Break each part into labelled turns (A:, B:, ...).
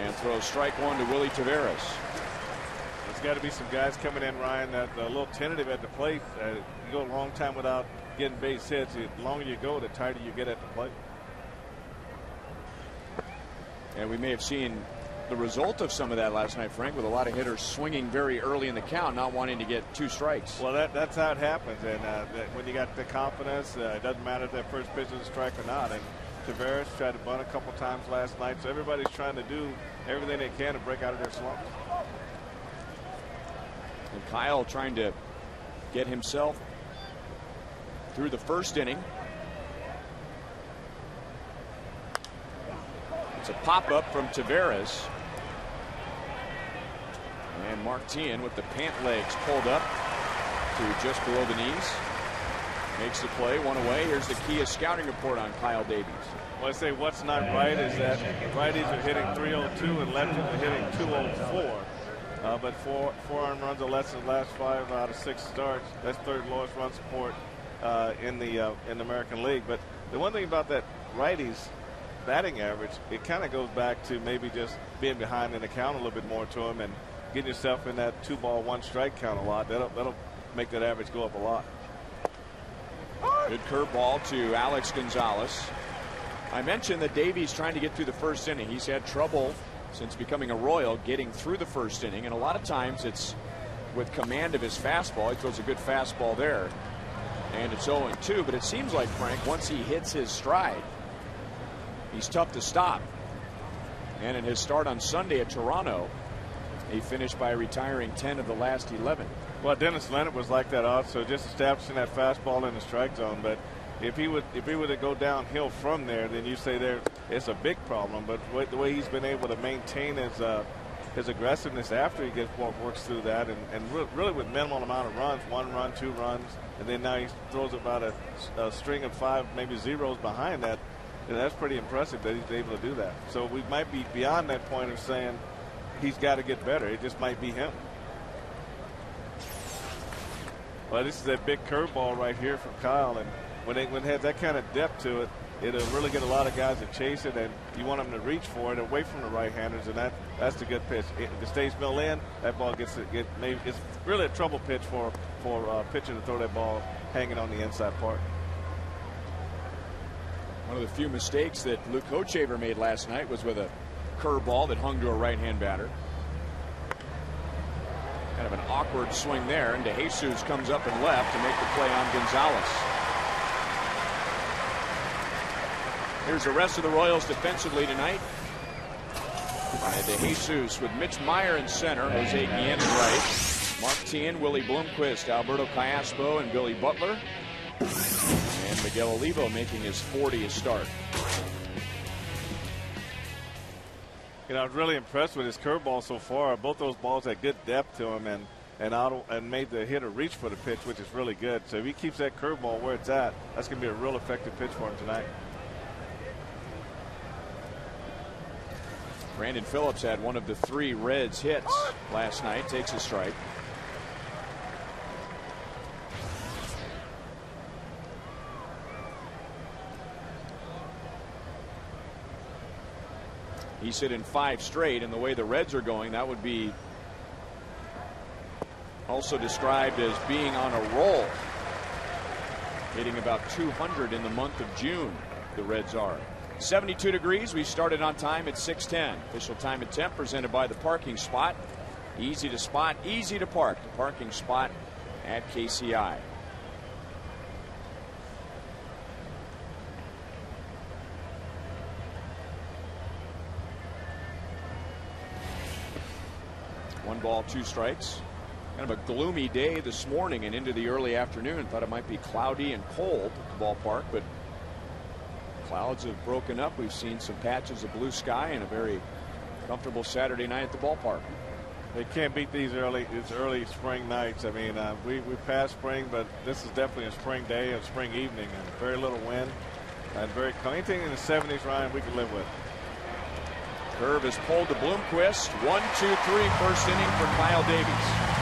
A: And throws strike one to Willie Taveras.
B: There's got to be some guys coming in, Ryan, that are a little tentative at the plate. You go a long time without getting base hits. The longer you go, the tighter you get at the plate.
A: And we may have seen the result of some of that last night, Frank, with a lot of hitters swinging very early in the count, not wanting to get two strikes.
B: Well, that's how it happens. And when you got the confidence, it doesn't matter if that first pitch is a strike or not. And Taveras tried to bunt a couple times last night, so everybody's trying to do everything they can to break out of their slump.
A: And Kyle trying to get himself through the first inning. It's a pop-up from Taveras. And Martin with the pant legs pulled up to just below the knees. Makes the play, one away. Here's the Kia scouting report on Kyle Davies.
B: Well, I say what's not right is that righties are hitting 302 and lefties are hitting 204. But four earned runs or less in the last 5 out of 6 starts. That's third lowest run support in the American League. But the one thing about that righties batting average, it kind of goes back to maybe just being behind in the count a little bit more to him and getting yourself in that 2-ball 1-strike count a lot. That'll make that average go up a lot.
A: Good curveball to Alex Gonzalez. I mentioned that Davies trying to get through the first inning. He's had trouble since becoming a Royal getting through the first inning, and a lot of times it's with command of his fastball. He throws a good fastball there, and it's 0-2. But it seems like, Frank, once he hits his stride, he's tough to stop. And in his start on Sunday at Toronto, he finished by retiring 10 of the last 11.
B: Well, Dennis Leonard was like that also, just establishing that fastball in the strike zone. But if he were to go downhill from there, then you say it's a big problem. But the way he's been able to maintain his aggressiveness after he works through that, and really with minimal amount of runs, 1 run, 2 runs, and then now he throws about a string of 5, maybe zeros behind that. And that's pretty impressive that he's able to do that. So we might be beyond that point of saying he's got to get better. It just might be him. Well, this is that big curveball right here from Kyle, and when it has that kind of depth to it, it'll really get a lot of guys to chase it, and you want them to reach for it away from the right-handers, and that's the good pitch. If it stays middle in, that ball it's really a trouble pitch for a pitcher to throw that ball hanging on the inside part.
A: One of the few mistakes that Luke Hochevar made last night was with a curveball that hung to a right-hand batter. Kind of an awkward swing there, and DeJesus comes up and left to make the play on Gonzalez. Here's the rest of the Royals defensively tonight. DeJesus with Mitch Meyer in center, Jose Guillen in right, Martin, Willie Bloomquist, Alberto Callaspo, and Billy Butler. And Miguel Olivo making his 40th start.
B: You know, I was really impressed with his curveball so far. Both those balls had good depth to them and made the hitter reach for the pitch, which is really good. So if he keeps that curveball where it's at, that's going to be a real effective pitch for him tonight.
A: Brandon Phillips had one of the 3 Reds hits last night. Takes a strike. He's hit in 5 straight, and the way the Reds are going, that would be also described as being on a roll. Hitting about 200 in the month of June, the Reds are. 72 degrees. We started on time at 6:10. Official time and temp presented by the parking spot. Easy to spot, easy to park. The parking spot at KCI. One ball, 2 strikes. Kind of a gloomy day this morning and into the early afternoon. Thought it might be cloudy and cold at the ballpark, but clouds have broken up. We've seen some patches of blue sky and a very comfortable Saturday night at the ballpark.
B: They can't beat these early spring nights. I mean, we passed spring, but this is definitely a spring day, a spring evening, and very little wind. And anything in the 70s, Ryan, we can live with.
A: Curve is pulled to Bloomquist. 1-2-3 first inning for Kyle Davies.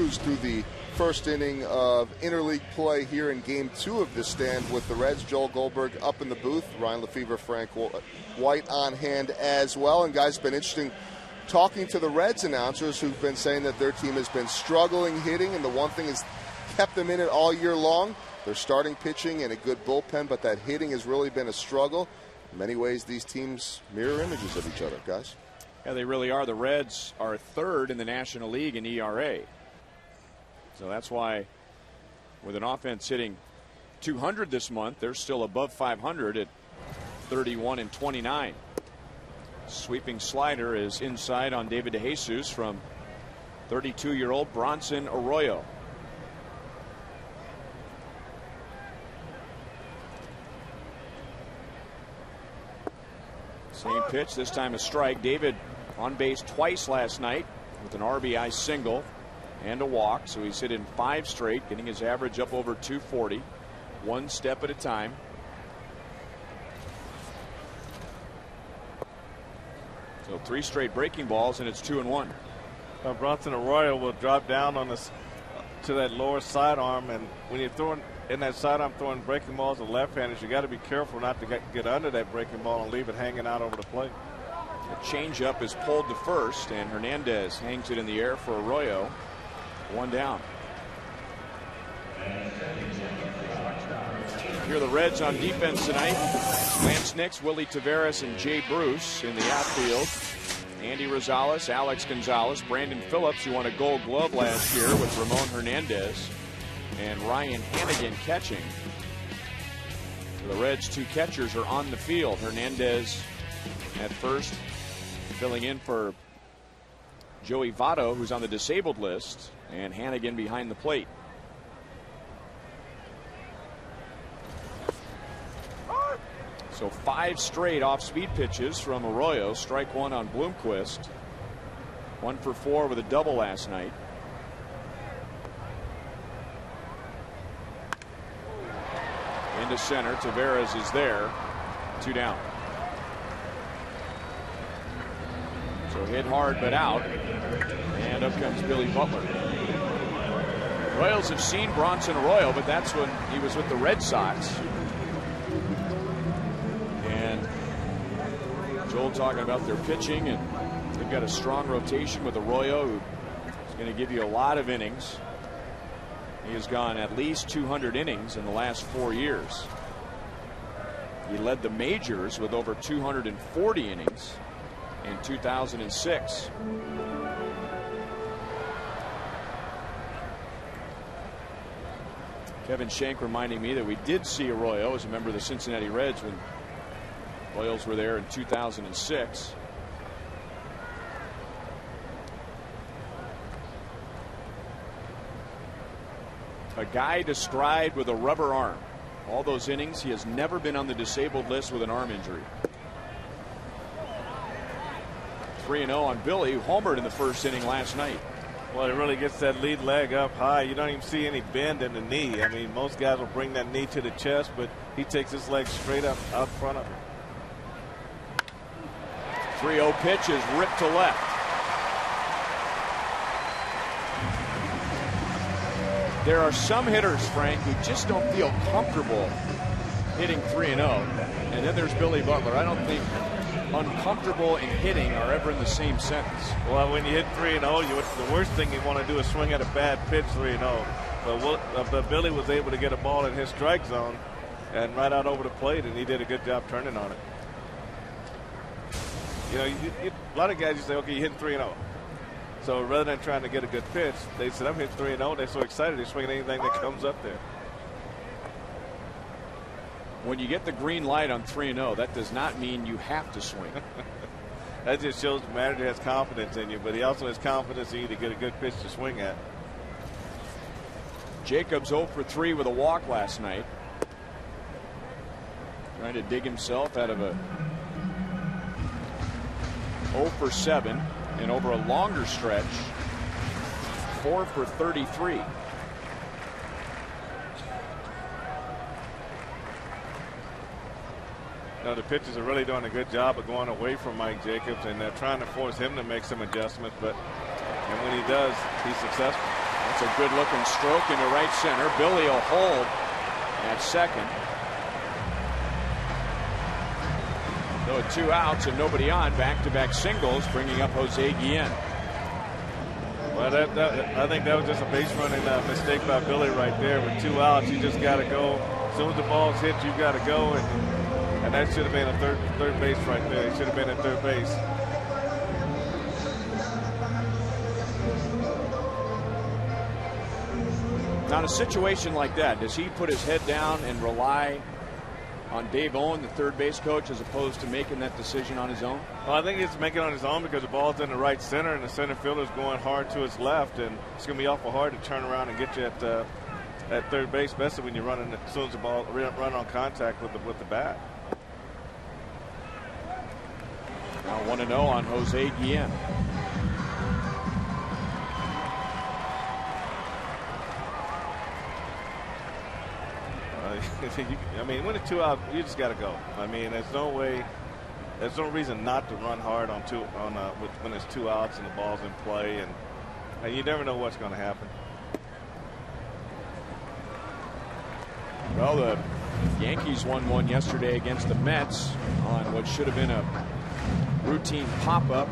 C: cruise through the first inning of interleague play here in Game 2 of this stand with the Reds. Joel Goldberg up in the booth, Ryan Lefevre, Frank White on hand as well. And guys, it's been interesting talking to the Reds announcers who've been saying that their team has been struggling hitting, and the one thing has kept them in it all year long. They're starting pitching and a good bullpen, but that hitting has really been a struggle. In many ways, these teams mirror images of each other, guys.
A: Yeah, they really are. The Reds are third in the National League in ERA. So that's why, with an offense hitting .200 this month, they're still above .500 at 31-29. Sweeping slider is inside on David DeJesus from 32-year-old Bronson Arroyo. Same pitch, this time a strike. David on base twice last night with an RBI single and a walk, so he's hit in 5 straight, getting his average up over 240, one step at a time. So 3 straight breaking balls, and it's 2-1.
B: Bronson Arroyo will drop down on this to that lower sidearm, and when you're throwing in that sidearm, throwing breaking balls with left-handers, you got to be careful not to get under that breaking ball and leave it hanging out over the plate.
A: The changeup is pulled to first, and Hernandez hangs it in the air for Arroyo. 1 down. Here are the Reds on defense tonight. Lance Nix, Willie Taveras, and Jay Bruce in the outfield. Andy Rosales, Alex Gonzalez, Brandon Phillips, who won a Gold Glove last year with Ramon Hernandez, and Ryan Hannigan catching. The Reds' 2 catchers are on the field. Hernandez at first, filling in for Joey Votto, who's on the disabled list, and Hannigan behind the plate. So 5 straight off-speed pitches from Arroyo. Strike 1 on Bloomquist. 1 for 4 with a double last night. Into center. Taveras is there. 2 down. So hit hard but out. And up comes Billy Butler. Royals have seen Bronson Arroyo, but that's when he was with the Red Sox. And Joel talking about their pitching, and they've got a strong rotation with Arroyo, who is going to give you a lot of innings. He has gone at least 200 innings in the last 4 years. He led the majors with over 240 innings in 2006. Kevin Schenk reminding me that we did see Arroyo as a member of the Cincinnati Reds when Royals were there in 2006. A guy described with a rubber arm. All those innings, he has never been on the disabled list with an arm injury. 3-0 on Billy, who homered in the first inning last night.
B: Well, it really gets that lead leg up high. You don't even see any bend in the knee. I mean, most guys will bring that knee to the chest, but he takes his leg straight up out front of him.
A: 3-0 pitch is ripped to left. There are some hitters, Frank, who just don't feel comfortable hitting 3-0. And then there's Billy Butler. I don't think uncomfortable and hitting are ever in the same sentence.
B: Well, when you hit 3-0, the worst thing you want to do is swing at a bad pitch 3-0. But Billy was able to get a ball in his strike zone and right out over the plate, and he did a good job turning on it. You know, a lot of guys, you say, okay, you hit 3-0. So rather than trying to get a good pitch, they said, I'm hitting 3-0. They're so excited, they're swinging anything that comes up there.
A: When you get the green light on 3-0, that does not mean you have to swing.
B: That just shows the manager has confidence in you, but he also has confidence in you to get a good pitch to swing at.
A: Jacobs 0 for 3 with a walk last night. Trying to dig himself out of a 0 for 7, and over a longer stretch, 4 for 33.
B: Now the pitchers are really doing a good job of going away from Mike Jacobs, and they're trying to force him to make some adjustments, and when he does, he's successful.
A: That's a good looking stroke into right center. Billy will hold at second. So with 2 outs and nobody on, back-to-back singles, bringing up Jose Guillen.
B: Well, I think that was just a base running mistake by Billy right there. With 2 outs, you just got to go. As soon as the ball's hit, you got to go, and that should have been a third base right there. He should have been at third base.
A: Now, in a situation like that, does he put his head down and rely on Dave Owen, the third base coach, as opposed to making that decision on his own?
B: Well, I think he's making it on his own because the ball's in the right center and the center fielder's going hard to his left, and it's going to be awful hard to turn around and get you at third base, especially when you're running as soon as the ball run on contact with the bat.
A: Now 1-0 on Jose Guillen.
B: I mean, when it's 2 out, you just got to go. I mean, there's no reason not to run hard when it's 2 outs and the ball's in play, and you never know what's going to happen.
A: Well, the Yankees won one yesterday against the Mets on what should have been a routine pop-up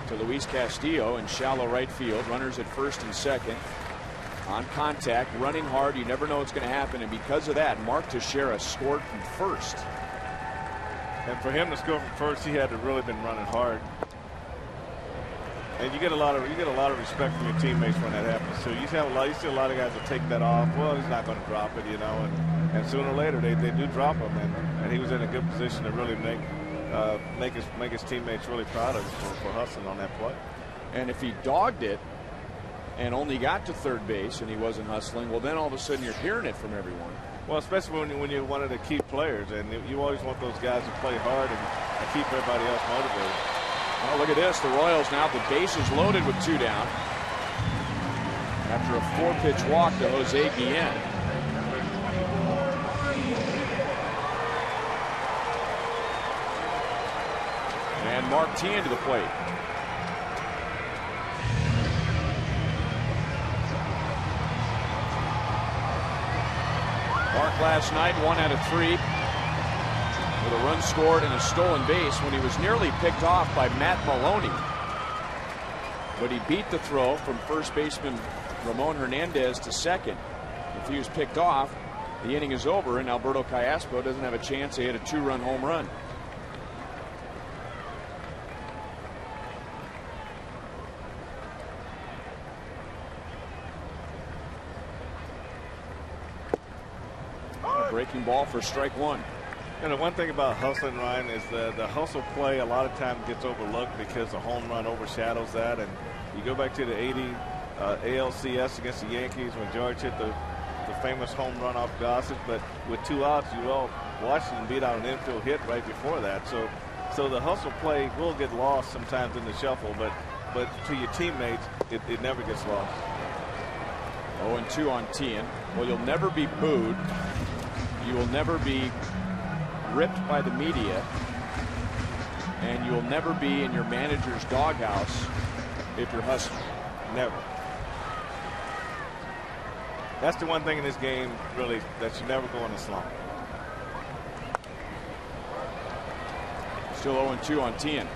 A: to Luis Castillo in shallow right field. Runners at first and second. On contact, running hard, you never know what's going to happen, and because of that, Mark Teixeira scored from first.
B: And for him to score from first, he had to really been running hard. And you get a lot of respect from your teammates when that happens. So you see a lot of guys that take that off. Well, he's not going to drop it, you know, and sooner or later they do drop him, and he was in a good position to really make his teammates really proud of him for hustling on that play.
A: And if he dogged it and only got to third base and he wasn't hustling, well, then all of a sudden you're hearing it from everyone.
B: Well, especially when you're one of the key players, and you always want those guys to play hard and keep everybody else motivated.
A: Well, look at this. The Royals now, the bases loaded with 2 down after a 4-pitch walk to Jose Guillen. And Mark Teahen to the plate. Mark last night 1 out of 3 with a run scored and a stolen base when he was nearly picked off by Matt Maloney. But he beat the throw from first baseman Ramon Hernandez to second. If he was picked off, the inning is over, and Alberto Callaspo doesn't have a chance to hit a 2-run home run. Breaking ball for strike 1.
B: And the one thing about hustling, Ryan, is the hustle play a lot of times gets overlooked because the home run overshadows that. And you go back to the 80 ALCS against the Yankees when George hit the famous home run off Gossett. But with 2 outs, you all watched him beat out an infield hit right before that. So the hustle play will get lost sometimes in the shuffle, but to your teammates, it never gets lost.
A: 0-2 on Teahen. Well, you'll never be booed. You will never be ripped by the media, and you will never be in your manager's doghouse if you're hustling.
B: Never. That's the one thing in this game, really, that you never go in a slump.
A: Still 0-2 on Teahen.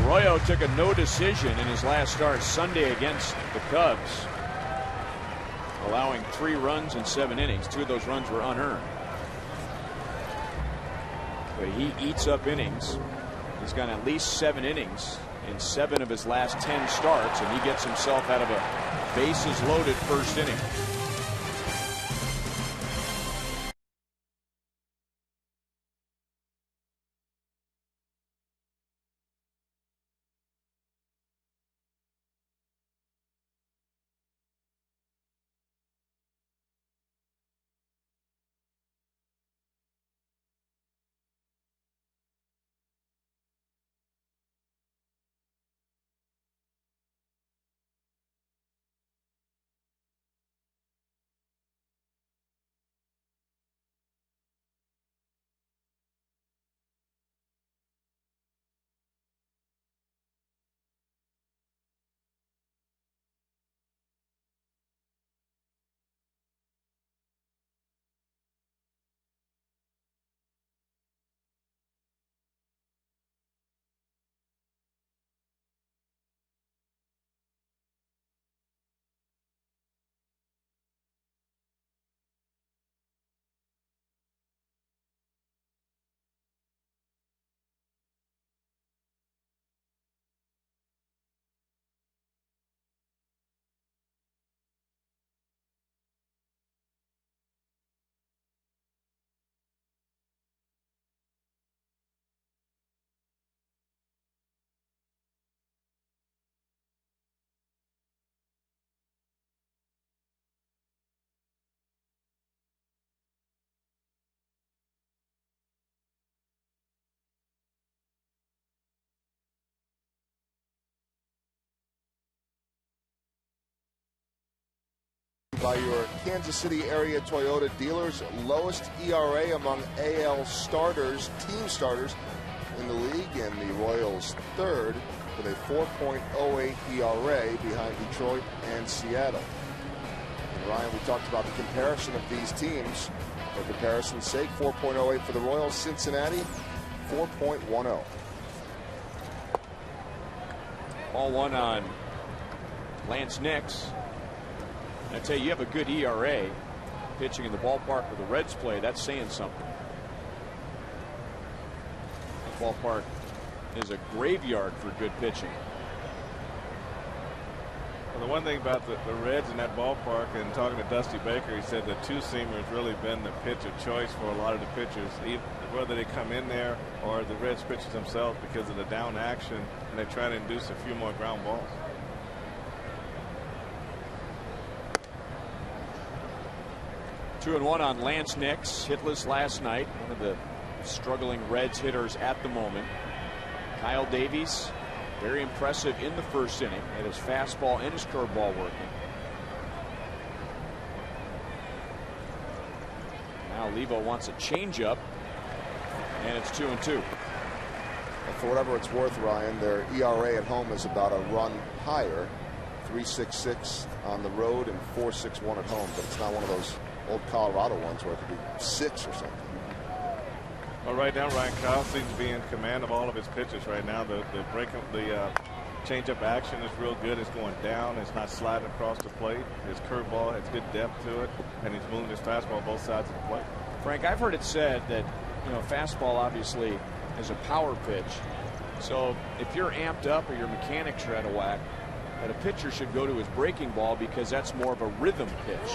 A: Arroyo took a no decision in his last start Sunday against the Cubs, allowing 3 runs in 7 innings. 2 of those runs were unearned. But he eats up innings. He's got at least 7 innings in 7 of his last 10 starts, and he gets himself out of a bases loaded first inning.
C: by your Kansas City area Toyota dealers. Lowest ERA among AL starters, team starters in the league, and the Royals third with a 4.08 ERA behind Detroit and Seattle. And Ryan, we talked about the comparison of these teams. For comparison's sake, 4.08 for the Royals, Cincinnati 4.10.
A: Ball one on Lance Nix. I tell you, you have a good ERA pitching in the ballpark where the Reds play. That's saying something. The ballpark is a graveyard for good pitching.
B: Well, the one thing about the Reds in that ballpark, and talking to Dusty Baker, he said the two-seamer's really been the pitch of choice for a lot of the pitchers, whether they come in there or the Reds pitchers themselves, because of the down action, and they try to induce a few more ground balls.
A: Two and one on Lance Nix, hitless last night. One of the struggling Reds hitters at the moment. Kyle Davies, very impressive in the first inning. Had his fastball and his curveball working. Now Levo wants a changeup, and it's 2-2.
C: Well, for whatever it's worth, Ryan, their ERA at home is about a run higher, 3.66 on the road and 4.61 at home. But it's not one of those old Colorado ones where it could be 6 or something.
B: Well, right now, Ryan Kyle seems to be in command of all of his pitches right now. The change-up action is real good. It's going down. It's not sliding across the plate. His curveball has good depth to it, and he's moving his fastball both sides of the plate.
A: Frank, I've heard it said that, you know, fastball obviously is a power pitch. So if you're amped up or your mechanics are out of whack, that a pitcher should go to his breaking ball because that's more of a rhythm pitch.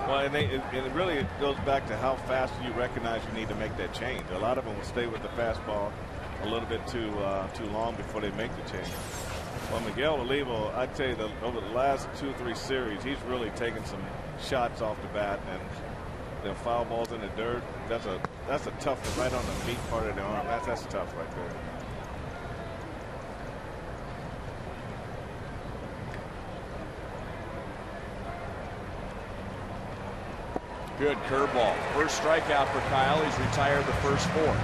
B: Well, and it really goes back to how fast you recognize you need to make that change. A lot of them will stay with the fastball a little bit too long before they make the change. Well, Miguel Olivo, I tell you, over the last 2-3 series, he's really taken some shots off the bat, and the foul balls in the dirt. That's a tough one right on the meat part of the arm. That's tough right there.
A: Good curveball. First strikeout for Kyle. He's retired the first 4.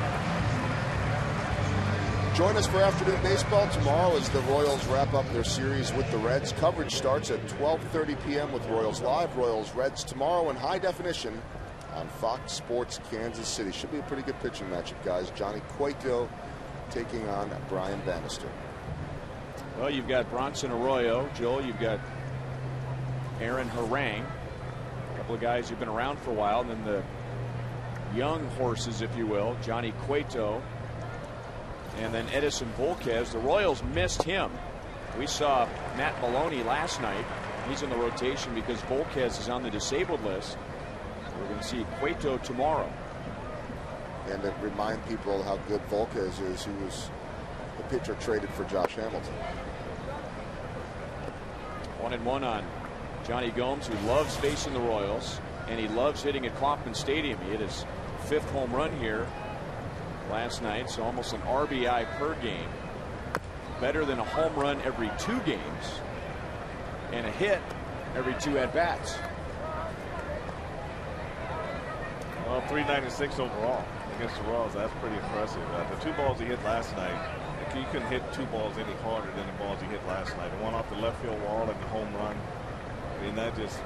C: Join us for afternoon baseball tomorrow as the Royals wrap up their series with the Reds. Coverage starts at 12:30 p.m. with Royals Live. Royals Reds tomorrow in high definition on Fox Sports Kansas City. Should be a pretty good pitching matchup, guys. Johnny Cueto taking on Brian Bannister.
A: Well, you've got Bronson Arroyo. Joel, you've got Aaron Harang. Couple of guys who've been around for a while, and then the young horses, if you will, Johnny Cueto and then Edison Volquez. The Royals missed him. We saw Matt Maloney last night. He's in the rotation because Volquez is on the disabled list. We're going to see Cueto tomorrow.
C: And to remind people how good Volquez is, who was the pitcher traded for Josh Hamilton.
A: 1-1 on Johnny Gomes, who loves facing the Royals, and he loves hitting at Kauffman Stadium. He hit his 5th home run here last night, so almost an RBI per game. Better than a home run every 2 games, and a hit every 2 at-bats.
B: Well, 396 overall against the Royals. That's pretty impressive. The 2 balls he hit last night, you couldn't hit 2 balls any harder than the balls he hit last night. The one off the left field wall and the home run. I mean, that just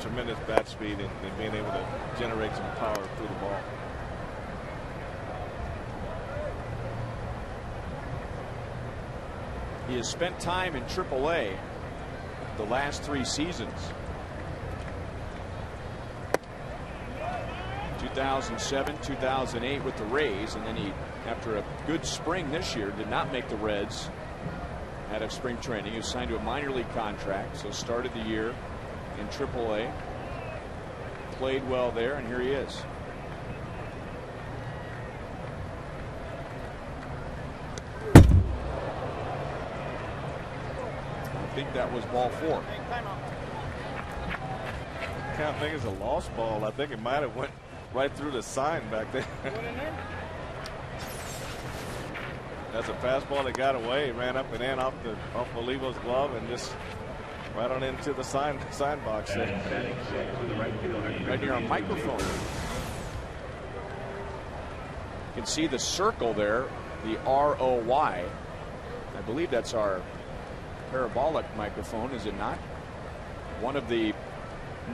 B: tremendous bat speed and being able to generate some power through the ball.
A: He has spent time in AAA the last 3 seasons. 2007, 2008 with the Rays, and then he, after a good spring this year, did not make the Reds out of spring training. He was signed to a minor league contract, so started the year in AAA, played well there, and here he is. I think that was ball 4.
B: I can't think it's a lost ball. I think it might have went right through the sign back there. That's a fastball that got away, ran up and in off Olivo's glove, and just Right on into the sign box there.
A: Right near our microphone. You can see the circle there, the ROY. I believe that's our parabolic microphone, is it not? One of the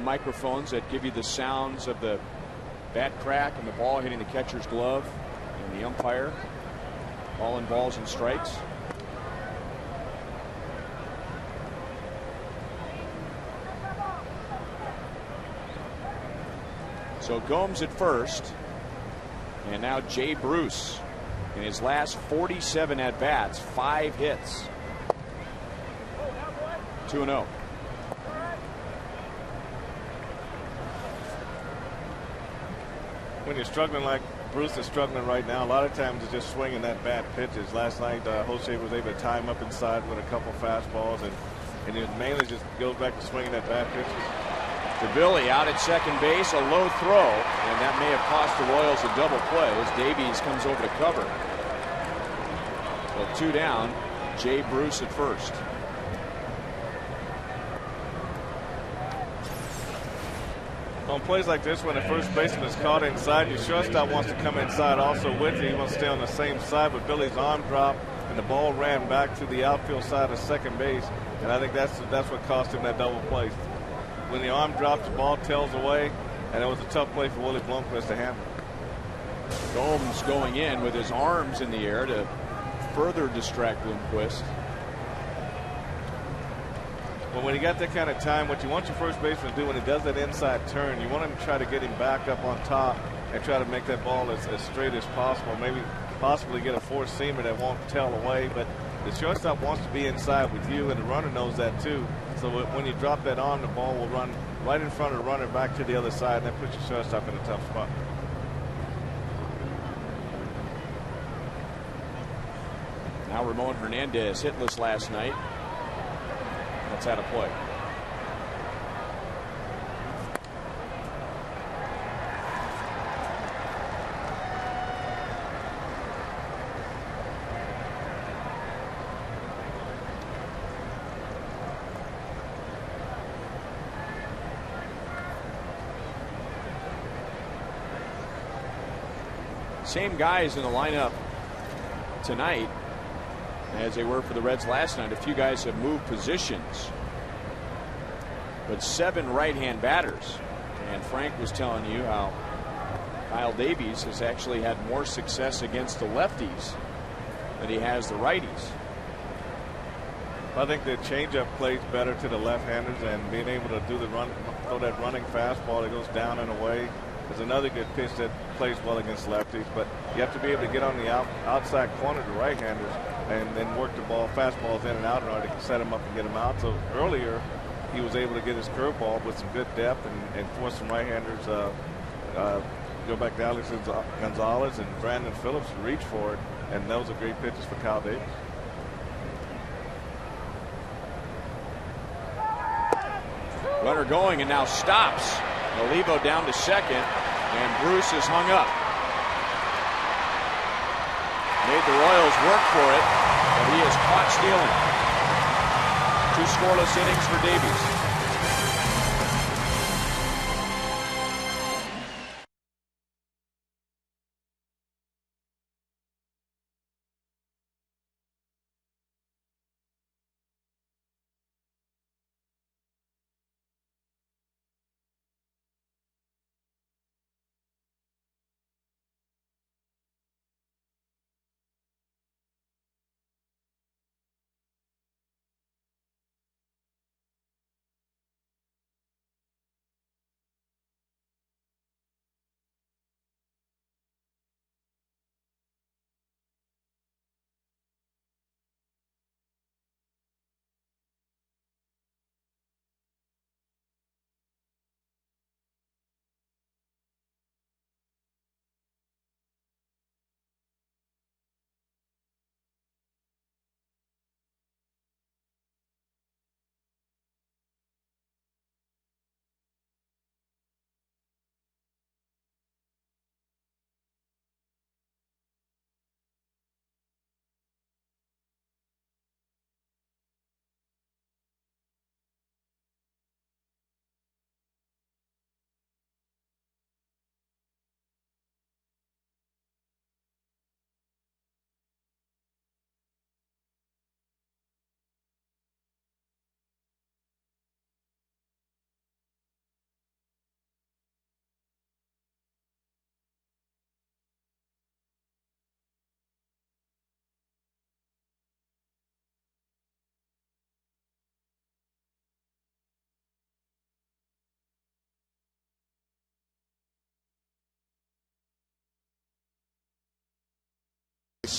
A: microphones that give you the sounds of the bat crack and the ball hitting the catcher's glove and the umpire. All in balls and strikes. So Gomes at first, and now Jay Bruce in his last 47 at bats, 5 hits. 2-0.
B: When you're struggling like Bruce is struggling right now, a lot of times it's just swinging that bad pitches. Last night, Jose was able to tie him up inside with a couple fastballs, and it mainly just goes back to swinging that bad pitches.
A: Billy out at second base, a low throw, and that may have cost the Royals a double play as Davies comes over to cover. So 2 down, Jay Bruce at first.
B: On plays like this, when the first baseman is caught inside, your shortstop wants to come inside also with you. He wants to stay on the same side, but Billy's arm dropped, and the ball ran back to the outfield side of second base, and I think that's what cost him that double play. When the arm drops, the ball tails away, and it was a tough play for Willie Blomqvist to handle.
A: Gomes going in with his arms in the air to further distract Blomqvist.
B: Well, when you got that kind of time, what you want your first baseman to do when he does that inside turn, you want him to try to get him back up on top and try to make that ball as straight as possible. Maybe possibly get a four-seamer that won't tail away, but the shortstop wants to be inside with you, and the runner knows that too. So when you drop that arm, the ball will run right in front of the runner back to the other side, and that puts your shortstop in a tough spot.
A: Now Ramon Hernandez hitless last night. That's out of play. Same guys in the lineup tonight as they were for the Reds last night. A few guys have moved positions, but 7 right-hand batters. And Frank was telling you how Kyle Davies has actually had more success against the lefties than he has the righties.
B: I think the changeup plays better to the left-handers, and being able to do the run, throw that running fastball that goes down and away is another good pitch that plays well against lefties. But you have to be able to get on the outside corner to right-handers and then work the fastballs in and out in order to set him up and get him out. So earlier he was able to get his curveball with some good depth and force some right-handers, go back to Alex Gonzalez and Brandon Phillips to reach for it, and those are great pitches for Kyle Davies.
A: Runner going and now stops. Olivo down to second, and Bruce is hung up. Made the Royals work for it, but he is caught stealing. 2 scoreless innings for Davies.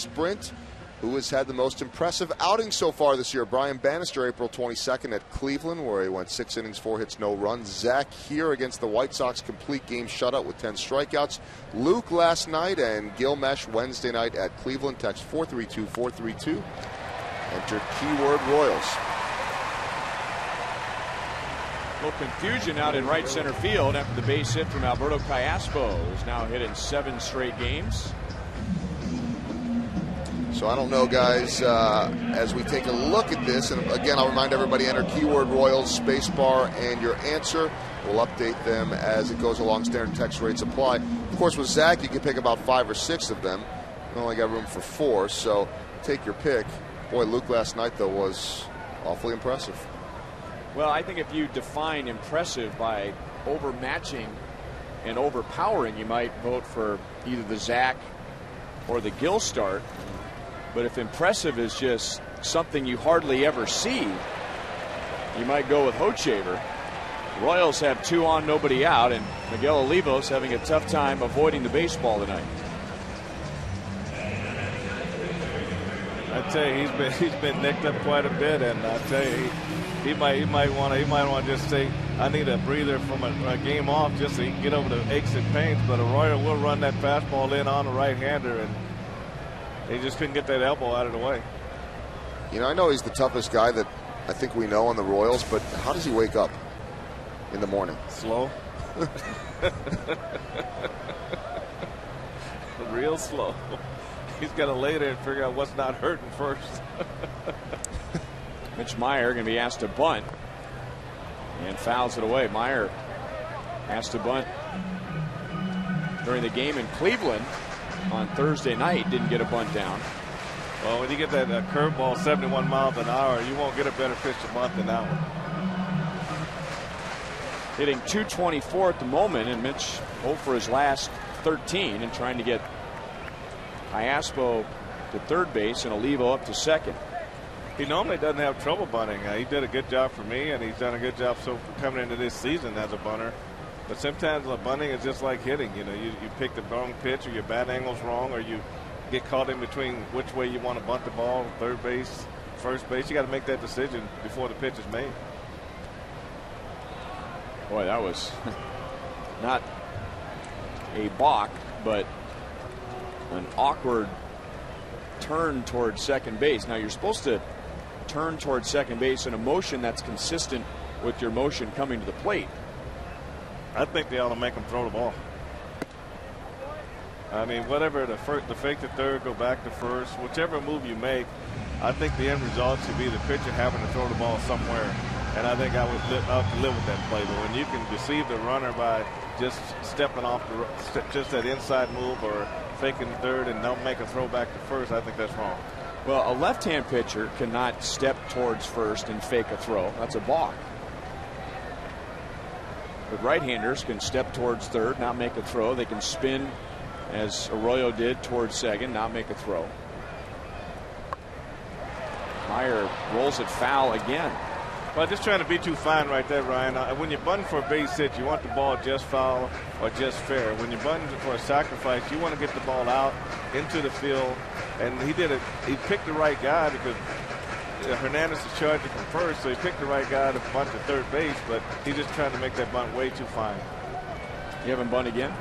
C: sprint. Who has had the most impressive outing so far this year? Brian Bannister, April 22nd at Cleveland, where he went 6 innings, 4 hits, no runs. Zach here against the White Sox, complete game shutout with 10 strikeouts. Luke last night, and Gilmesh Wednesday night at Cleveland. Text 432-432. Enter keyword Royals.
A: A little confusion out in right center field after the base hit from Alberto Callaspo, who's now hit in 7 straight games.
C: So I don't know, guys, as we take a look at this, and again, I'll remind everybody, enter keyword Royals, spacebar, and your answer. We'll update them as it goes along. Standard text rates apply. Of course, with Zach, you can pick about 5 or 6 of them. We only got room for 4, so take your pick. Boy, Luke last night, though, was awfully impressive.
A: Well, I think if you define impressive by overmatching and overpowering, you might vote for either the Zach or the Gill start. But if impressive is just something you hardly ever see, you might go with Hochevar. Royals have 2 on, nobody out, and Miguel Olivos having a tough time avoiding the baseball tonight.
B: I tell you, he's been nicked up quite a bit, and I tell you, he might want to just say, I need a breather from a game off just so he can get over the aches and pains. But Arroyo will run that fastball in on a right-hander, and he just couldn't get that elbow out of the way.
C: You know, I know he's the toughest guy that I think we know on the Royals, but how does he wake up in the morning?
B: Slow. Real slow. He's got to lay there and figure out what's not hurting first.
A: Mitch Meyer going to be asked to bunt and fouls it away. Meyer asked to bunt during the game in Cleveland on Thursday night, didn't get a bunt down.
B: Well, when you get that curveball 71 miles an hour, you won't get a better pitch to bunt than that one.
A: Hitting .224 at the moment, and Mitch 0 for his last 13 and trying to get Callaspo to third base and Olivo up to second.
B: He normally doesn't have trouble bunting. He did a good job for me, and he's done a good job so coming into this season as a bunter. But sometimes bunting is just like hitting. You know, you pick the wrong pitch, or your bat angle's wrong, or you get caught in between which way you want to bunt the ball, third base, first base. You got to make that decision before the pitch is made.
A: Boy, that was not a balk, but an awkward turn towards second base. Now, you're supposed to turn towards second base in a motion that's consistent with your motion coming to the plate.
B: I think they ought to make him throw the ball. I mean, whatever, the fake to third, go back to first, whichever move you make, I think the end result should be the pitcher having to throw the ball somewhere. And I think I would have to live with that play. But when you can deceive the runner by just stepping off just that inside move or faking third and don't make a throw back to first, I think that's wrong.
A: Well, a left-hand pitcher cannot step towards first and fake a throw. That's a balk. But right-handers can step towards third, not make a throw. They can spin, as Arroyo did, towards second, not make a throw. Meyer rolls it foul again.
B: Well, just trying to be too fine right there, Ryan. When you're bunting for a base hit, you want the ball just foul or just fair. When you're bunting for a sacrifice, you want to get the ball out into the field. And he did it. He picked the right guy because Hernandez is charging from first, so he picked the right guy to bunt to third base, but he's just trying to make that bunt way too fine.
A: You haven't bunt again?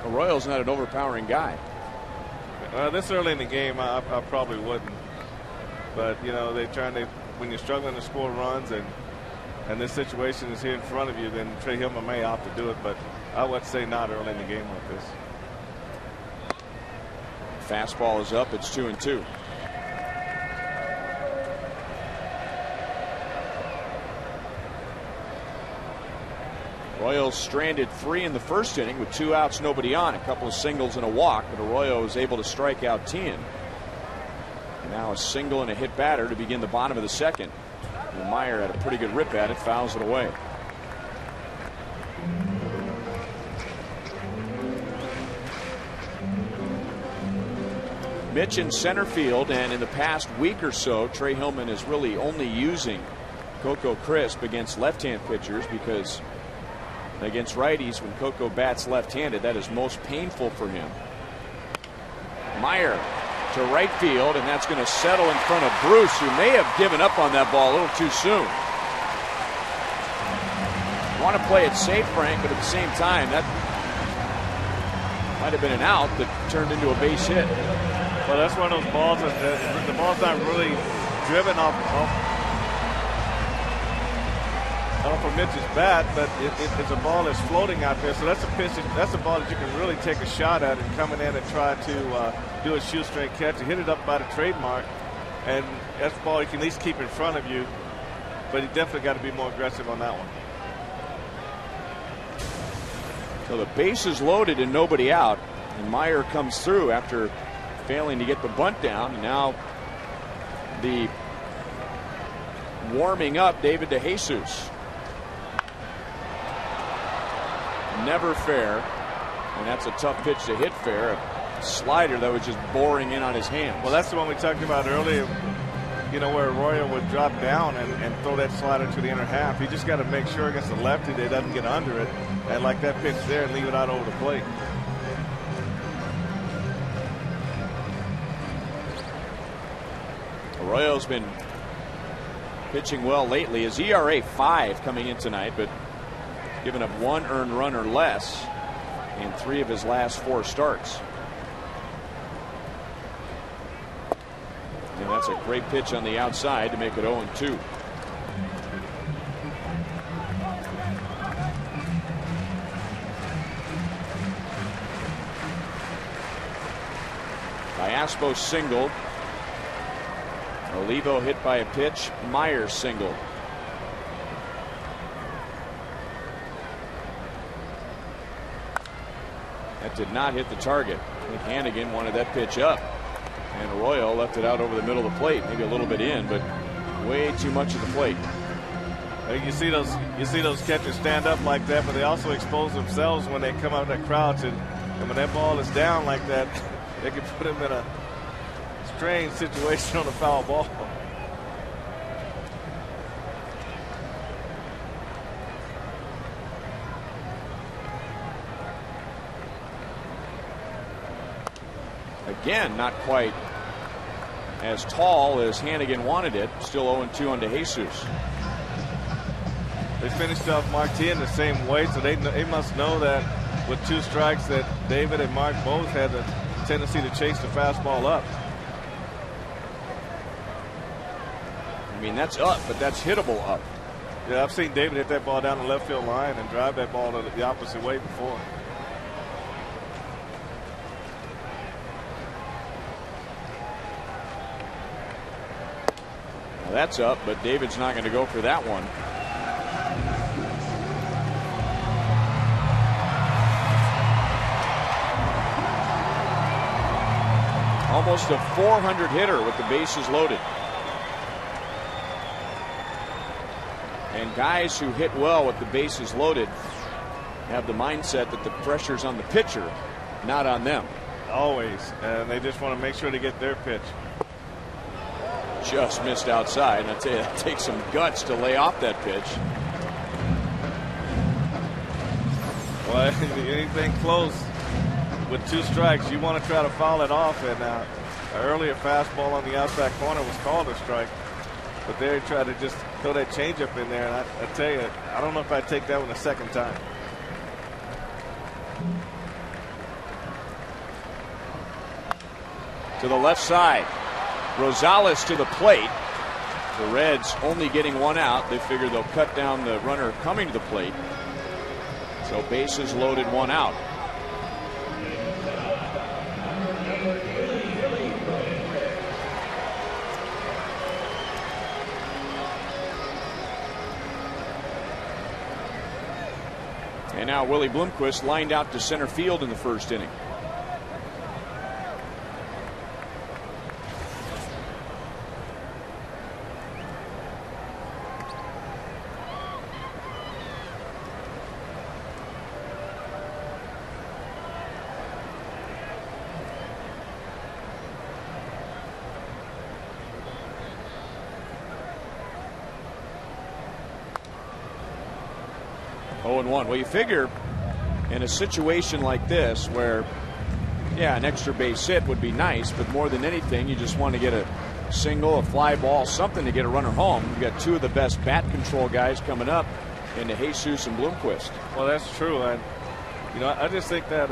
A: Arroyo's not an overpowering guy.
B: This early in the game, I probably wouldn't. But, you know, they're trying to, when you're struggling to score runs and this situation is here in front of you, then Trey Hillman may opt to do it, but I would say not early in the game like this.
A: Fastball is up. It's 2-2. Royals stranded 3 in the first inning with 2 outs, nobody on. A couple of singles and a walk, but Arroyo was able to strike out Tien. And now a single and a hit batter to begin the bottom of the second. And Meyer had a pretty good rip at it, fouls it away. Mitch in center field, and in the past week or so, Trey Hillman is really only using Coco Crisp against left-hand pitchers, because against righties, when Coco bats left-handed, that is most painful for him. Meyer to right field, and that's going to settle in front of Bruce, who may have given up on that ball a little too soon. Want to play it safe, Frank, but at the same time, that might have been an out that turned into a base hit.
B: Well, that's one of those balls that the ball's not really driven off of Mitch's bat, but it's a ball that's floating out there. So that's a pitch. That's a ball that you can really take a shot at and coming in and try to do a shoestring catch and hit it up by the trademark. And that's a ball you can at least keep in front of you. But you definitely got to be more aggressive on that one.
A: So the base is loaded and nobody out, and Meyer comes through after failing to get the bunt down. And now the warming up David DeJesus. Never fair, and that's a tough pitch to hit fair. A slider that was just boring in on his hands.
B: Well, that's the one we talked about earlier, you know, where Arroyo would drop down and throw that slider to the inner half. He just got to make sure against the lefty that he doesn't get under it and like that pitch there and leave it out over the plate.
A: Arroyo's been pitching well lately. His ERA 5 coming in tonight, but given up 1 earned run or less in 3 of his last 4 starts. And that's a great pitch on the outside to make it 0-2. Diaspo singled. Olivo hit by a pitch. Meyer singled. That did not hit the target. I think Hannigan wanted that pitch up, and Arroyo left it out over the middle of the plate, maybe a little bit in, but way too much of the plate.
B: You see those catchers stand up like that, but they also expose themselves when they come out of that crouch, and when that ball is down like that, they can put him in a strange situation on a foul ball.
A: Again, not quite as tall as Hannigan wanted it. Still 0-2 on DeJesus.
B: They finished off Martin the same way, so they must know that with 2 strikes that David and Mark both had the tendency to chase the fastball up.
A: I mean, that's up, but that's hittable up.
B: Yeah, I've seen David hit that ball down the left field line and drive that ball the opposite way before.
A: That's up, but David's not going to go for that one. Almost a 400 hitter with the bases loaded. And guys who hit well with the bases loaded have the mindset that the pressure's on the pitcher, not on them.
B: Always. And they just want to make sure to get their pitch.
A: Just missed outside, and I tell you, it takes some guts to lay off that pitch.
B: Well, anything close with 2 strikes, you want to try to foul it off. And an earlier fastball on the outside corner was called a strike, but they tried to just throw that changeup in there. And I tell you, I don't know if I'd take that one a second time.
A: To the left side. Rosales to the plate. The Reds only getting 1 out. They figure they'll cut down the runner coming to the plate. So bases loaded, 1 out. And now Willie Bloomquist lined out to center field in the first inning. Well, you figure in a situation like this where Yeah, an extra base hit would be nice, but more than anything, you just want to get a single, a fly ball, something to get a runner home. You've got two of the best bat control guys coming up in Jesus and Bloomquist.
B: Well, that's true. And, I just think that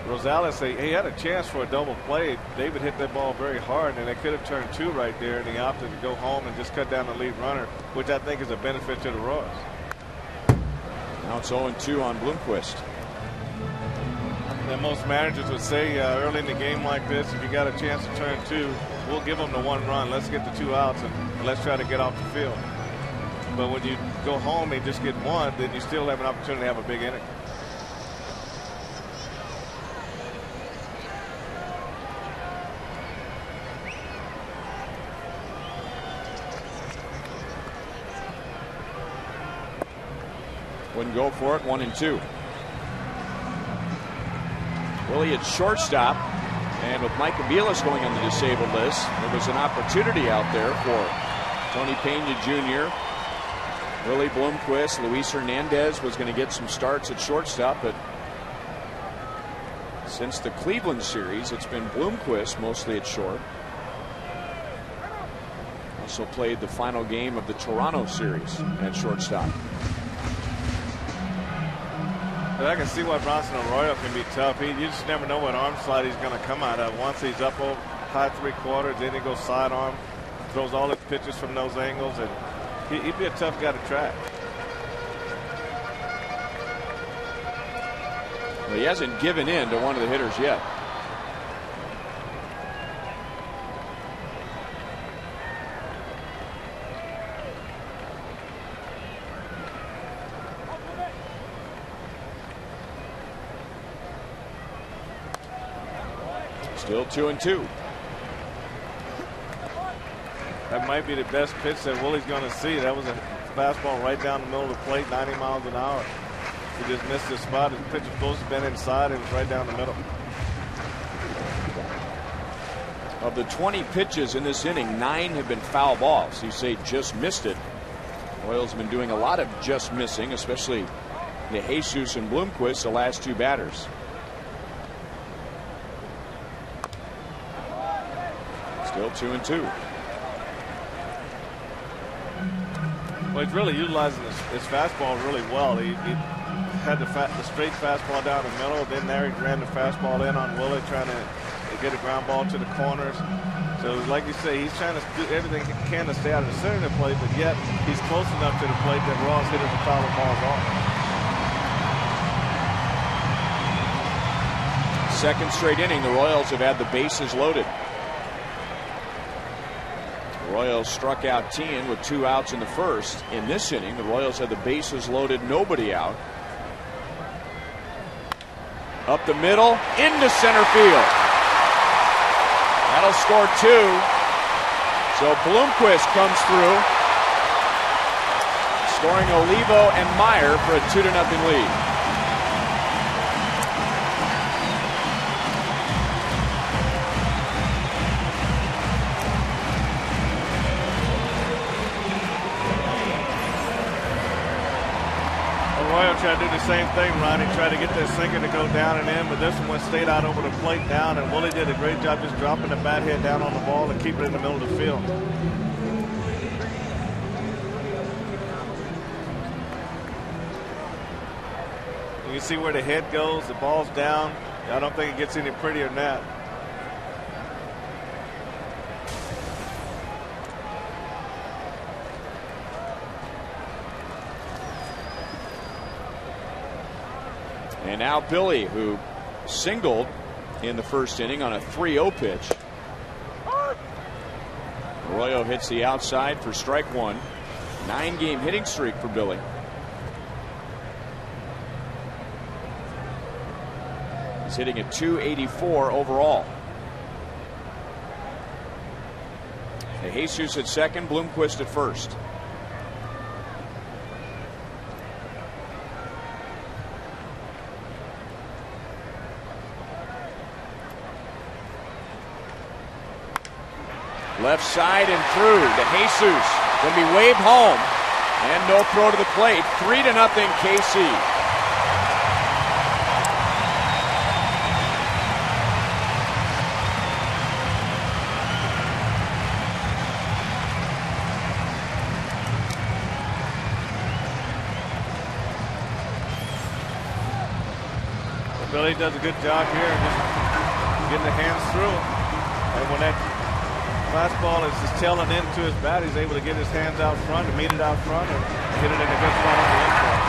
B: Rosales, he had a chance for a double play. David hit that ball very hard, and they could have turned two right there, and he opted to go home and just cut down the lead runner, which I think is a benefit to the Royals.
A: Now it's 0-2 on Bloomquist.
B: And most managers would say early in the game like this, if you got a chance to turn two, we'll give them the one run. Let's get the 2 outs and let's try to get off the field. But when you go home and just get one, then you still have an opportunity to have a big inning.
A: Wouldn't go for it. 1-2. Willie at shortstop, and with Mike Aviles going on the disabled list, there was an opportunity out there for Tony Pena Jr., Willie Bloomquist. Luis Hernandez was going to get some starts at shortstop, but since the Cleveland series, it's been Bloomquist mostly at short. Also played the final game of the Toronto series at shortstop.
B: But I can see why Bronson Arroyo can be tough. You just never know what arm slide he's going to come out of. Once he's up over high 3/4, then he goes sidearm, throws all his pitches from those angles, and he'd be a tough guy to track.
A: Well, he hasn't given in to one of the hitters yet. Still 2-2.
B: That might be the best pitch that Willie's going to see. That was a fastball right down the middle of the plate, 90 miles an hour. He just missed his spot. His pitch was supposed to have been inside. It was right down the middle.
A: Of the 20 pitches in this inning, 9 have been foul balls. You say just missed it. Royals have been doing a lot of just missing, especially Jesus and Bloomquist, the last 2 batters. Still 2-2.
B: Well, he's really utilizing his fastball really well. He had the straight fastball down the middle. Then there he ran the fastball in on Willie, trying to get a ground ball to the corners. So, like you say, he's trying to do everything he can to stay out of the center of the plate, but yet he's close enough to the plate that Ross hit the foul balls off.
A: Second straight inning, the Royals have had the bases loaded. The Royals struck out Tien with 2 outs in the first. In this inning, the Royals had the bases loaded, nobody out. Up the middle, into center field. That'll score 2. So Bloomquist comes through, scoring Olivo and Meyer for a 2-0 lead.
B: Tried to do the same thing, Ronnie. Tried to get that sinker to go down and in, but this one went straight out over the plate down, and Willie did a great job just dropping the bat head down on the ball and keeping it in the middle of the field. You can see where the head goes, the ball's down. I don't think it gets any prettier than that.
A: And now Billy, who singled in the first inning on a 3-0 pitch. Arroyo hits the outside for strike 1. 9-game hitting streak for Billy. He's hitting at .284 overall. Jesus at second, Bloomquist at first. Left side and through to Jesus. Going to be waved home. And no throw to the plate. 3-0 KC.
B: Billy does a good job here, just getting the hands through. And when that fastball is just tailing into his bat, he's able to get his hands out front and meet it out front and hit it in a good spot on the inside.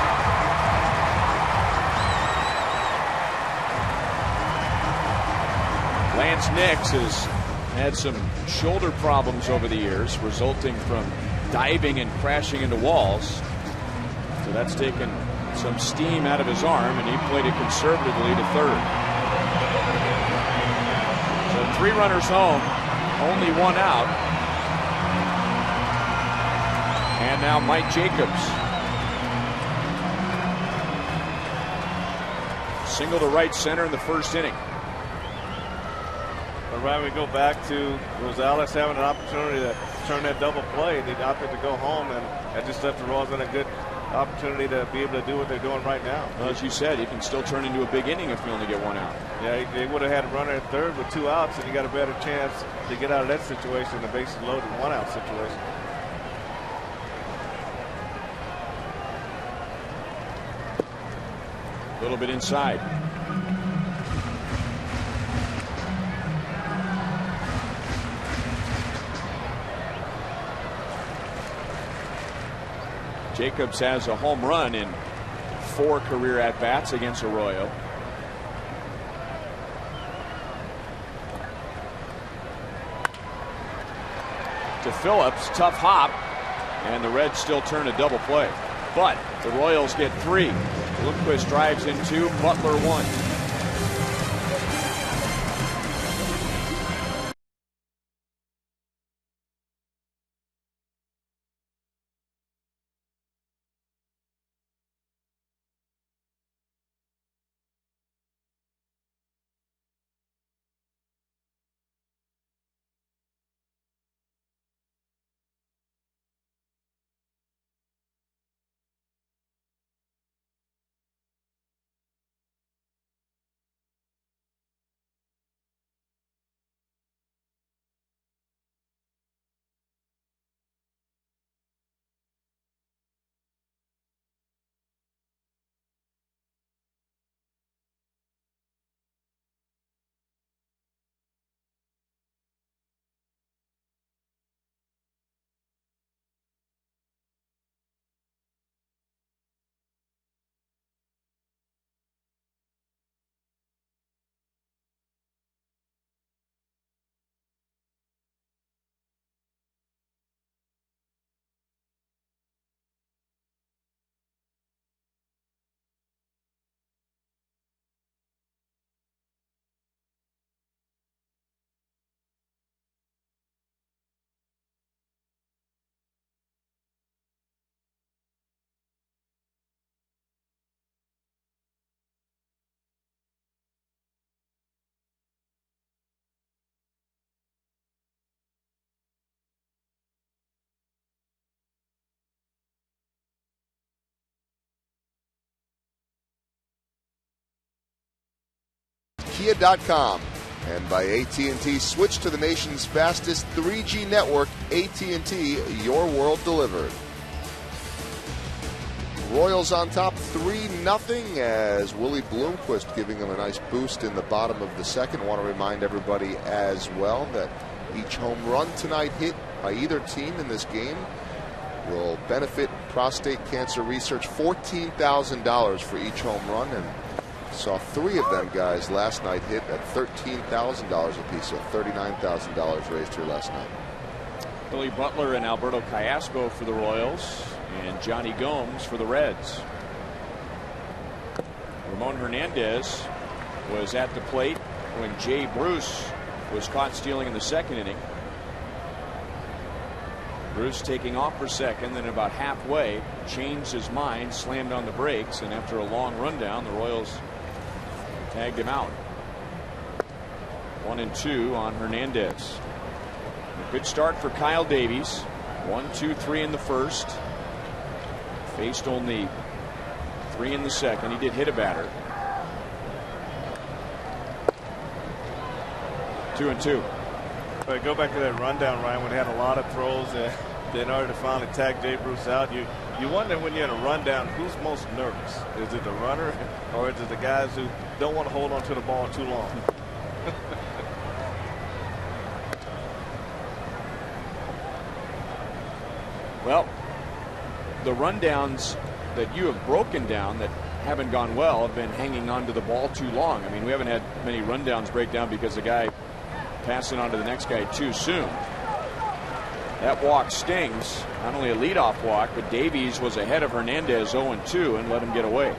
A: Lance Nix has had some shoulder problems over the years, resulting from diving and crashing into walls. So that's taken some steam out of his arm, and he played it conservatively to third. So 3 runners home, only 1 out. And now Mike Jacobs. Single to right center in the first inning.
B: But Ryan, we go back to Rosales having an opportunity to turn that double play, and he opted to go home, and that just left the Royals in a good opportunity to be able to do what they're doing right now.
A: Well, as you said, you can still turn into a big inning if you only get 1 out.
B: Yeah, they would have had a runner at third with 2 outs, and you got a better chance to get out of that situation, the bases loaded 1 out situation.
A: A little bit inside. Jacobs has a home run in 4 career at-bats against Arroyo. To Phillips, tough hop, and the Reds still turn a double play. But the Royals get 3. Bloomquist drives in 2, Butler 1.
C: Kia.com, and by AT&T. Switch to the nation's fastest 3G network. AT&T, your world delivered. Royals on top 3-0 as Willie Bloomquist giving them a nice boost in the bottom of the second. I want to remind everybody as well that each home run tonight hit by either team in this game will benefit prostate cancer research. $14,000 for each home run, and saw 3 of them guys last night hit at $13,000 apiece, so $39,000 raised here last night.
A: Billy Butler and Alberto Callaspo for the Royals, and Johnny Gomes for the Reds. Ramon Hernandez was at the plate when Jay Bruce was caught stealing in the second inning. Bruce taking off for second, then about halfway changed his mind, slammed on the brakes, and after a long rundown, the Royals tagged him out. 1-2 on Hernandez. A good start for Kyle Davies. 1-2-3 in the first. Faced only 3 in the second. He did hit a batter. 2-2.
B: But go back to that rundown, Ryan, when they had a lot of throws in order to finally tag Jay Bruce out. You wonder when you're in a rundown, who's most nervous? Is it the runner or is it the guys who don't want to hold on to the ball too long.
A: Well, the rundowns that you have broken down that haven't gone well have been hanging on to the ball too long. I mean, we haven't had many rundowns break down because the guy passing on to the next guy too soon. That walk stings. Not only a leadoff walk, but Davies was ahead of Hernandez 0-2 and let him get away.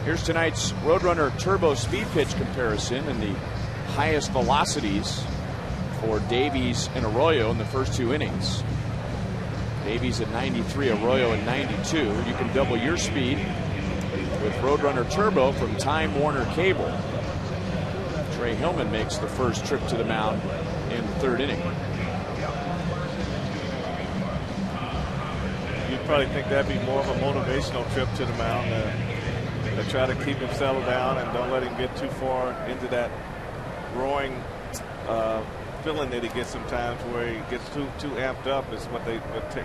A: Here's tonight's Roadrunner Turbo speed pitch comparison and the highest velocities for Davies and Arroyo in the first 2 innings. Davies at 93, Arroyo at 92. You can double your speed with Roadrunner Turbo from Time Warner Cable. Trey Hillman makes the first trip to the mound in the 3rd inning.
B: You'd probably think that'd be more of a motivational trip to the mound to try to keep him settled down and don't let him get too far into that roaring feeling that he gets sometimes where he gets too amped up is what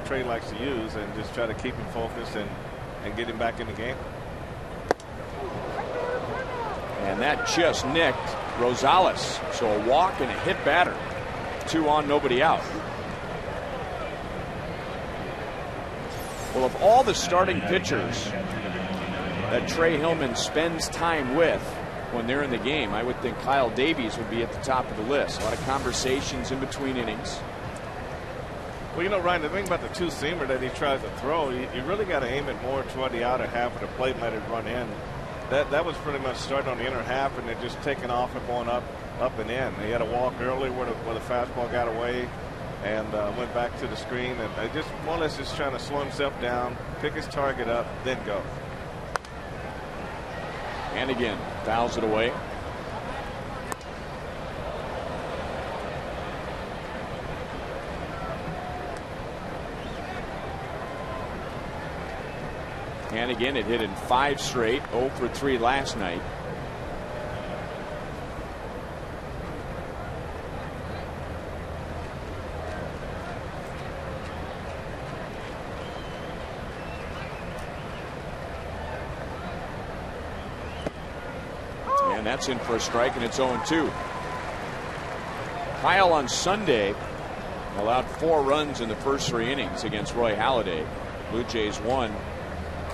B: Trey likes to use, and just try to keep him focused and get him back in the game.
A: And that just nicked Rosales. So a walk and a hit batter. 2 on, nobody out. Well, of all the starting pitchers that Trey Hillman spends time with when they're in the game, I would think Kyle Davies would be at the top of the list. A lot of conversations in between innings.
B: Well, you know, Ryan, the thing about the 2-seamer that he tries to throw, you really got to aim it more toward the outer half of the plate and let it run in. That was pretty much starting on the inner half and then just taking off and going up and in. He had a walk early where the fastball got away and went back to the screen, and just more or less just trying to slow himself down, pick his target up, then go.
A: And again, fouls it away. And again, it hit in 5 straight, 0 for 3 last night. And that's in for a strike, and it's 0-2. Kyle on Sunday allowed 4 runs in the first 3 innings against Roy Halladay. Blue Jays won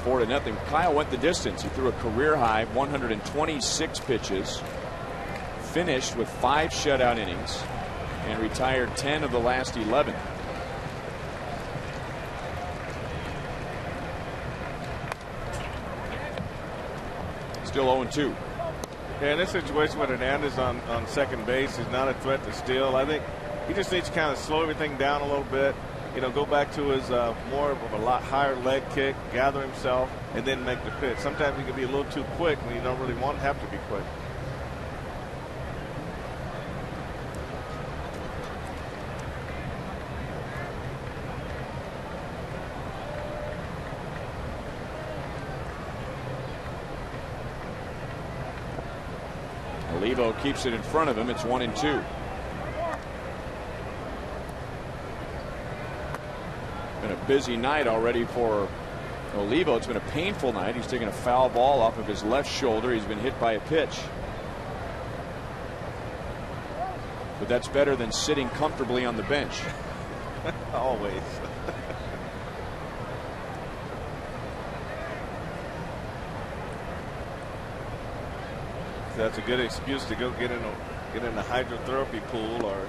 A: 4-0. Kyle went the distance. He threw a career high 126 pitches, finished with 5 shutout innings, and retired 10 of the last 11. Still 0-2.
B: Yeah, in this situation with Hernandez on second base, he's not a threat to steal. I think he just needs to kind of slow everything down a little bit. You know, go back to his more of a lot higher leg kick, gather himself, and then make the pitch. Sometimes he can be a little too quick when you don't really want to have to be quick.
A: Olivo keeps it in front of him. It's 1-2. Been a busy night already for Olivo. It's been a painful night. He's taken a foul ball off of his left shoulder. He's been hit by a pitch. But that's better than sitting comfortably on the bench.
B: Always. That's a good excuse to go get in a hydrotherapy pool or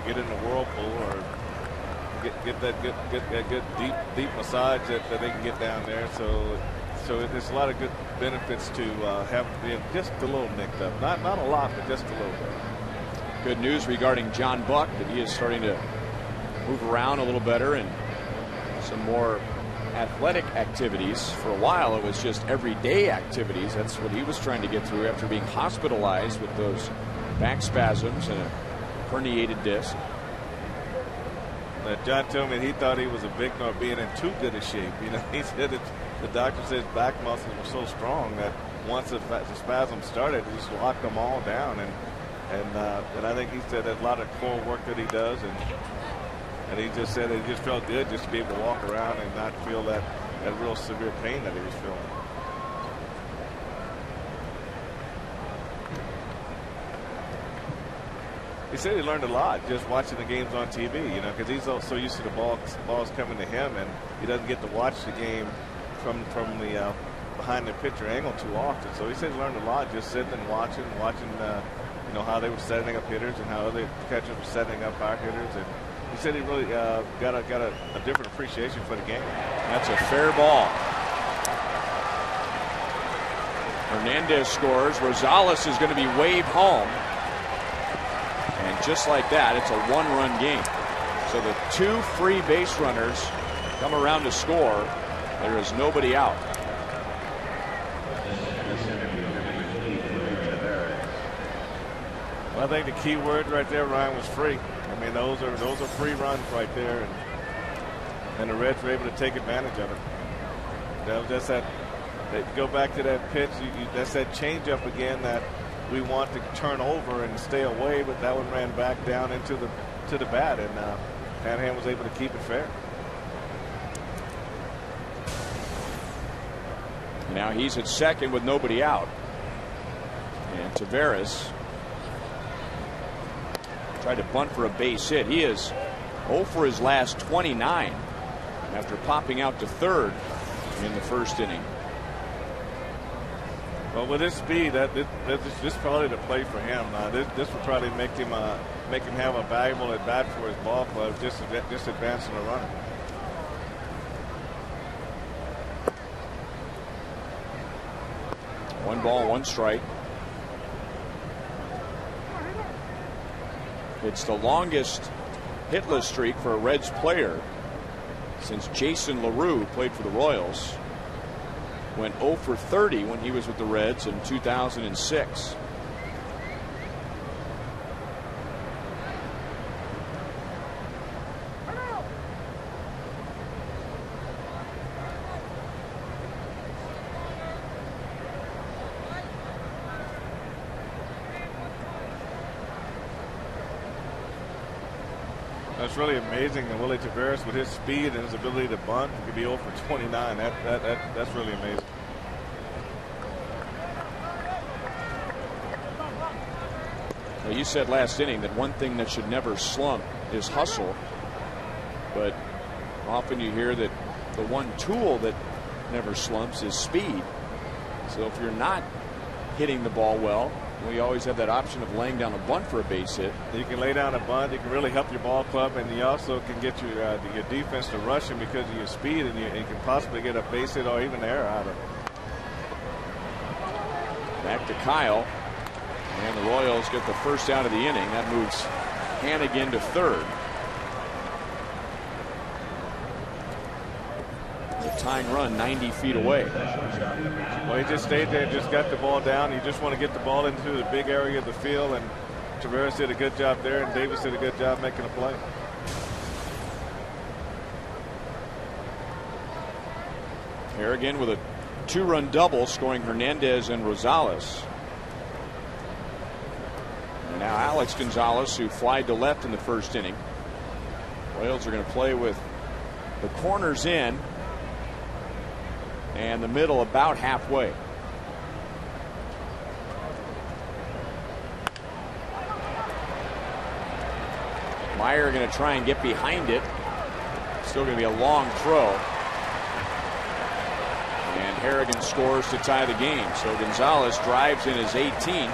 B: get in a whirlpool or get that good deep massage that they can get down there. So there's a lot of good benefits to have being just a little nicked up. Not a lot, but just a little bit.
A: Good news regarding John Buck, that he is starting to move around a little better and some more athletic activities. For a while it was just everyday activities. That's what he was trying to get through after being hospitalized with those back spasms and a herniated disc.
B: John told me he thought he was a victim of being in too good a shape. You know, he said that the doctor said his back muscles were so strong that once the spasm started, it just locked them all down. And I think he said there's a lot of core work that he does, and he just said it just felt good just to be able to walk around and not feel that real severe pain that he was feeling. he said he learned a lot just watching the games on TV, you know, because he's so used to the balls coming to him, and he doesn't get to watch the game from the behind the pitcher angle too often. So he said he learned a lot just sitting and watching, you know, how they were setting up hitters and how other catchers were setting up our hitters. And he said he really got a different appreciation for the game.
A: That's a fair ball. Hernandez scores. Rosales is going to be waved home. And just like that, it's a one-run game. So the 2 free base runners come around to score. There is nobody out.
B: Well, I think the key word right there, Ryan, was free. I mean, those are free runs right there, and the Reds were able to take advantage of it. That was just that. Go back to that pitch. That's that changeup again that we want to turn over and stay away, but that one ran back down into the bat, and Hanhan was able to keep it fair.
A: Now he's at second with nobody out, and Taveras tried to bunt for a base hit. He is 0 for his last 29 after popping out to third in the first inning.
B: Well, with his speed, this is probably the play for him. This would probably make him have a valuable at bat for his ball club, just advancing the runner.
A: One ball, one strike. It's the longest hitless streak for a Reds player since Jason LaRue played for the Royals. Went 0 for 30 when he was with the Reds in 2006.
B: That's really amazing that Willie Taveras, with his speed and his ability to bunt, could be 0 for 29. That's really amazing.
A: Well, you said last inning that one thing that should never slump is hustle, but often you hear that the one tool that never slumps is speed. So if you're not hitting the ball well, we always have that option of laying down a bunt for a base hit.
B: You can lay down a bunt. You can really help your ball club, and you also can get your defense to rush him because of your speed, and you can possibly get a base hit or even error out of it.
A: Back to Kyle, and the Royals get the first out of the inning. That moves Hannigan to third. The tying run 90 feet away.
B: Well, he just stayed there and just got the ball down. You just want to get the ball into the big area of the field, and Taveras did a good job there, and Davies did a good job making a play.
A: Harrigan with a 2-run double, scoring Hernandez and Rosales. And now Alex Gonzalez, who flied to left in the first inning. Royals are going to play with the corners in and the middle about halfway. Meyer going to try and get behind it. Still going to be a long throw. And Harrigan scores to tie the game. So Gonzalez drives in his 18th.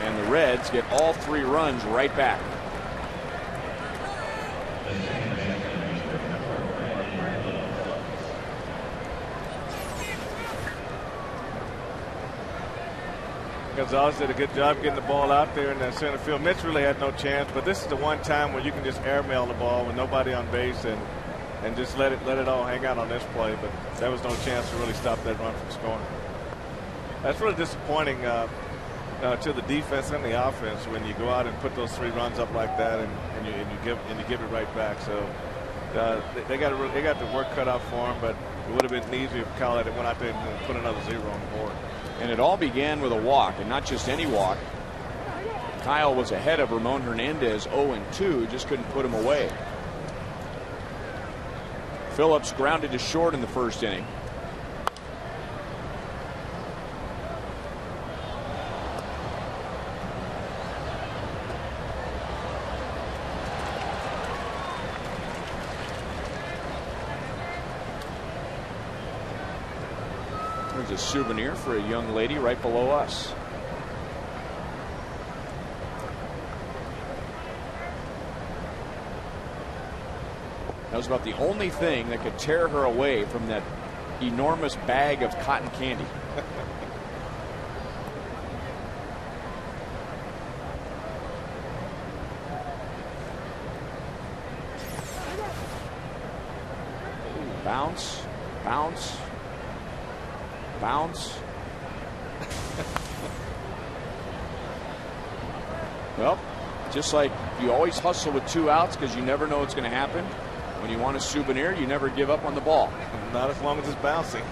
A: And the Reds get all 3 runs right back.
B: Gonzalez did a good job getting the ball out there in that center field. Mitch really had no chance, but this is the one time where you can just airmail the ball with nobody on base and just let it all hang out on this play. But there was no chance to really stop that run from scoring. That's really disappointing to the defense and the offense when you go out and put those 3 runs up like that and you give it right back. So they got the work cut out for them, but it would have been easier if Kyle had went out there and put another 0 on the board.
A: And it all began with a walk, and not just any walk. Kyle was ahead of Ramon Hernandez 0-2, just couldn't put him away. Phillips grounded to short in the first inning. a souvenir for a young lady right below us. That was about the only thing that could tear her away from that enormous bag of cotton candy. Bounce, bounce, bounce. Well, just like you always hustle with 2 outs because you never know what's going to happen. When you want a souvenir, you never give up on the ball.
B: Not as long as it's bouncing.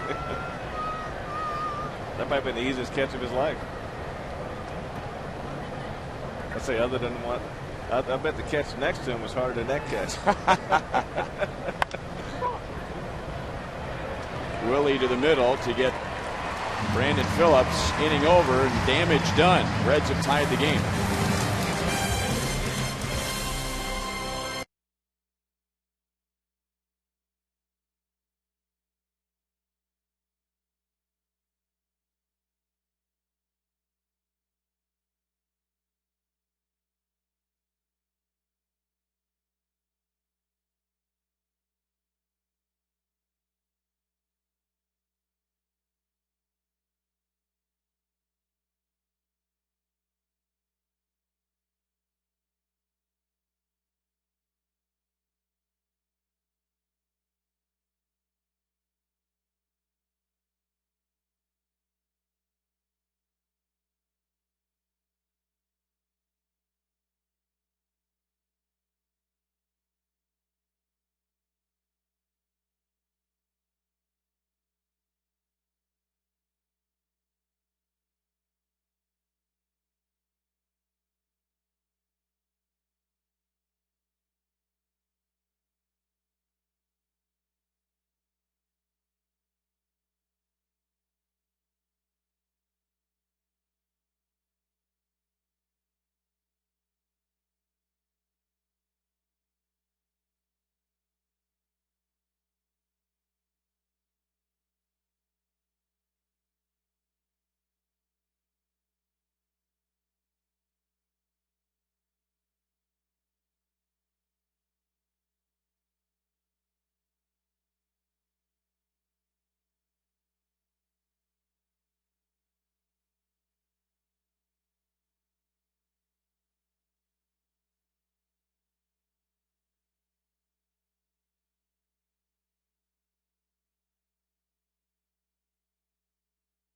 B: That might have been the easiest catch of his life. I'd say other than what, I bet the catch next to him was harder than that catch.
A: Willie to the middle to get Brandon Phillips inning over and damage done. Reds have tied the game.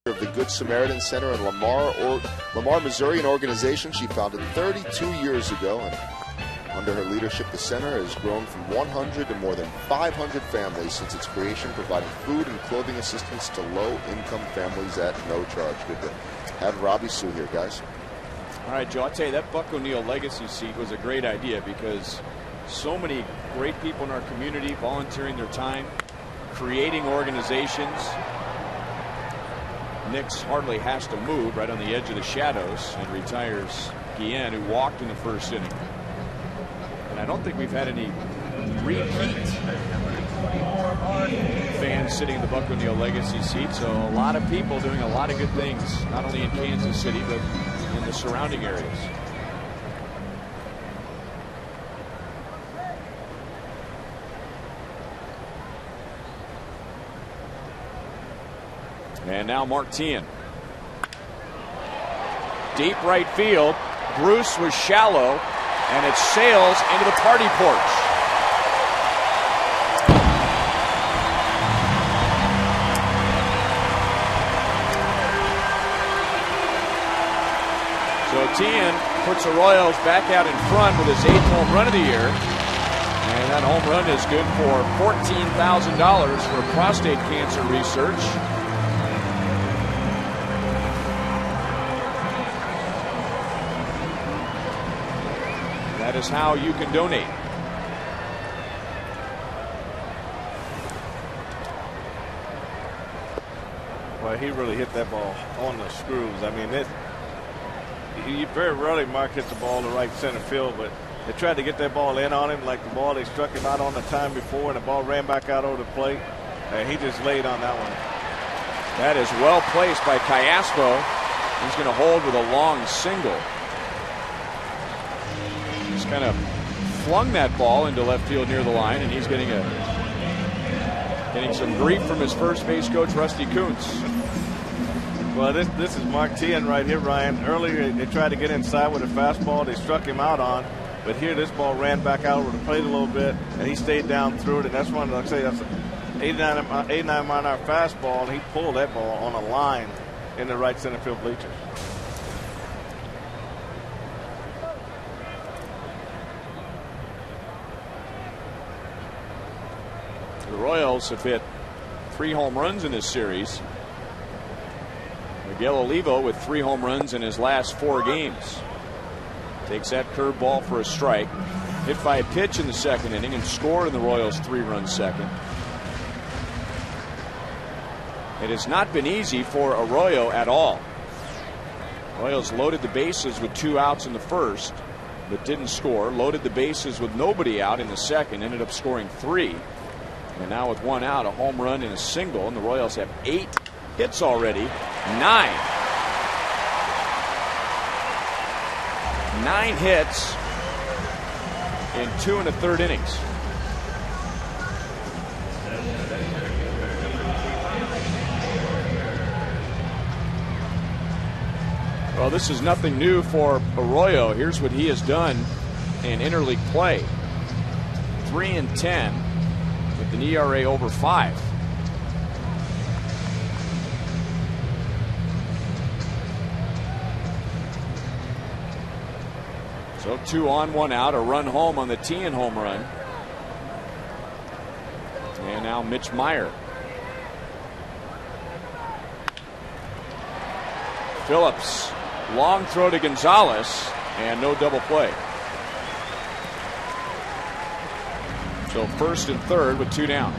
C: Of the Good Samaritan Center in Lamar, Missouri, an organization she founded 32 years ago. And under her leadership, the center has grown from 100 to more than 500 families since its creation, providing food and clothing assistance to low-income families at no charge. Good to have Robbie Sue here, guys.
A: All right, Joe, I'll tell you, that Buck O'Neil legacy seat was a great idea because so many great people in our community volunteering their time, creating organizations. Nix hardly has to move right on the edge of the shadows and retires Guillen, who walked in the first inning. And I don't think we've had any repeat fans sitting in the Buck O'Neil legacy seat. So a lot of people doing a lot of good things, not only in Kansas City, but in the surrounding areas. And now Mark Teahan. Deep right field. Bruce was shallow, and it sails into the party porch. So Teahan puts the Royals back out in front with his 8th home run of the year. And that home run is good for $14,000 for prostate cancer research. That is how you can donate.
B: Well, he really hit that ball on the screws. I mean, you very rarely Mark hits the ball to right center field, but they tried to get that ball in on him like the ball they struck him out on the time before, and the ball ran back out over the plate. And he just laid on that one.
A: That is well placed by Callaspo. He's going to hold with a long single. He's kind of flung that ball into left field near the line, and he's getting some grief from his first base coach, Rusty Kuntz.
B: Well, this is Mark Tian right here, Ryan. Earlier they tried to get inside with a fastball. They struck him out on. But here this ball ran back out over the plate a little bit, and he stayed down through it. And that's one, like I say, that's an 89 mile an hour fastball, and he pulled that ball on a line in the right center field bleachers.
A: The Royals have hit 3 home runs in this series. Miguel Olivo with 3 home runs in his last 4 games. Takes that curveball for a strike. Hit by a pitch in the second inning and scored in the Royals' 3-run second. It has not been easy for Arroyo at all. Royals loaded the bases with 2 outs in the first, but didn't score. Loaded the bases with nobody out in the second, ended up scoring 3. And now with 1 out, a home run and a single, and the Royals have 8 hits already. 9 hits in 2 1/3 innings. Well, this is nothing new for Arroyo. Here's what he has done in interleague play. 3-10 with an ERA over 5. So 2 on, 1 out, a run home on the Tian home run. And now Mitch Meyer. Phillips, long throw to Gonzalez, and no double play. So first and third with 2 down.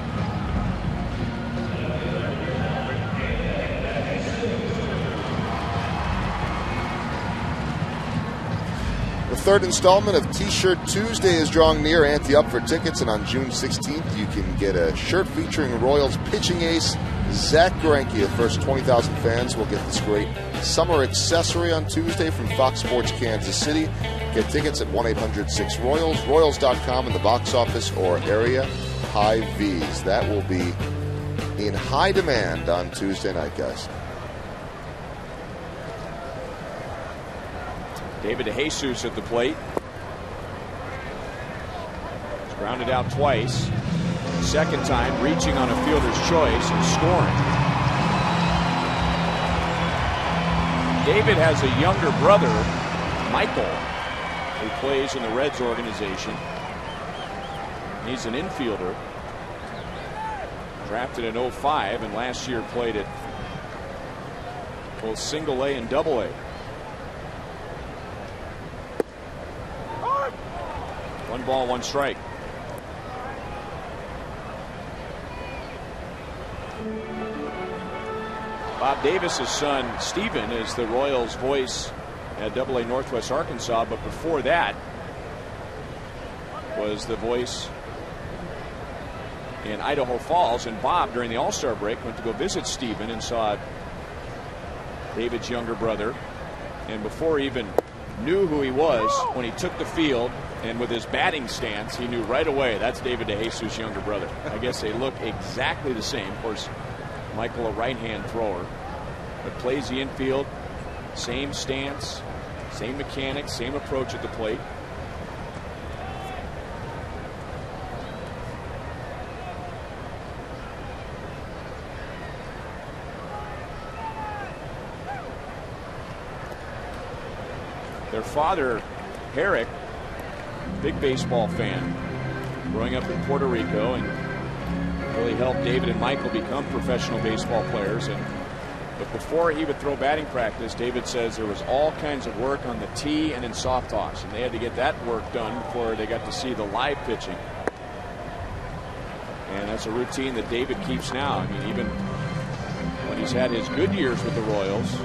C: The third installment of T-Shirt Tuesday is drawing near. Ante up for tickets, and on June 16th you can get a shirt featuring Royals pitching ace Zach Greinke. The first 20,000 fans will get this great summer accessory on Tuesday from Fox Sports Kansas City. Get tickets at 1-800-6-ROYALS, Royals.com in the box office or area high V's. That will be in high demand on Tuesday night, guys.
A: David DeJesus at the plate. He's grounded out twice. Second time reaching on a fielder's choice and scoring. David has a younger brother, Michael, who plays in the Reds organization. He's an infielder. Drafted in 05 and last year played at both single A and double A. 1 ball, 1 strike. Bob Davis's son, Stephen, is the Royals' voice at Double A Northwest Arkansas, but before that was the voice in Idaho Falls. And Bob, during the All-Star break, went to go visit Stephen and saw David's younger brother. And before he even knew who he was, when he took the field and with his batting stance, he knew right away that's David DeJesus' younger brother. I guess they look exactly the same. Of course, Michael, a right-hand thrower, but plays the infield, same stance, same mechanics, same approach at the plate. Their father, Herrick, big baseball fan, growing up in Puerto Rico, and really helped David and Michael become professional baseball players. But before he would throw batting practice, David says there was all kinds of work on the tee and in soft toss, and they had to get that work done before they got to see the live pitching. And that's a routine that David keeps now. I mean, even when he's had his good years with the Royals,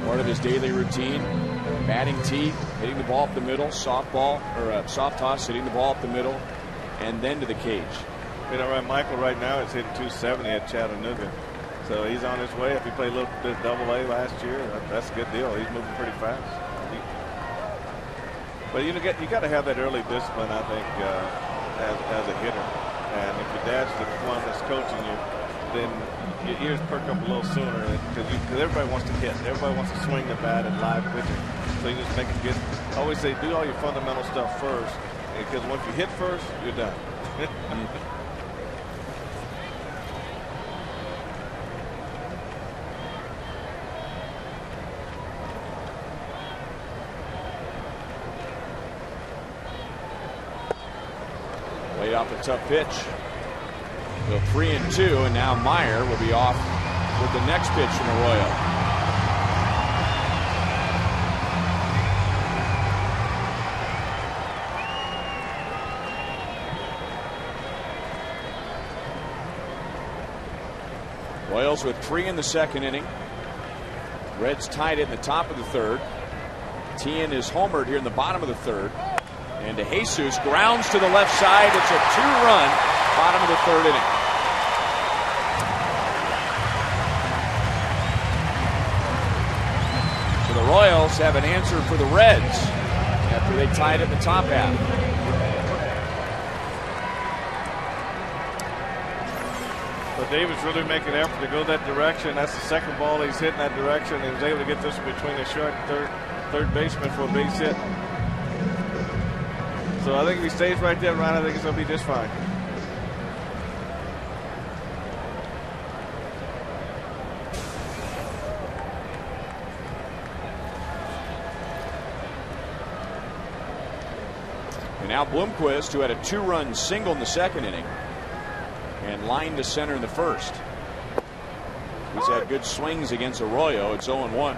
A: part of his daily routine, batting tee, hitting the ball up the middle, softball or soft toss, hitting the ball up the middle, and then to the cage.
B: You know, Michael right now is hitting 270 at Chattanooga. So he's on his way. If he played a little bit of Double-A last year, that's a good deal. He's moving pretty fast. But you got to have that early discipline, I think, as a hitter. And if your dad's the one that's coaching you, then your ears perk up a little sooner because everybody wants to hit. Everybody wants to swing the bat and live pitching. So you just make it good. I always say do all your fundamental stuff first, because once you hit first, you're done.
A: Laid off a tough pitch. So 3-2, and now Meyer will be off with the next pitch from Arroyo. Royals with 3 in the second inning. Reds tied it in the top of the third. CIN is homered here in the bottom of the third. And DeJesus grounds to the left side. It's a 2-run bottom of the third inning. So the Royals have an answer for the Reds after they tied it in the top half.
B: But Davies really making an effort to go that direction. That's the second ball he's hitting that direction, and he was able to get this between the short and third baseman for a base hit. So I think if he stays right there, Ryan, I think he's going to be just fine.
A: And now Bloomquist, who had a 2-run single in the second inning and lined to center in the first. He's had good swings against Arroyo. It's 0-1.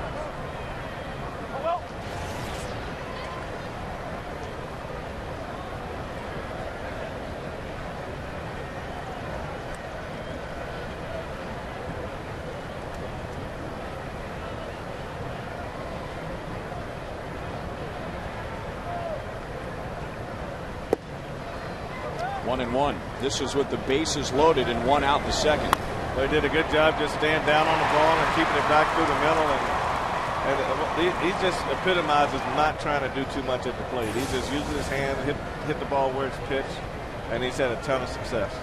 A: One and one. This is with the bases loaded and 1 out in the second.
B: They did a good job just staying down on the ball and keeping it back through the middle. And he just epitomizes not trying to do too much at the plate. He just uses his hand, hit the ball where it's pitched, and he's had a ton of success.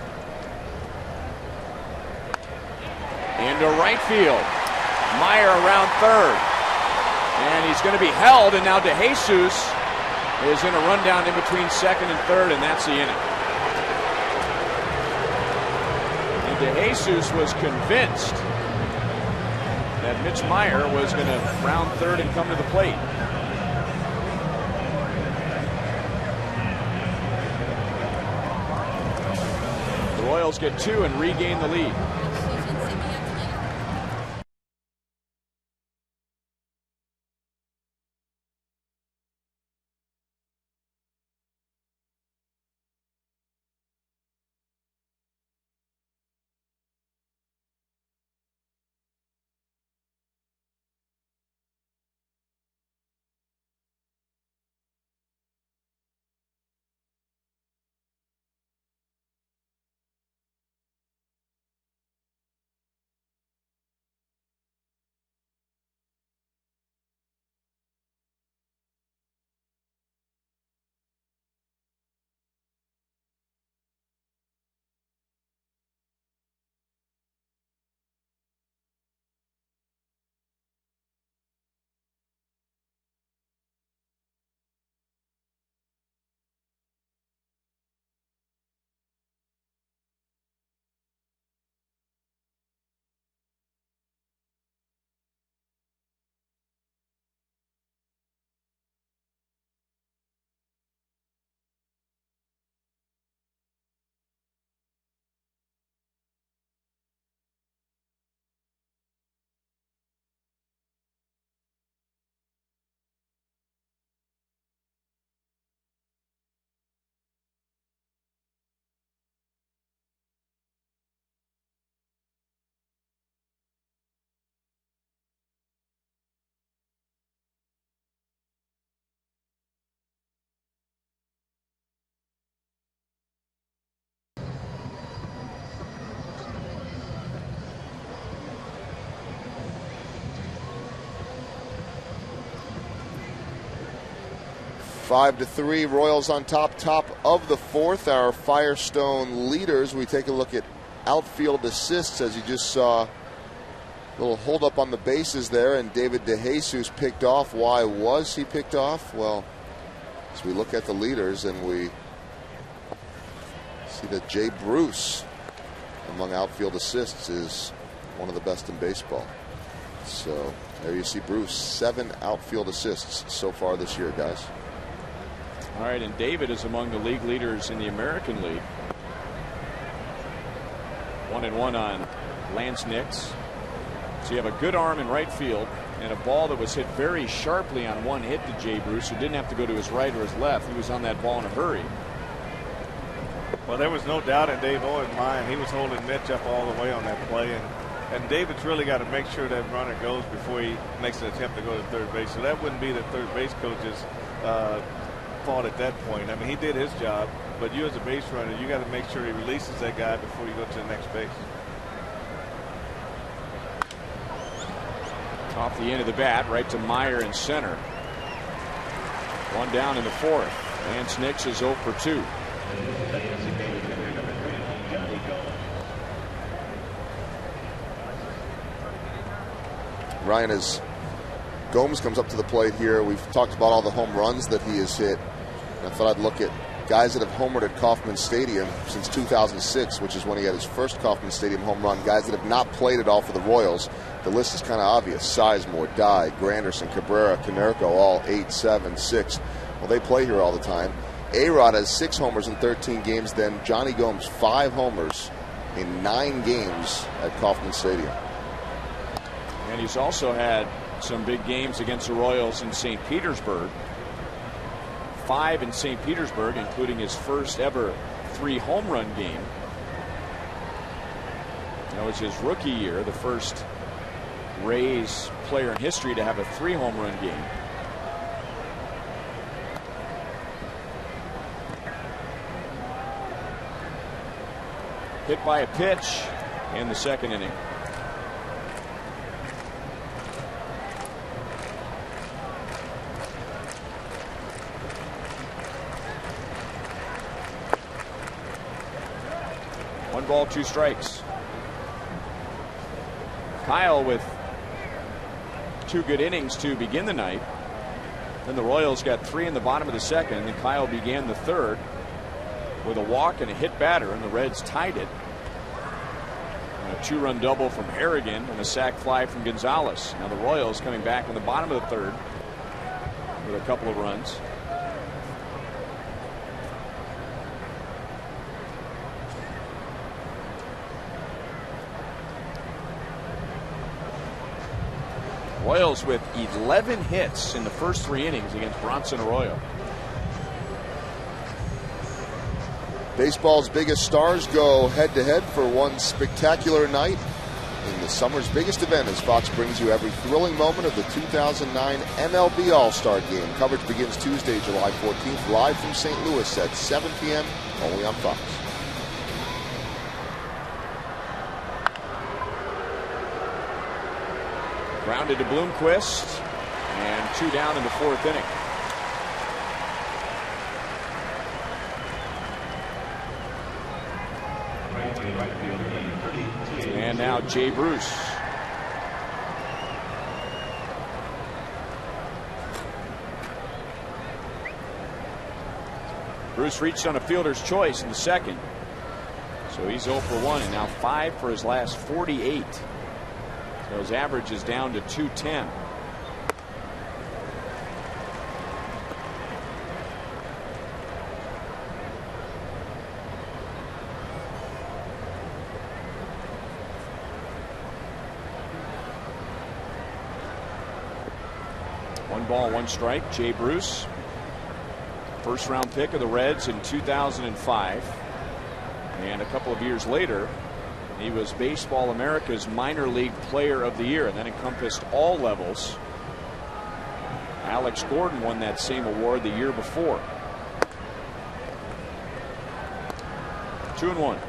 A: Into right field. Meyer around third. And he's going to be held, and now DeJesus is going to run down in between second and third, and that's the inning. DeJesus was convinced that Mitch Meyer was going to round third and come to the plate. The Royals get 2 and regain the lead.
C: 5-3, Royals on top of the fourth. Our Firestone leaders. We take a look at outfield assists, as you just saw. A little hold up on the bases there, and David DeJesus picked off. Why was he picked off? Well, as we look at the leaders, and we see that Jay Bruce, among outfield assists, is one of the best in baseball. So there you see Bruce, 7 outfield assists so far this year, guys.
A: All right, and David is among the league leaders in the American League. 1-1 on Lance Nix. So you have a good arm in right field and a ball that was hit very sharply on one hit to Jay Bruce, who didn't have to go to his right or his left. He was on that ball in a hurry.
B: Well, there was no doubt in Dave Owen's mind. He was holding Mitch up all the way on that play, and David's really got to make sure that runner goes before he makes an attempt to go to third base. So that wouldn't be the third base coach's fault at that point. I mean, he did his job, but you as a base runner, you got to make sure he releases that guy before you go to the next base.
A: Off the end of the bat, right to Meyer in center. 1 down in the fourth. Lance Nix is 0 for 2.
C: Ryan, as Gomes comes up to the plate here, we've talked about all the home runs that he has hit. And I thought I'd look at guys that have homered at Kauffman Stadium since 2006, which is when he had his first Kauffman Stadium home run. Guys that have not played at all for the Royals. The list is kind of obvious. Sizemore, Dye, Granderson, Cabrera, Konerko, all 8, 7, 6. Well, they play here all the time. A-Rod has 6 homers in 13 games. Then Johnny Gomes, 5 homers in 9 games at Kauffman Stadium.
A: And he's also had some big games against the Royals in St. Petersburg. 5 in St. Petersburg, including his first ever 3 home run game. That was his rookie year, the first Rays player in history to have a 3 home run game. Hit by a pitch in the second inning. One ball, 2 strikes. Kyle with 2 good innings to begin the night. Then the Royals got 3 in the bottom of the second, and then Kyle began the third with a walk and a hit batter, and the Reds tied it. And a 2-run double from Harrigan and a sac fly from Gonzalez. Now the Royals coming back in the bottom of the third with a couple of runs. Royals with 11 hits in the first 3 innings against Bronson Arroyo.
C: Baseball's biggest stars go head-to-head for one spectacular night in the summer's biggest event, as Fox brings you every thrilling moment of the 2009 MLB All-Star Game. Coverage begins Tuesday, July 14th, live from St. Louis at 7 p.m., only on Fox.
A: Grounded to Bloomquist, and 2 down in the 4th inning. And now Jay Bruce. Bruce reached on a fielder's choice in the second. So he's 0 for 1 and now 5 for his last 48. So his average is down to 210. One ball, 1 strike. Jay Bruce, first round pick of the Reds in 2005. And a couple of years later, he was Baseball America's Minor League Player of the Year, and that encompassed all levels. Alex Gordon won that same award the year before. 2-1.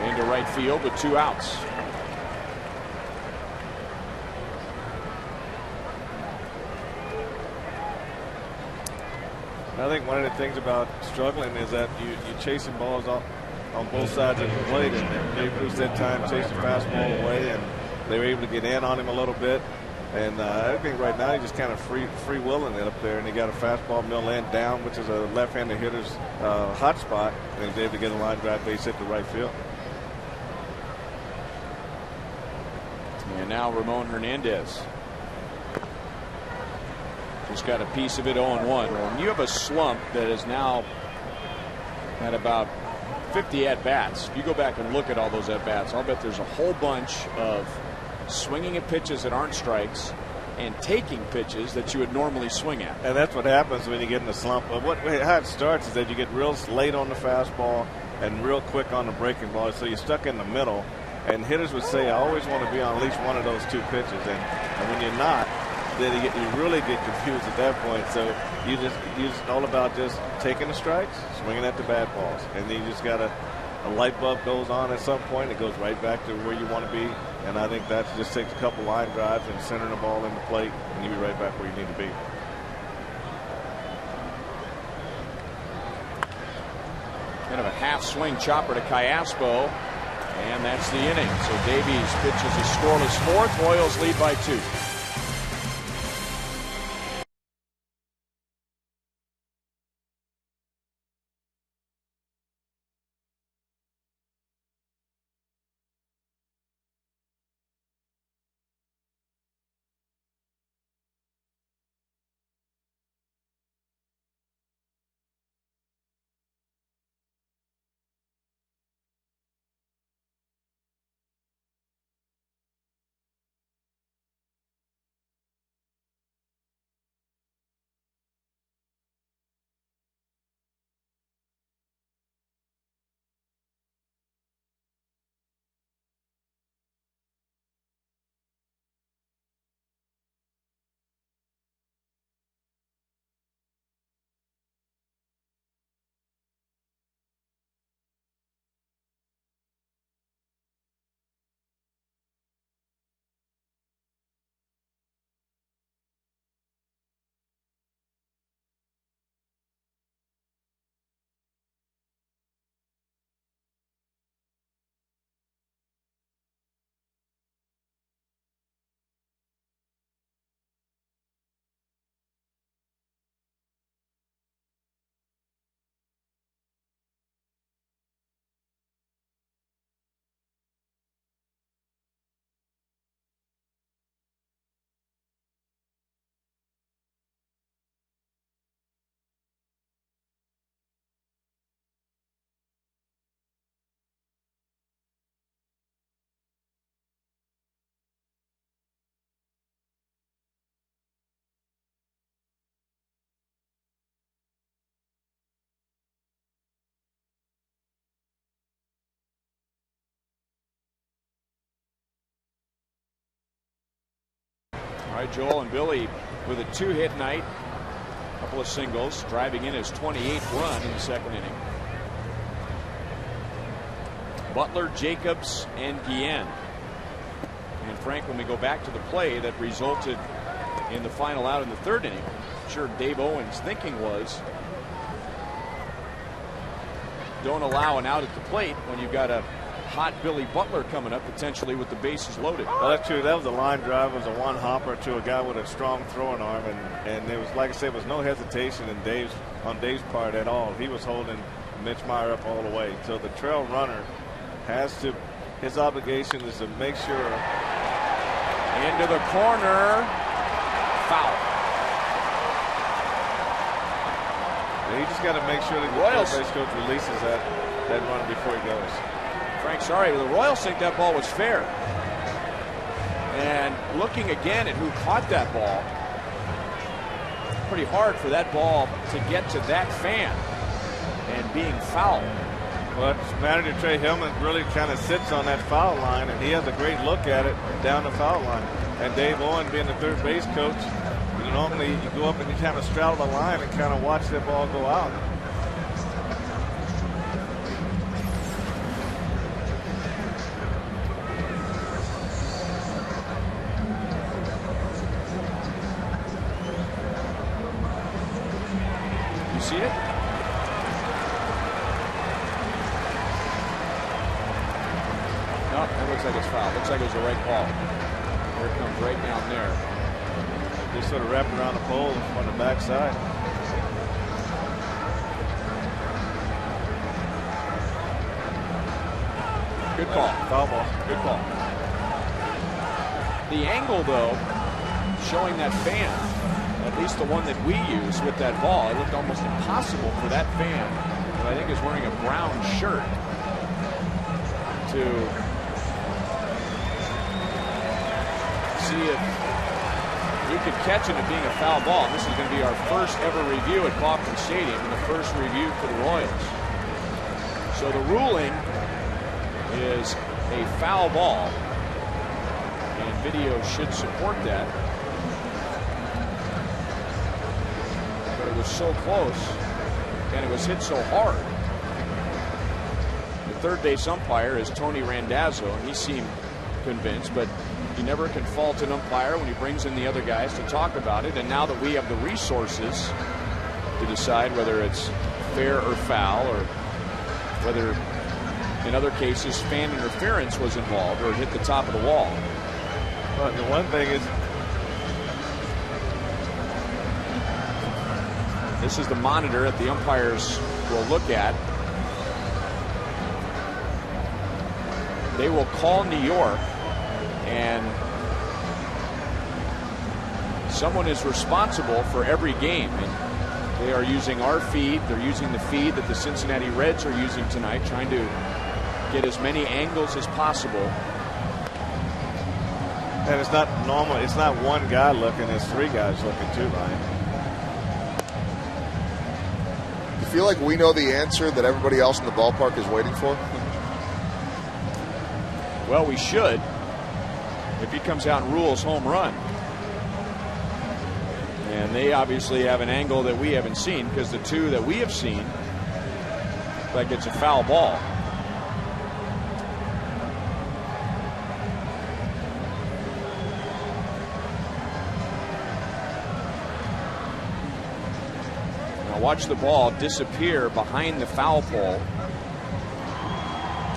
A: into right field with 2 outs.
B: I think one of the things about struggling is that you're chasing balls off on both sides of the plate, and Dave Bruce that time chased the fastball away, and they were able to get in on him a little bit. And I think right now he's just kind of free willing it up there, and he got a fastball middle end down, which is a left-handed hitter's hot spot, and he's able to get a line drive base hit to right field.
A: And now Ramon Hernandez. Just got a piece of it 0-1. When you have a slump that is now at about 50 at-bats, if you go back and look at all those at-bats, I'll bet there's a whole bunch of swinging at pitches that aren't strikes and taking pitches that you would normally swing at.
B: And that's what happens when you get in a slump. But how it starts is that you get real late on the fastball and real quick on the breaking ball, so you're stuck in the middle. And hitters would say, I always want to be on at least one of those 2 pitches. And when you're not, then you really get confused at that point. So it's all about just taking the strikes, swinging at the bad balls. And then you just got a light bulb goes on at some point. It goes right back to where you want to be. And I think that just takes a couple line drives and centering the ball in the plate, and you'll be right back where you need to be.
A: Kind of a half swing chopper to Callaspo, and that's the inning. So Davies pitches a scoreless 4th. Royals lead by 2. All right, Joel and Billy with a 2-hit night, a couple of singles, driving in his 28th run in the 2nd inning. Butler, Jacobs, and Guillen. And Frank, when we go back to the play that resulted in the final out in the 3rd inning, I'm sure Dave Owens' thinking was, don't allow an out at the plate when you've got a hot Billy Butler coming up potentially with the bases loaded.
B: Well, that's true. That was a line drive. It was a one hopper to a guy with a strong throwing arm, and there was, like I said, there was no hesitation on Dave's part at all. He was holding Mitch Meyer up all the way. So the trail runner has to, his obligation is to make sure.
A: Into the corner, foul.
B: And he just got to make sure that the Royals base coach releases that run before he goes.
A: Frank, sorry, the Royals think that ball was fair. And looking again at who caught that ball, pretty hard for that ball to get to that fan and being fouled.
B: But manager Trey Hillman really kind of sits on that foul line, and he has a great look at it down the foul line. And Dave Owen, being the third base coach, normally you go up and you kind of straddle the line and kind of watch that ball go out.
A: see it? No, that looks like it's foul. Looks like it was the right call. Here it comes right down there.
B: Just sort of wrapping around the pole on the backside.
A: Good call.
B: Foul ball.
A: Good call. The angle, though, showing that fan, at least the one that we use with that ball, it looked almost impossible for that fan, who I think is wearing a brown shirt, to see if he could catch it being a foul ball. This is going to be our first ever review at Kauffman Stadium and the first review for the Royals. So the ruling is a foul ball, and video should support that. But it was so close, and it was hit so hard. The third base umpire is Tony Randazzo, and he seemed convinced, but you never can fault an umpire when he brings in the other guys to talk about it. And now that we have the resources to decide whether it's fair or foul, or whether in other cases fan interference was involved or hit the top of the wall.
B: But the one thing is,
A: this is the monitor that the umpires will look at. They will call New York, and someone is responsible for every game. And they are using our feed. They're using the feed that the Cincinnati Reds are using tonight, trying to get as many angles as possible.
B: and it's not normal. It's not one guy looking. It's three guys looking too, Ryan.
C: You feel like we know the answer that everybody else in the ballpark is waiting for?
A: Well, we should. If he comes out and rules home run. And they obviously have an angle that we haven't seen, because the two that we have seen, like it's a foul ball. Now watch the ball disappear behind the foul pole.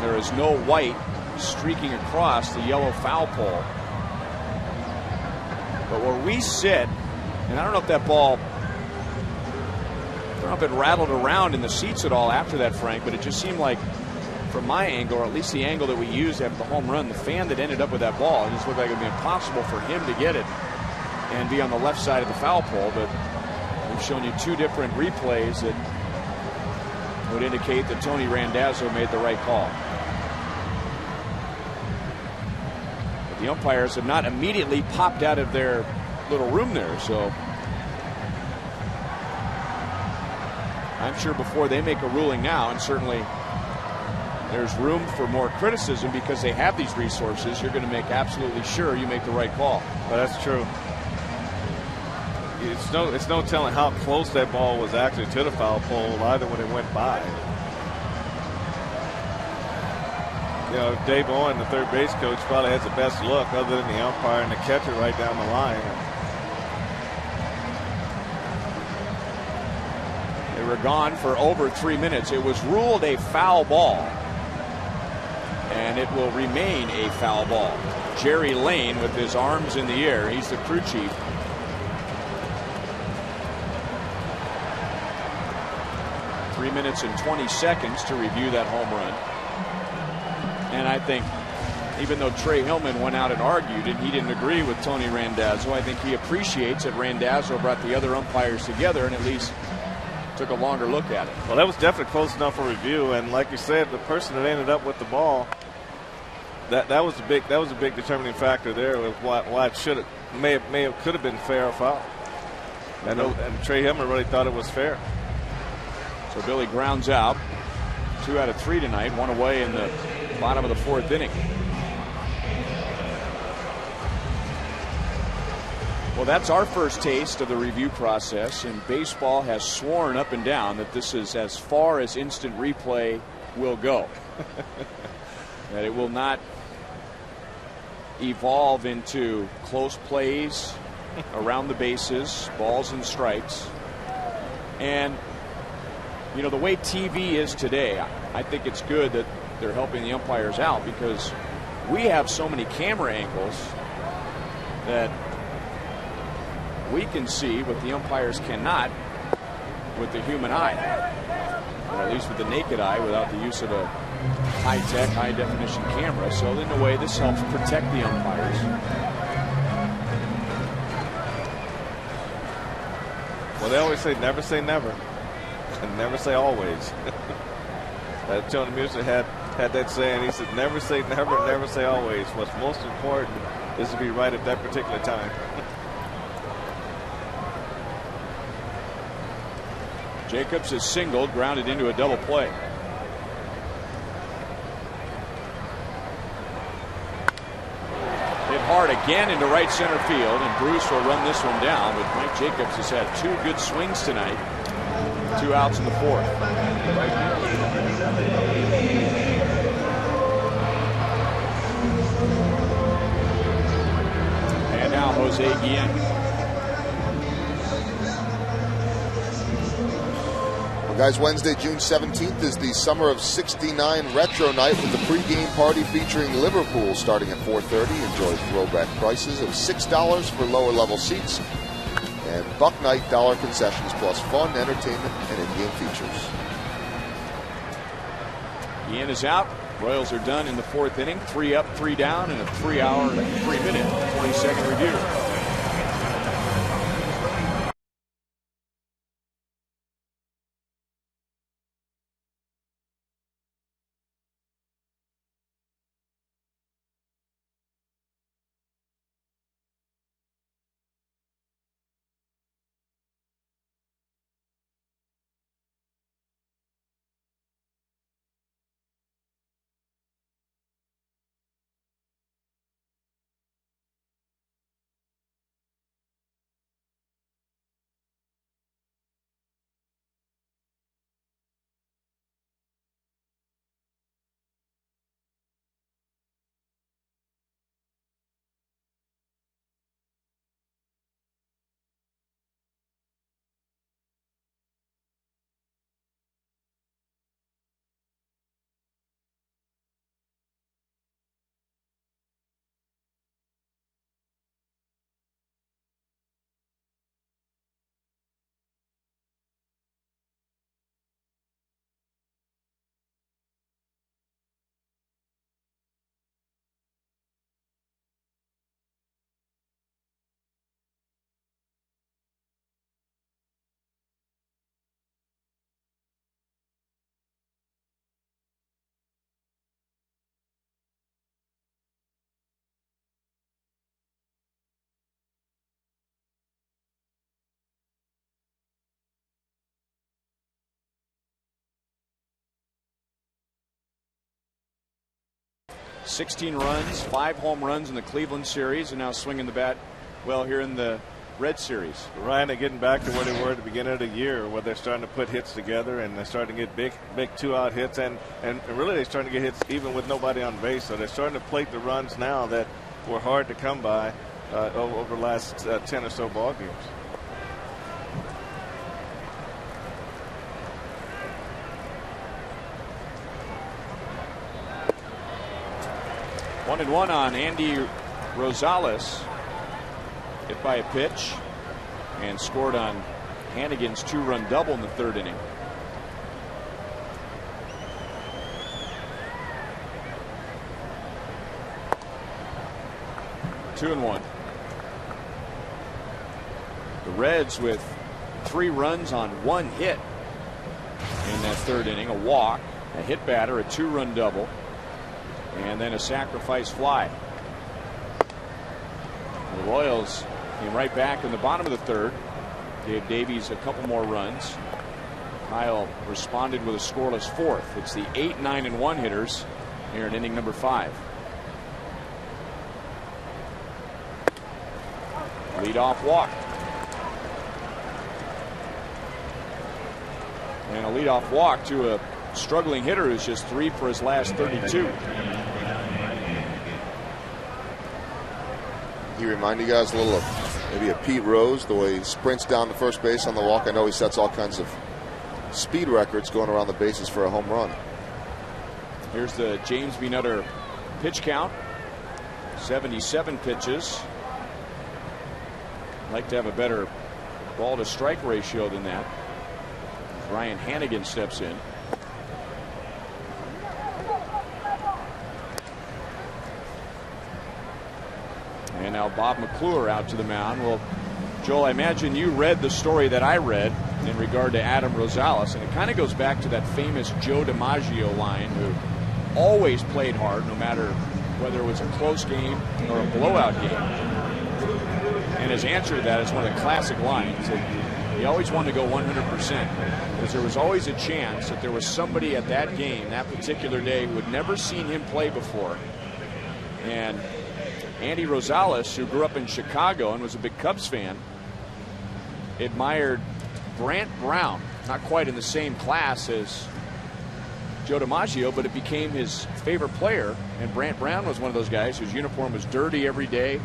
A: There is no white streaking across the yellow foul pole. But where we sit, and I don't know if that ball, I don't know if it rattled around in the seats at all after that, Frank, but it just seemed like, from my angle, or at least the angle that we used after the home run, the fan that ended up with that ball, it just looked like it would be impossible for him to get it and be on the left side of the foul pole. But we've shown you two different replays that would indicate that Tony Randazzo made the right call. But the umpires have not immediately popped out of their little room there, so I'm sure before they make a ruling now, and certainly there's room for more criticism because they have these resources, you're going to make absolutely sure you make the right call.
B: Well, that's true. It's no telling how close that ball was actually to the foul pole either when it went by. You know, Dave Owen, the third base coach, probably has the best look other than the umpire and the catcher right down the line.
A: They were gone for over 3 minutes. It was ruled a foul ball, and it will remain a foul ball. Jerry Lane with his arms in the air. He's the crew chief. Three minutes and 20 seconds to review that home run. And I think, even though Trey Hillman went out and argued and he didn't agree with Tony Randazzo, I think he appreciates that Randazzo brought the other umpires together and at least took a longer look at it.
B: Well, that was definitely close enough for review, and like you said, the person that ended up with the ball, that was a big determining factor there of why it could have been fair or foul. And Trey Hillman really thought it was fair.
A: So Billy grounds out. 2 out of 3 tonight, 1 away in the bottom of the 4th inning. Well, that's our first taste of the review process, and baseball has sworn up and down that this is as far as instant replay will go. That it will not evolve into close plays around the bases, balls and strikes. And You know, the way TV is today, I think it's good that they're helping the umpires out, because we have so many camera angles that we can see what the umpires cannot with the human eye, or at least with the naked eye, without the use of a high-tech, high-definition camera. So in a way, this helps protect the umpires.
B: Well, they always say never never, and never say always. Tony Musa had that saying. He said, never say never, never say always. What's most important is to be right at that particular time.
A: Jacobs is singled, grounded into a double play. Hit hard again into right center field, and Bruce will run this one down. But Mike Jacobs has had 2 good swings tonight. 2 outs in the 4th. And now Jose Guillen.
C: Guys, Wednesday, June 17th is the Summer of '69 Retro Night with the pregame party featuring Liverpool starting at 4:30. Enjoy throwback prices of $6 for lower level seats and Buck Night dollar concessions plus fun, entertainment, and in-game features.
A: Guillen is out. Royals are done in the 4th inning. 3 up, 3 down, and a 3-hour, 3-minute, 20-second review. "16 runs, 5 home runs in the Cleveland series, and now swinging the bat well here in the Red Series."
B: Ryan, they're getting back to where they were at the beginning of the year, where they're starting to put hits together, and they're starting to get big 2-out hits, and really they're starting to get hits even with nobody on base. So they're starting to plate the runs now that were hard to come by over the last 10 or so ball games.
A: One and one on Andy Rosales. Hit by a pitch and scored on Hannigan's 2-run double in the 3rd inning. Two and one. The Reds with 3 runs on 1 hit in that 3rd inning. A walk, a hit batter, a 2-run double, and then a sacrifice fly. The Royals came right back in the bottom of the 3rd. Gave Davies a couple more runs. Kyle responded with a scoreless 4th. It's the 8, 9, and 1 hitters here in inning number 5. Leadoff walk. And a leadoff walk to a struggling hitter who's just 3 for his last 32.
C: He remind you guys a little of maybe a Pete Rose, the way he sprints down to first base on the walk. I know he sets all kinds of speed records going around the bases for a home run.
A: Here's the James B. Nutter pitch count. 77 pitches. Like to have a better ball to strike ratio than that. Ryan Hannigan steps in. And now Bob McClure out to the mound. Well, Joel, I imagine you read the story that I read in regard to Adam Rosales, and it kind of goes back to that famous Joe DiMaggio line, who always played hard no matter whether it was a close game or a blowout game. And his answer to that is one of the classic lines. He always wanted to go 100% because there was always a chance that there was somebody at that game, that particular day, who had never seen him play before. And Andy Rosales, who grew up in Chicago and was a big Cubs fan, admired Brant Brown, not quite in the same class as Joe DiMaggio, but it became his favorite player. And Brant Brown was one of those guys whose uniform was dirty every day,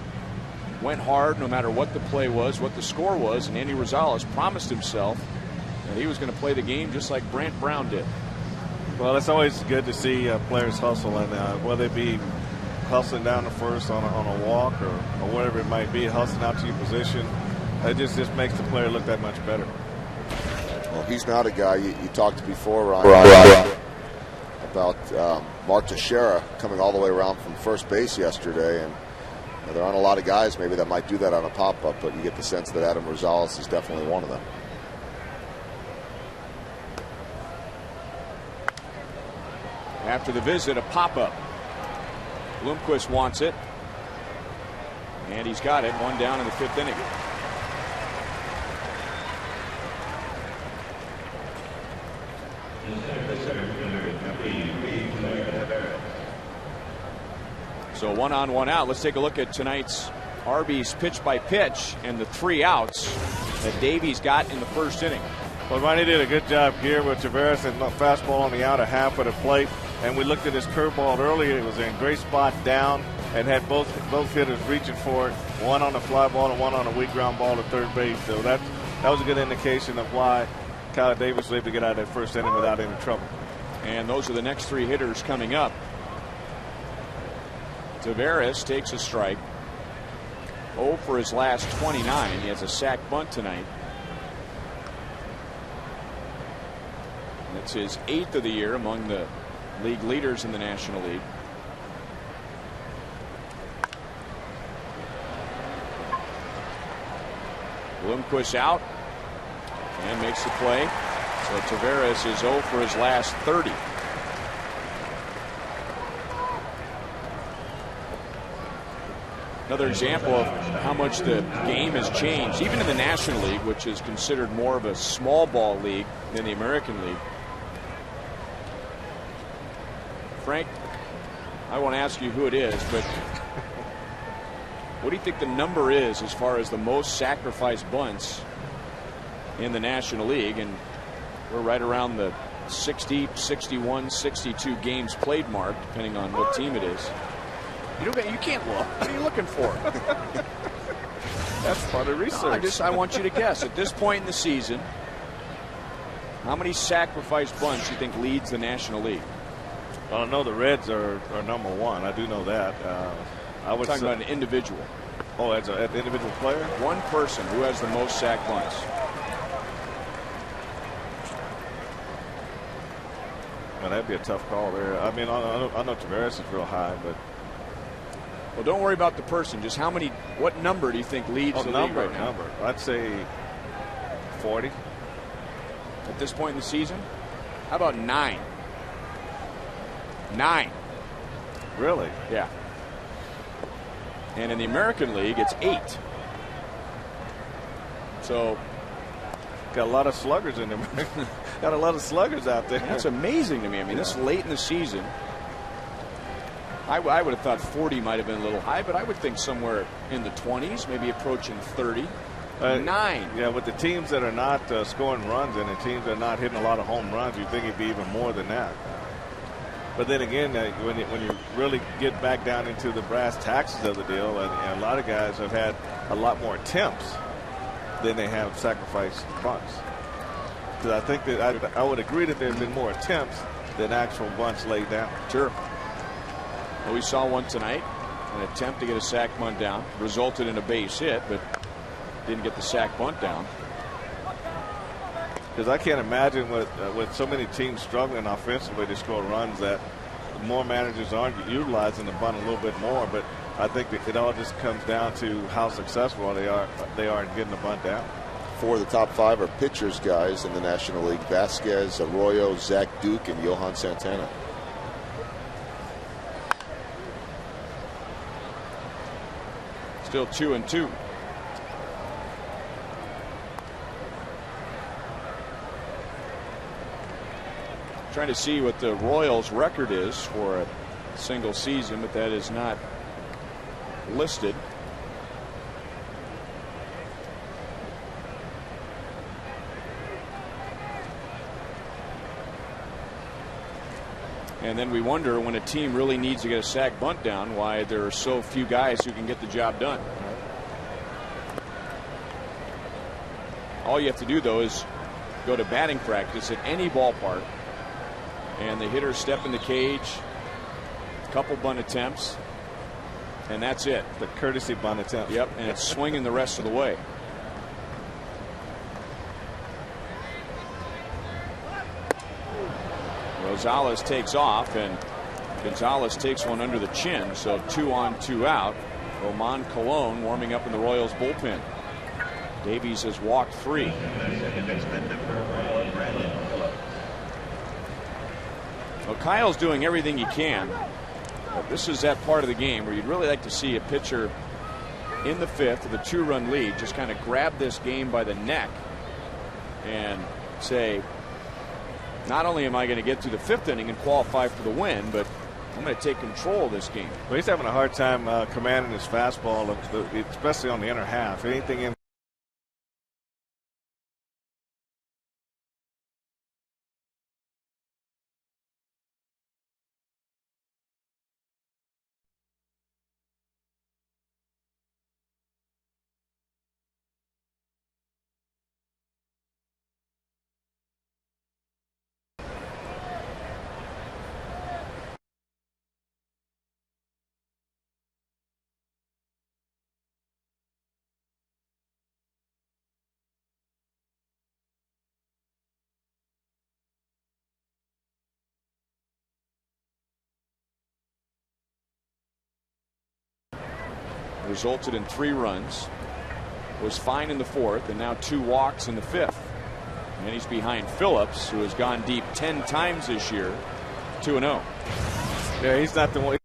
A: went hard no matter what the play was, what the score was, and Andy Rosales promised himself that he was going to play the game just like Brant Brown did.
B: Well, it's always good to see players hustle, and whether it be hustling down the first on a walk or whatever it might be, hustling out to your position, it just makes the player look that much better.
C: Well, he's not a guy you talked before, Ryan, about Mark Teixeira coming all the way around from first base yesterday, and there aren't a lot of guys maybe that might do that on a pop-up, but you get the sense that Adam Rosales is definitely one of them.
A: After the visit, a pop-up. Bloomquist wants it, and he's got it. One down in the 5th inning. So 1 on, 1 out. Let's take a look at tonight's Arby's pitch by pitch and the 3 outs that Davies got in the 1st inning.
B: Well, Ronnie did a good job here with Tavares and fastball on the outer half of the plate. And we looked at his curveball earlier. It was in a great spot down and had both hitters reaching for it. One on the fly ball and one on a weak ground ball to third base. So that was a good indication of why Kyle Davis was able to get out of that 1st inning without any trouble.
A: And those are the next 3 hitters coming up. Tavares takes a strike. 0 for his last 29. He has a sac bunt tonight. That's his 8th of the year among the league leaders in the National League. Bloomquist out and makes the play. So Tavares is 0 for his last 30. Another example of how much the game has changed, even in the National League, which is considered more of a small ball league than the American League. Frank, I won't ask you who it is, but what do you think the number is as far as the most sacrificed bunts in the National League? And we're right around the 60, 61, 62 games played mark, depending on what team it is. You can't look. What are you looking for?
B: That's part of research.
A: No, I want you to guess. At this point in the season, how many sacrificed bunts do you think leads the National League?
B: Well, I know the Reds are number 1. I do know that. I would
A: talking about an individual.
B: Oh, as an individual player?
A: One person who has the most sack bunts.
B: Well, that'd be a tough call there. I mean, I know Tavares is real high, but.
A: Well, don't worry about the person. Just what number do you think leads the league right now?
B: I'd say 40.
A: At this point in the season? How about 9? 9.
B: Really?
A: Yeah. And in the American League, it's 8. So.
B: Got a lot of sluggers in there. Got a lot of sluggers out there.
A: That's amazing to me. I mean, this late in the season. I would have thought 40 might have been a little high, but I would think somewhere in the 20s, maybe approaching 30. 9.
B: Yeah, with the teams that are not scoring runs and the teams that are not hitting a lot of home runs, you'd think it'd be even more than that. But then again, when you really get back down into the brass taxes of the deal, and a lot of guys have had a lot more attempts than they have sacrificed bunts. because I think that I would agree that there have been more attempts than actual bunts laid down.
A: Sure. Well, we saw one tonight, an attempt to get a sac bunt down, resulted in a base hit, but didn't get the sac bunt down.
B: Because I can't imagine with so many teams struggling offensively to score runs that more managers aren't utilizing the bunt a little bit more. But I think that it all just comes down to how successful they are in getting the bunt down.
C: 4 of the top 5 are pitchers, guys, in the National League: Vasquez, Arroyo, Zach Duke, and Johan Santana.
A: Still 2-2. Trying to see what the Royals' record is for a single season, but that is not listed. And then we wonder, when a team really needs to get a sac bunt down, why there are so few guys who can get the job done. All you have to do, though, is go to batting practice at any ballpark, and the hitters step in the cage, a couple bunt attempts, and that's it.
B: The courtesy bunt attempt.
A: Yep, and it's swinging the rest of the way. Rosales takes off, and Gonzalez takes one under the chin, so 2 on 2 out. Roman Colon warming up in the Royals bullpen. Davies has walked 3. Well, Kyle's doing everything he can, but this is that part of the game where you'd really like to see a pitcher in the 5th with a 2-run lead just kind of grab this game by the neck and say, not only am I going to get through the 5th inning and qualify for the win, but I'm going to take control of this game.
B: Well, he's having a hard time commanding his fastball, especially on the inner half. Anything in
A: resulted in 3 runs, was fine in the 4th, and now 2 walks in the 5th. And he's behind Phillips, who has gone deep 10 times this year, 2-0.
B: Yeah, he's not the one.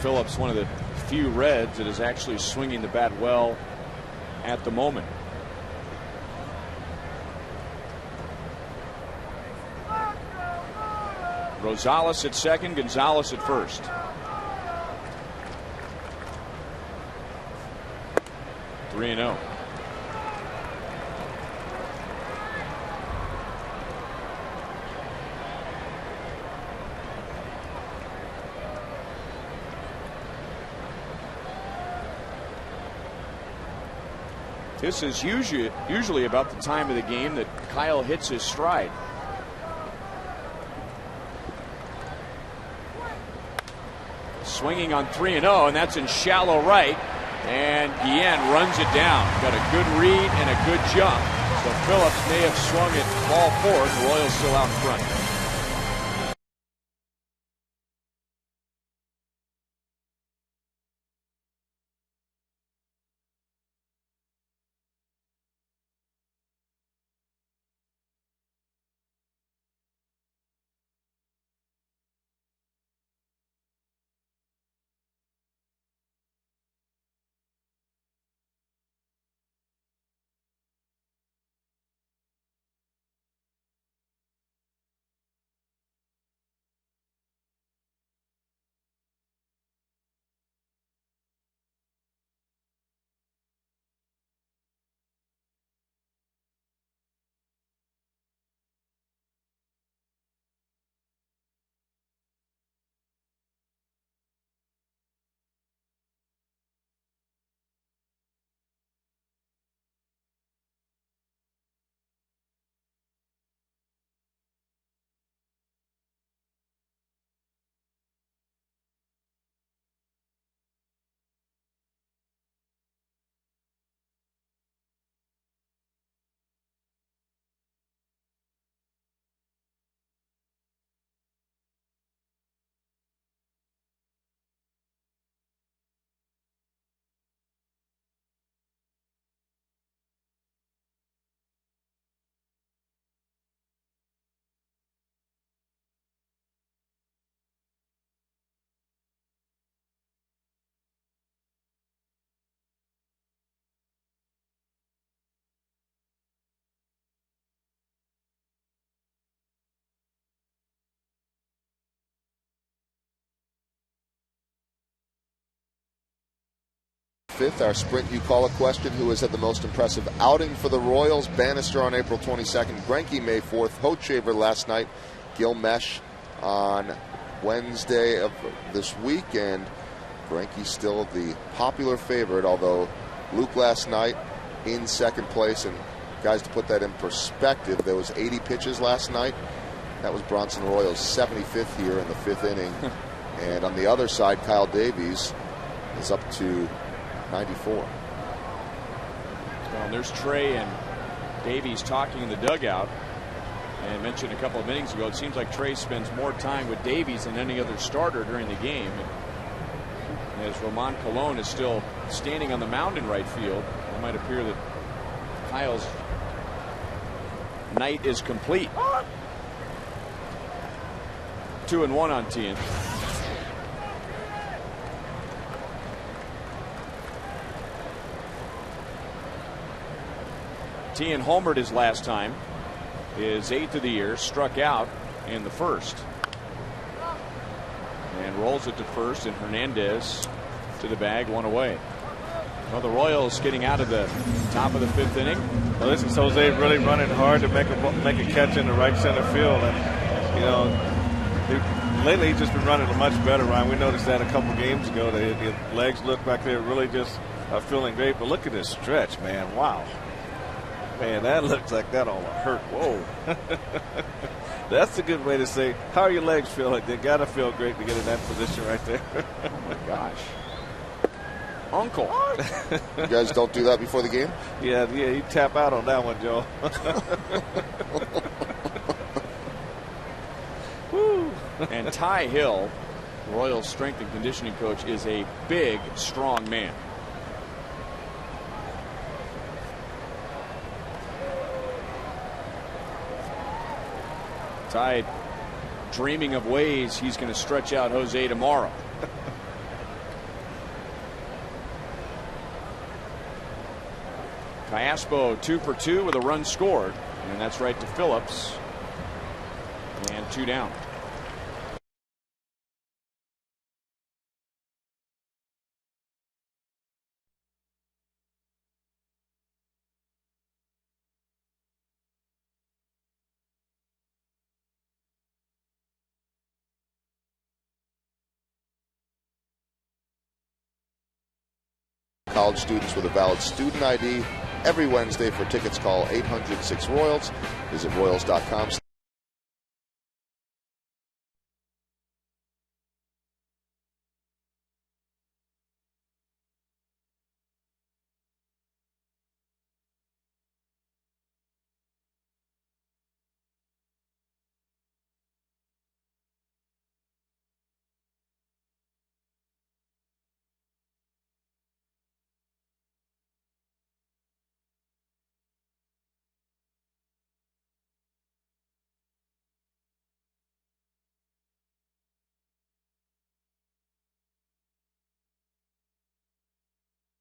A: Phillips, one of the few Reds that is actually swinging the bat well at the moment. Rosales at second, Gonzalez at first. Three and 0. This is usually about the time of the game that Kyle hits his stride. Swinging on 3 and 0, and that's in shallow right. And Guillen runs it down. Got a good read and a good jump. So Phillips may have swung it ball forward. The Royals still out in front.
C: 5th, our Sprint You Call It question. Who has had the most impressive outing for the Royals? Bannister on April 22nd, Greinke May 4th, Hochshaver last night, Gilmesh on Wednesday of this week, and Greinke still the popular favorite, although Luke last night in second place. And guys, to put that in perspective, there was 80 pitches last night. That was Bronson Arroyo's 75th here in the 5th inning. And on the other side, Kyle Davies is up to 94.
A: Well, there's Trey and Davies talking in the dugout. And mentioned a couple of innings ago, it seems like Trey spends more time with Davies than any other starter during the game. And as Roman Colon is still standing on the mound in right field, it might appear that Kyle's night is complete. 2-1 on TN. TN homered his last time, his 8th of the year, struck out in the 1st, and rolls it to first, and Hernandez to the bag, 1 away. Well, the Royals getting out of the top of the 5th inning.
B: Well, this is Jose really running hard to make a catch in the right center field, and you know, lately he's just been running much better, Ryan. We noticed that a couple games ago. The legs look like they're really just feeling great. But look at this stretch, man. Wow. Man, that looks like that all hurt. Whoa. That's a good way to say, how are your legs feeling? They got to feel great to get in that position right there.
A: Oh, my gosh. Uncle.
C: You guys don't do that before the game?
B: Yeah, you tap out on that one, Joe.
A: And Ty Hill, Royals strength and conditioning coach, is a big, strong man. Ty dreaming of ways he's going to stretch out Jose tomorrow. Callaspo 2 for 2 with a run scored, and that's right to Phillips, and 2 down.
C: College students with a valid student ID. Every Wednesday for tickets, call 800-6-ROYALS. Visit royals.com.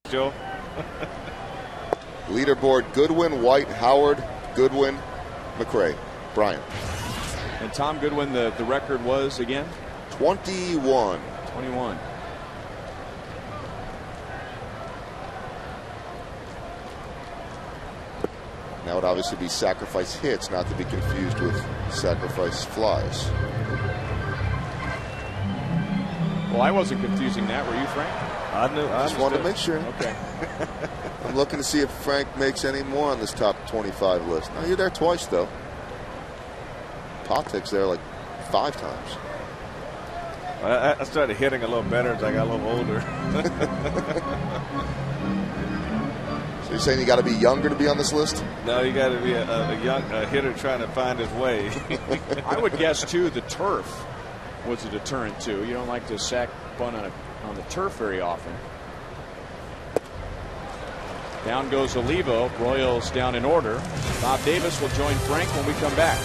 B: Joe.
C: Leaderboard: Goodwin, White, Howard, Goodwin, McRae, Brian.
A: And Tom Goodwin, the record was again
C: 21.
A: 21.
C: That would obviously be sacrifice hits, not to be confused with sacrifice flies.
A: Well, I wasn't confusing that. Were you, Frank?
B: I knew. I
C: just wanted to make sure.
A: Okay.
C: I'm looking to see if Frank makes any more on this top 25 list. No, you're there twice, though. Potik's there like 5 times.
B: I started hitting a little better as I got a little older.
C: So you're saying you got to be younger to be on this list?
B: No, you got to be a young hitter trying to find his way.
A: I would guess, too, the turf was a deterrent, too. You don't like to sack bunt on the turf very often. Down goes Olivo. Royals down in order. Bob Davis will join Frank when we come back.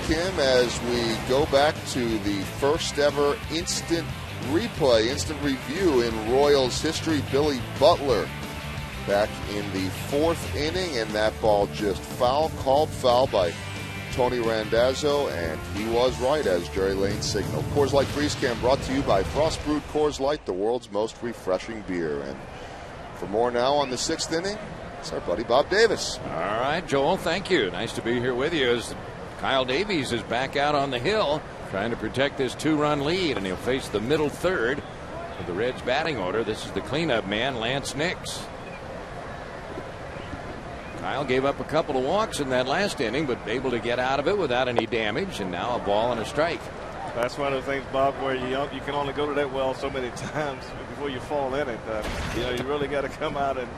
C: Kim, as we go back to the first ever instant review in Royals history. Billy Butler back in the 4th inning, and that ball just called foul by Tony Randazzo, and he was right, as Jerry Lane signaled. Coors Light Freeze Cam brought to you by Frost Brewed Coors Light, the world's most refreshing beer. And for more now on the 6th inning, it's our buddy Bob Davis.
D: All right, Joel, thank you. Nice to be here with you as Kyle Davies is back out on the hill trying to protect this 2-run lead, and he'll face the middle third of the Reds batting order. This is the cleanup man, Lance Nix. Kyle gave up a couple of walks in that last inning, but able to get out of it without any damage, and now a ball and a strike.
B: That's one of the things, Bob, where you can only go to that well so many times before you fall in it. You really got to come out and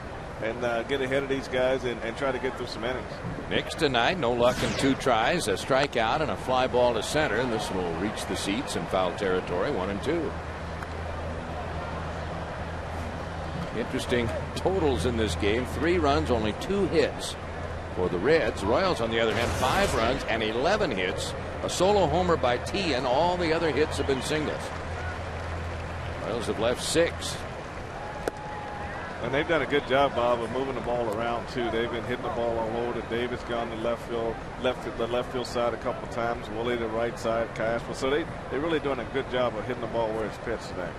B: get ahead of these guys and try to get through some innings.
D: Nix tonight, no luck in 2 tries, a strikeout and a fly ball to center, and this will reach the seats in foul territory, 1-2. Interesting totals in this game. 3 runs, only 2 hits for the Reds. Royals, on the other hand, 5 runs and 11 hits. A solo homer by Tian. All the other hits have been singles. Royals have left 6.
B: And they've done a good job, Bob, of moving the ball around too. They've been hitting the ball all over. Davis gone to left field, the left field side a couple of times. Willie the right side, Casper. So they're really doing a good job of hitting the ball where it's pitched today.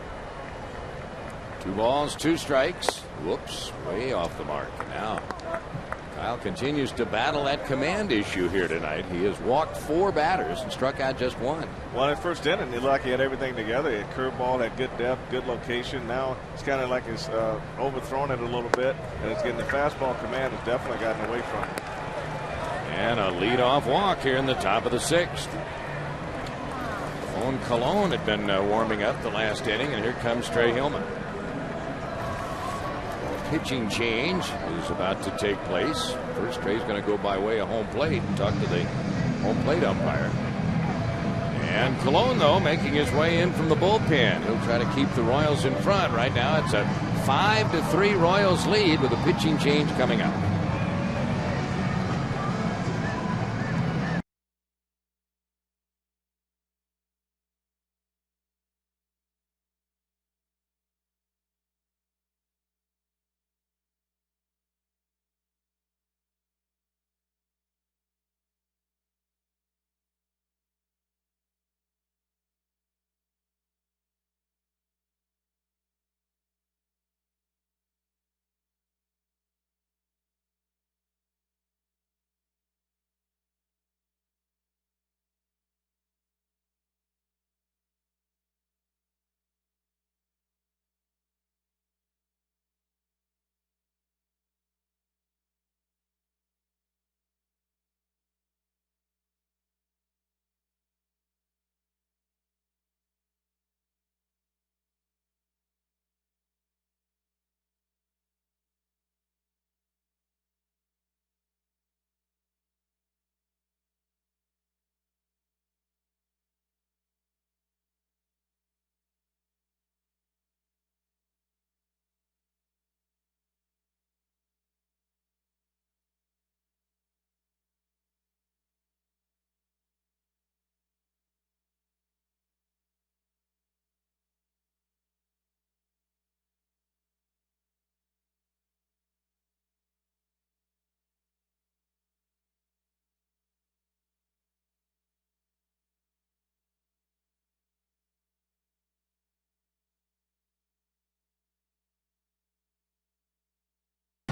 D: 2 balls, 2 strikes. Whoops, way off the mark. Now Kyle continues to battle that command issue here tonight. He has walked 4 batters and struck out just 1.
B: Well, in first inning, he looked like he had everything together. He had curveball, had good depth, good location. Now it's kind of like he's overthrown it a little bit, and it's getting the fastball command has definitely gotten away from him.
D: And a leadoff walk here in the top of the 6th. Owen Cologne had been warming up the last inning, and here comes Trey Hillman. Pitching change is about to take place. First, Trey's going to go by way of home plate and talk to the home plate umpire. And Cologne, though, making his way in from the bullpen. He'll try to keep the Royals in front. Right now, it's a 5-3 Royals lead with a pitching change coming up.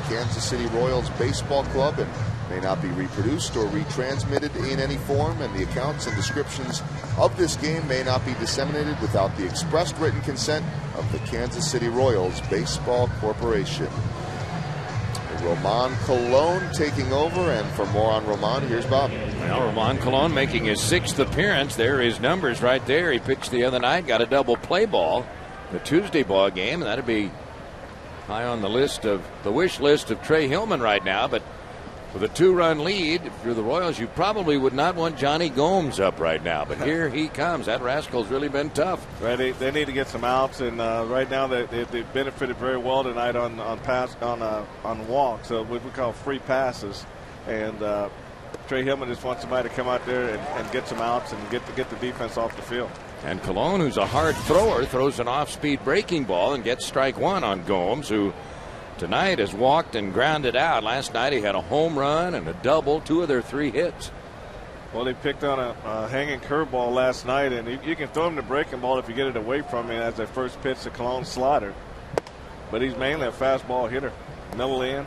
C: Kansas City Royals Baseball Club and may not be reproduced or retransmitted in any form, and the accounts and descriptions of this game may not be disseminated without the expressed written consent of the Kansas City Royals Baseball Corporation. Roman Cologne taking over, and for more on Roman, here's Bob.
D: Well, Roman Cologne making his 6th appearance. There are his numbers right there. He pitched the other night, got a double play ball, the Tuesday ball game, and that'd be high on the list of the wish list of Trey Hillman right now. But with a 2-run lead, if you're the Royals, you probably would not want Johnny Gomes up right now. But here he comes. That rascal's really been tough.
B: Right, they need to get some outs, and right now they benefited very well tonight on walks, so what we call free passes, and Trey Hillman just wants somebody to come out there and get some outs and get the defense off the field.
D: And Colon, who's a hard thrower, throws an off-speed breaking ball and gets strike one on Gomes, who tonight has walked and grounded out. Last night he had a home run and a double, 2 of their 3 hits.
B: Well, they picked on a hanging curveball last night, and you can throw him the breaking ball if you get it away from him as their first pitch to Colon's slider. But he's mainly a fastball hitter, middle in.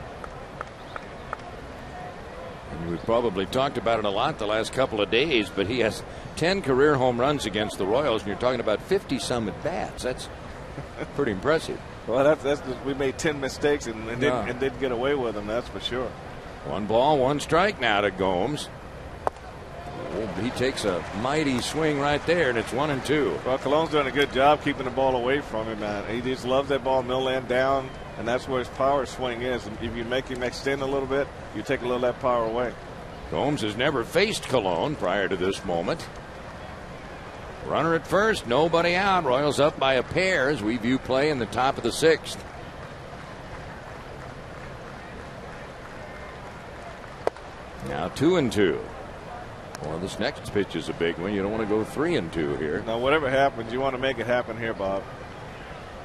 D: And we've probably talked about it a lot the last couple of days, but he has 10 career home runs against the Royals, and you're talking about 50-some at bats. That's pretty impressive.
B: Well, we made 10 mistakes and didn't get away with them. That's for sure. 1
D: ball, 1 strike now to Gomes. Oh, he takes a mighty swing right there, and it's 1-2.
B: Well, Colon's doing a good job keeping the ball away from him, man. He just loves that ball middle and down, and that's where his power swing is. If you make him extend a little bit, you take a little of that power away.
D: Gomes has never faced Colon prior to this moment. Runner at first, nobody out. Royals up by a pair as we view play in the top of the 6th. Now 2-2. Well, this next pitch is a big one. You don't want to go 3-2 here.
B: Now, whatever happens, you want to make it happen here, Bob.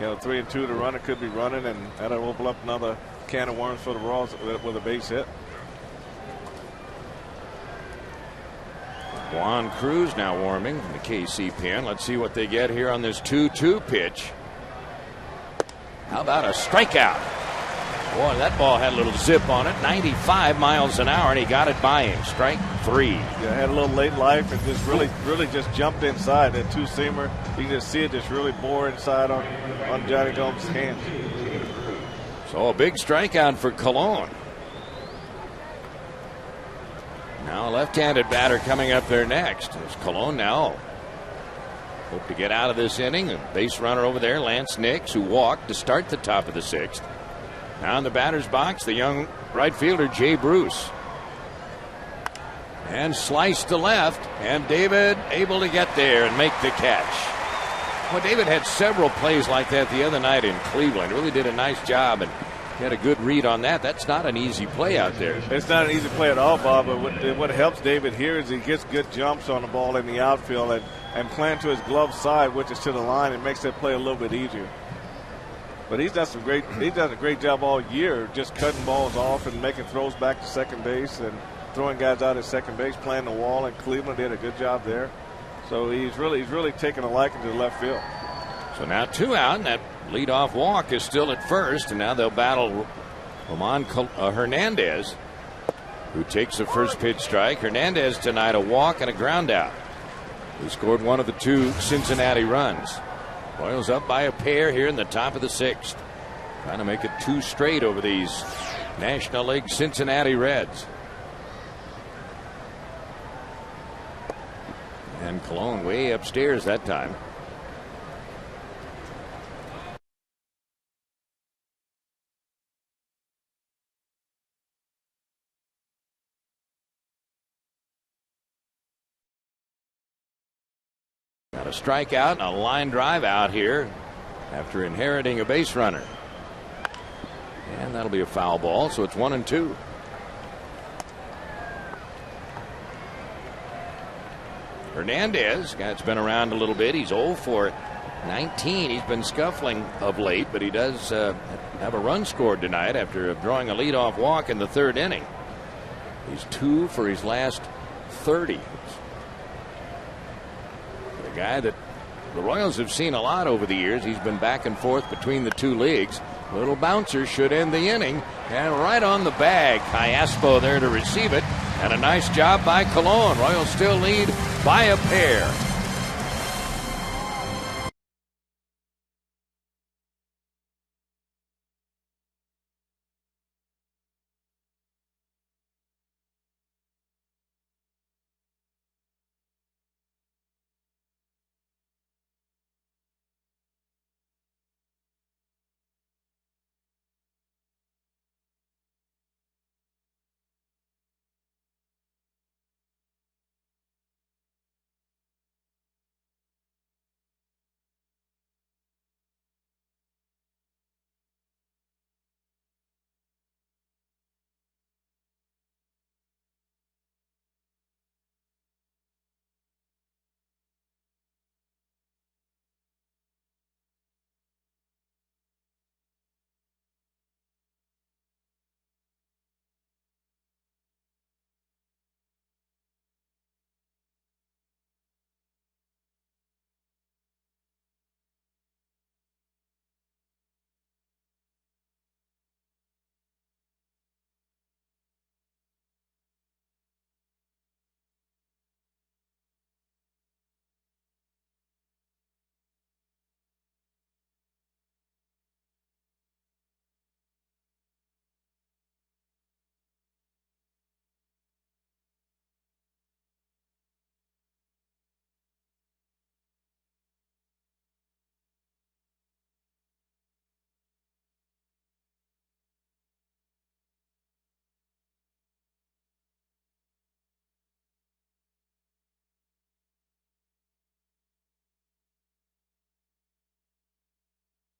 B: 3-2, the runner could be running, and that'll open up another can of worms for the Royals with a base hit.
D: Juan Cruz now warming from the KC pen. Let's see what they get here on this 2-2 pitch. How about a strikeout? Boy, that ball had a little zip on it. 95 miles an hour, and he got it by him. Strike 3.
B: Yeah, had a little late life and just really just jumped inside that 2-seamer. You can just see it just really bore inside on Johnny Gomes' hands.
D: So a big strikeout for Colon. Now a left-handed batter coming up there next. There's Colon now. Hope to get out of this inning. A base runner over there, Lance Nix, who walked to start the top of the 6th. Now in the batter's box, the young right fielder, Jay Bruce. And sliced to left, and David able to get there and make the catch. Well, David had several plays like that the other night in Cleveland. Really did a nice job, and he had a good read on that. That's not an easy play out there.
B: It's not an easy play at all, Bob, but what helps David here is he gets good jumps on the ball in the outfield and playing to his glove side, which is to the line. It makes that play a little bit easier. But he's done a great job all year, just cutting balls off and making throws back to second base and throwing guys out at second base, playing the wall. And Cleveland did a good job there. So he's really taking a liking to the left field.
D: So now 2 out, and that leadoff walk is still at first, and now they'll battle Roman Hernandez, who takes the first pitch strike. Hernandez tonight a walk and a ground out. He scored 1 of the 2 Cincinnati runs. Royals up by a pair here in the top of the 6th. Trying to make it 2 straight over these National League Cincinnati Reds. And Colon way upstairs that time. Got a strikeout and a line drive out here after inheriting a base runner. And that'll be a foul ball, so it's 1-2. Hernandez, guy that's been around a little bit. He's 0 for 19. He's been scuffling of late, but he does have a run scored tonight after drawing a leadoff walk in the 3rd inning. He's 2 for his last 30. A guy that the Royals have seen a lot over the years. He's been back and forth between the 2 leagues. Little bouncer should end the inning, and right on the bag. Callaspo there to receive it, and a nice job by Colon. Royals still lead by a pair.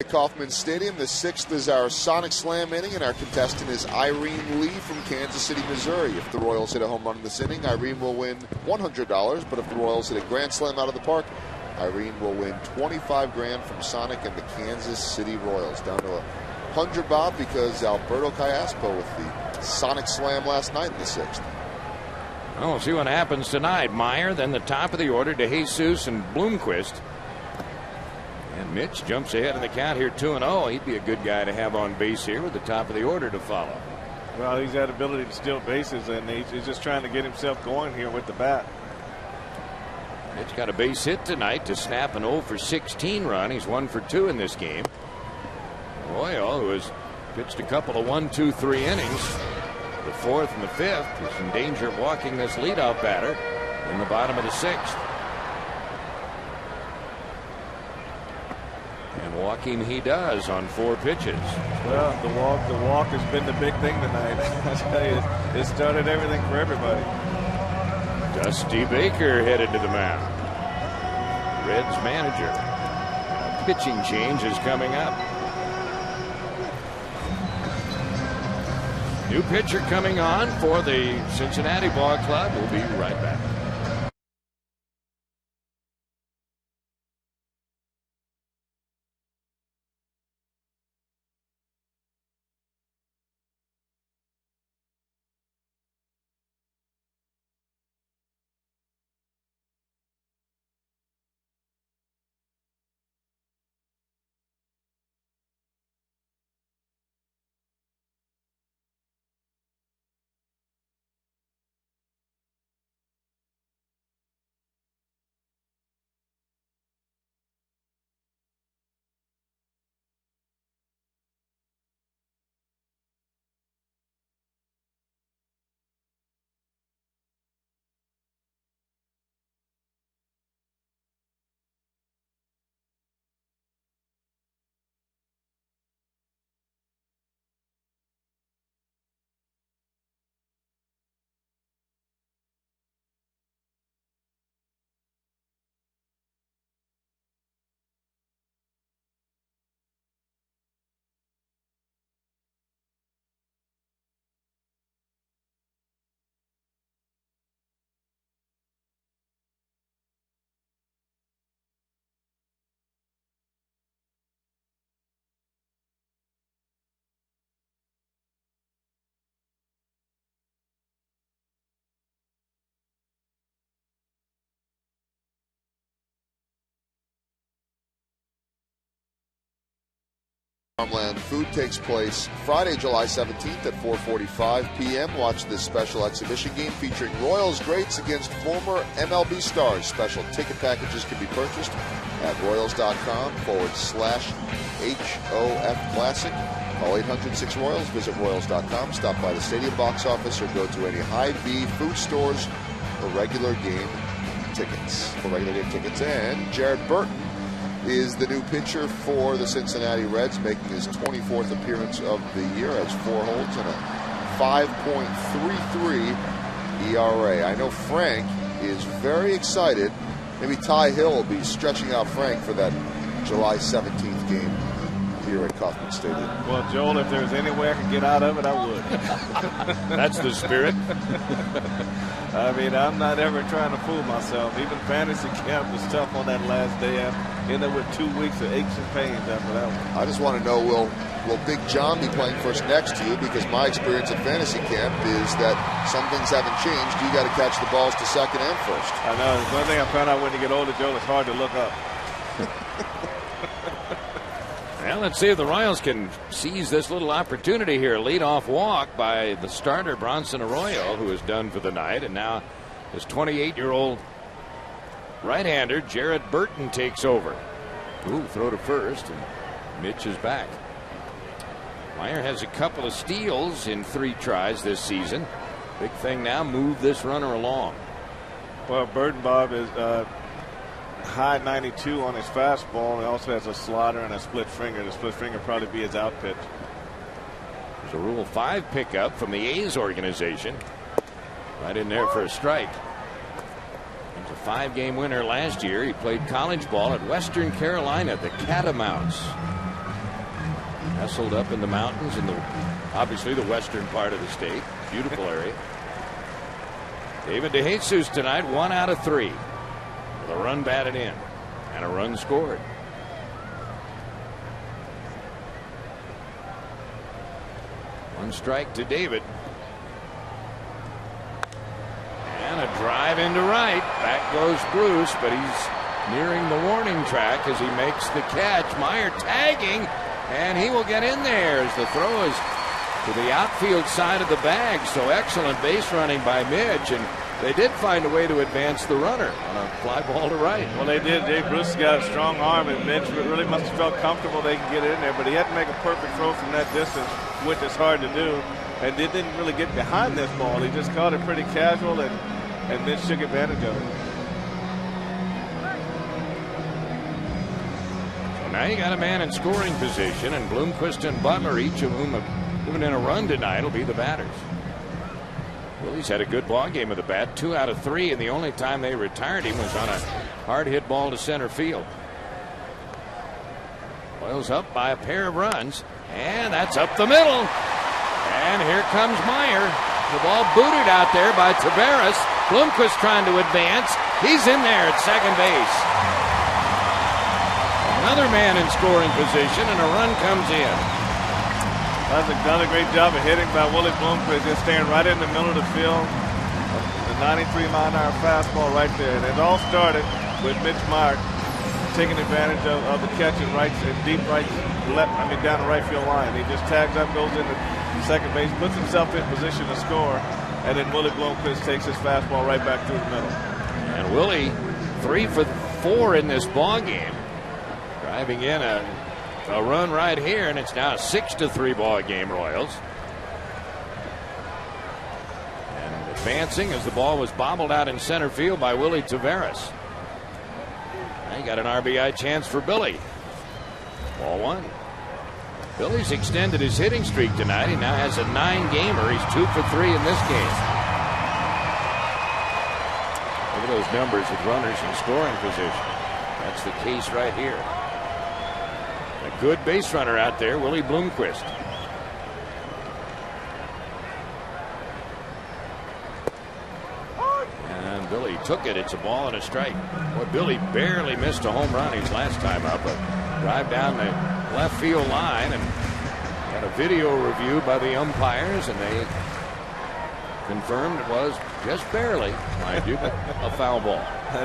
C: Kauffman Stadium. The 6th is our Sonic Slam inning, and our contestant is Irene Lee from Kansas City, Missouri. If the Royals hit a home run in this inning, Irene will win $100, but if the Royals hit a grand slam out of the park, Irene will win $25,000 from Sonic and the Kansas City Royals. Down to $100, Bob, because Alberto Callaspo with the Sonic Slam last night in the 6th.
D: Well, we'll see what happens tonight. Meyer, then the top of the order to Jesus and Bloomquist. And Mitch jumps ahead in the count here 2-0. He'd be a good guy to have on base here with the top of the order to follow.
B: Well, he's had ability to steal bases, and he's just trying to get himself going here with the bat.
D: Mitch got a base hit tonight to snap an 0-for-16 run. He's 1-for-2 in this game. Royal, who has pitched a couple of 1, 2, 3 innings, the 4th and the 5th, is in danger of walking this leadoff batter in the bottom of the 6th. And walking he does on 4 pitches.
B: Well, the walk has been the big thing tonight. I tell you, it started everything for everybody.
D: Dusty Baker headed to the mound. Reds manager. A pitching change is coming up. New pitcher coming on for the Cincinnati Ball Club. We'll be right back.
C: Farmland Food takes place Friday, July 17th at 4:45 p.m. Watch this special exhibition game featuring Royals greats against former MLB stars. Special ticket packages can be purchased at royals.com/HOF Classic. Call 800-6-ROYALS. Visit royals.com. Stop by the stadium box office or go to any Hy-Vee food stores for regular game tickets. And Jared Burton is the new pitcher for the Cincinnati Reds, making his 24th appearance of the year, has 4 holds and a 5.33 ERA. I know Frank is very excited. Maybe Ty Hill will be stretching out Frank for that July 17th game here at Kauffman Stadium.
B: Well, Joel, if there's any way I could get out of it, I would.
D: That's the spirit.
B: I mean, I'm not ever trying to fool myself. Even fantasy camp was tough on that last day. I ended up with 2 weeks of aches and pains after that one.
C: I just want to know, will Big John be playing first next to you? Because my experience at fantasy camp is that some things haven't changed. You got to catch the balls to second and first.
B: I know. One thing I found out when you get older, Joel, it's hard to look up.
D: Well, let's see if the Royals can seize this little opportunity here. Leadoff walk by the starter, Bronson Arroyo, who is done for the night. And now his 28-year-old right-hander, Jared Burton, takes over. Ooh, throw to first, and Mitch is back. Meyer has a couple of steals in 3 tries this season. Big thing now, move this runner along.
B: Well, Burton, Bob, is high 92 on his fastball, and also has a slider and a split finger. The split finger probably be his out pitch.
D: There's a Rule 5 pickup from the A's organization. Right in there for a strike. He's a 5-game winner last year. He played college ball at Western Carolina, the Catamounts. nestled up in the mountains in obviously the western part of the state. Beautiful area. David DeJesus tonight, 1 out of 3. With a run batted in and a run scored. One strike to David. And a drive into right. Back goes Bruce, but he's nearing the warning track as he makes the catch. Meyer tagging, and he will get in there as the throw is to the outfield side of the bag. So excellent base running by Mitch, and they did find a way to advance the runner on a fly ball to right.
B: Well, they did. Dave Bruce has got a strong arm, and Mitch really must have felt comfortable they could get it in there, but he had to make a perfect throw from that distance, which is hard to do, and they didn't really get behind this ball. He just caught it pretty casual, and Mitch took advantage of it.
D: So now you got a man in scoring position, and Bloomquist and Butler, each of whom have given in a run tonight, will be the batters. Willie's had a good ball game with the bat, 2 out of 3, and the only time they retired him was on a hard hit ball to center field. Boyle's up by a pair of runs, and that's up the middle. And here comes Meyer. The ball booted out there by Taveras. Bloomquist trying to advance. He's in there at second base. Another man in scoring position, and a run comes in.
B: That's another great job of hitting by Willie Bloomquist, just staying right in the middle of the field. The 93-mile-an-hour fastball right there. And it all started with Mitch Meyer taking advantage of the catch in deep right, down the right field line. He just tags up, goes into second base, puts himself in position to score, and then Willie Bloomquist takes his fastball right back through the middle.
D: And Willie 3 for 4 in this ball game, driving in a run right here, and it's now a 6-3 ball game, Royals. And advancing as the ball was bobbled out in center field by Willie Taveras. Now you got an RBI chance for Billy. Ball 1. Billy's extended his hitting streak tonight. He now has a 9-gamer. He's 2 for 3 in this game. Look at those numbers with runners in scoring position. That's the case right here. A good base runner out there, Willie Bloomquist. And Billy took it. It's a ball and a strike. Boy, Billy barely missed a home run his last time up. A drive down the left field line, and got a video review by the umpires, and they confirmed it was just barely, mind you, a foul ball.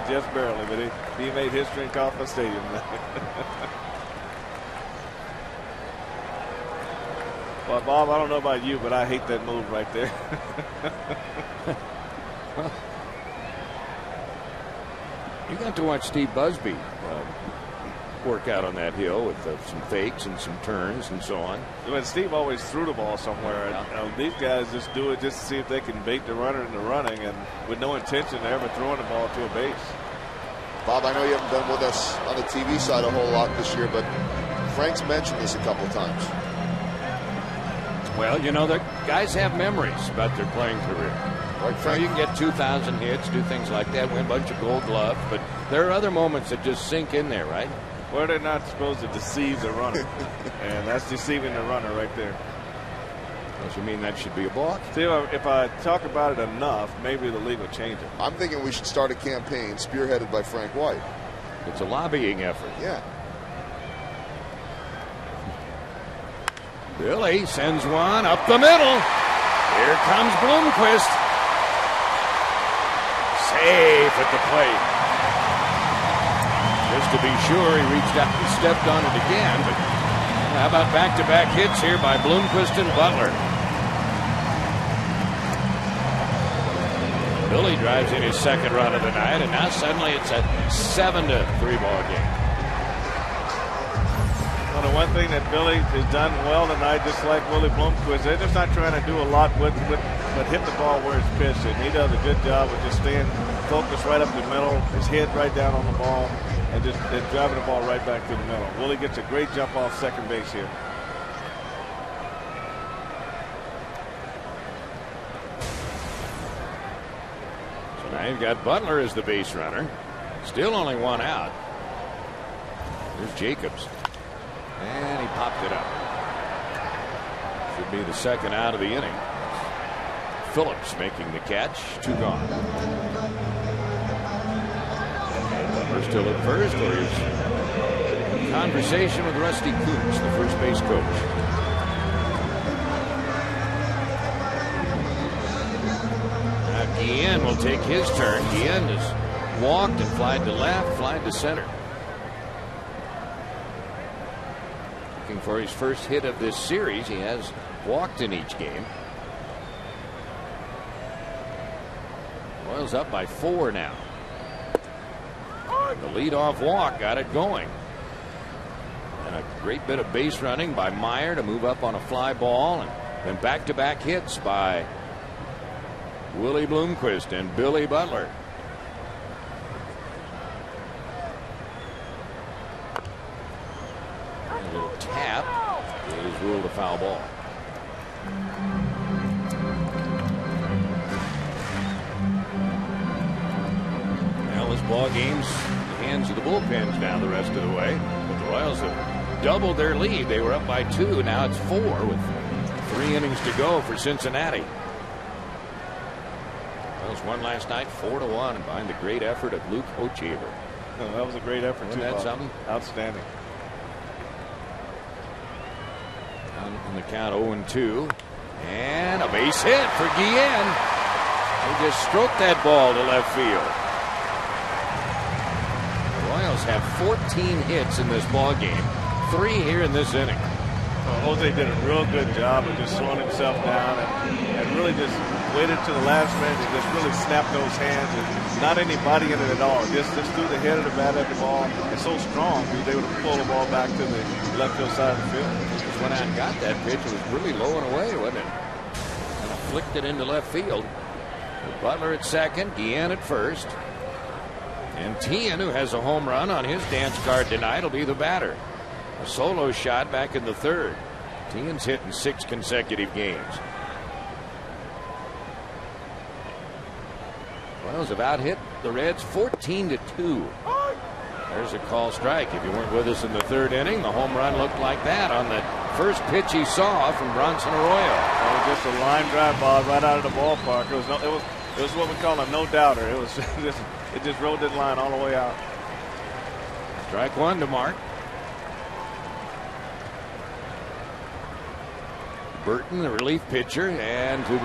B: Just barely, but he made history in Kauffman Stadium. Well, Bob, I don't know about you, but I hate that move right there.
D: You got to watch Steve Busby work out on that hill with some fakes and some turns and so on.
B: When Steve always threw the ball somewhere, and these guys just do it just to see if they can bait the runner into running, and with no intention of ever throwing the ball to a base.
C: Bob, I know you haven't been with us on the TV side a whole lot this year, but Frank's mentioned this a couple times.
D: Well, you know, the guys have memories about their playing career.
C: Like
D: Frank, you can get 2,000 hits, do things like that, win a bunch of gold gloves, but there are other moments that just sink in there, right?
B: Well, they're not supposed to deceive the runner, and that's deceiving the runner right there.
D: Don't you mean that should be a balk?
B: See, if I talk about it enough, maybe the league will change it.
C: I'm thinking we should start a campaign spearheaded by Frank White.
D: It's a lobbying effort.
C: Yeah.
D: Billy sends one up the middle. Here comes Bloomquist. Safe at the plate. Just to be sure, he reached out and stepped on it again. But how about back-to-back hits here by Bloomquist and Butler? Billy drives in his second run of the night, and now suddenly it's a 7-3 ball game.
B: Well, the one thing that Billy has done well tonight, just like Willie Bloomquist, they're just not trying to do a lot but hit the ball where it's pitched, and he does a good job of just staying focused right up the middle, his head right down on the ball, and just driving the ball right back to the middle. Willie gets a great jump off second base here.
D: So now you've got Butler as the base runner. Still only one out. There's Jacobs. And he popped it up. Should be the second out of the inning. Phillips making the catch. 2 gone. Butler still at first, where he's in conversation with Rusty Coots, the first base coach. Now Guillen will take his turn. Guillen has walked and flied to left, flied to center. Looking for his first hit of this series. He has walked in each game. Royals up by 4 now. The leadoff walk got it going. And a great bit of base running by Meyer to move up on a fly ball, and then back-to-back hits by Willie Bloomquist and Billy Butler. And a little tap is ruled a foul ball. Well, this ball game's in the hands of the bullpens now the rest of the way. But the Royals have doubled their lead. They were up by 2. Now it's 4 with 3 innings to go for Cincinnati. Royals won last night 4-1 behind the great effort of Luke Hochevar.
B: Oh, that was a great effort too.
D: Isn't that something?
B: Outstanding.
D: On the count 0-2. And a base hit for Guillen. He just stroked that ball to left field. The Royals have 14 hits in this ball game. 3 here in this inning.
B: Well, Jose did a real good job of just slowing himself down and really just waited to the last minute and just really snapped those hands, and not anybody in it at all. Just threw the head of the bat at the ball. It's so strong he was able to pull the ball back to the left field side of the field.
D: Just went out and got that pitch. It was really low and away, wasn't it? And flicked it into left field. Butler at second, Guillen at first. And Tien, who has a home run on his dance card tonight, will be the batter. A solo shot back in the 3rd. Tien's hit in 6 consecutive games. Royals have out-hit the Reds 14-2. There's a call strike. If you weren't with us in the 3rd inning, the home run looked like that on the first pitch he saw from Bronson Arroyo.
B: Just a line drive ball right out of the ballpark. It was what we call a no-doubter. It was it just rode that line all the way out.
D: Strike 1 to Mark. Burton, the relief pitcher, and to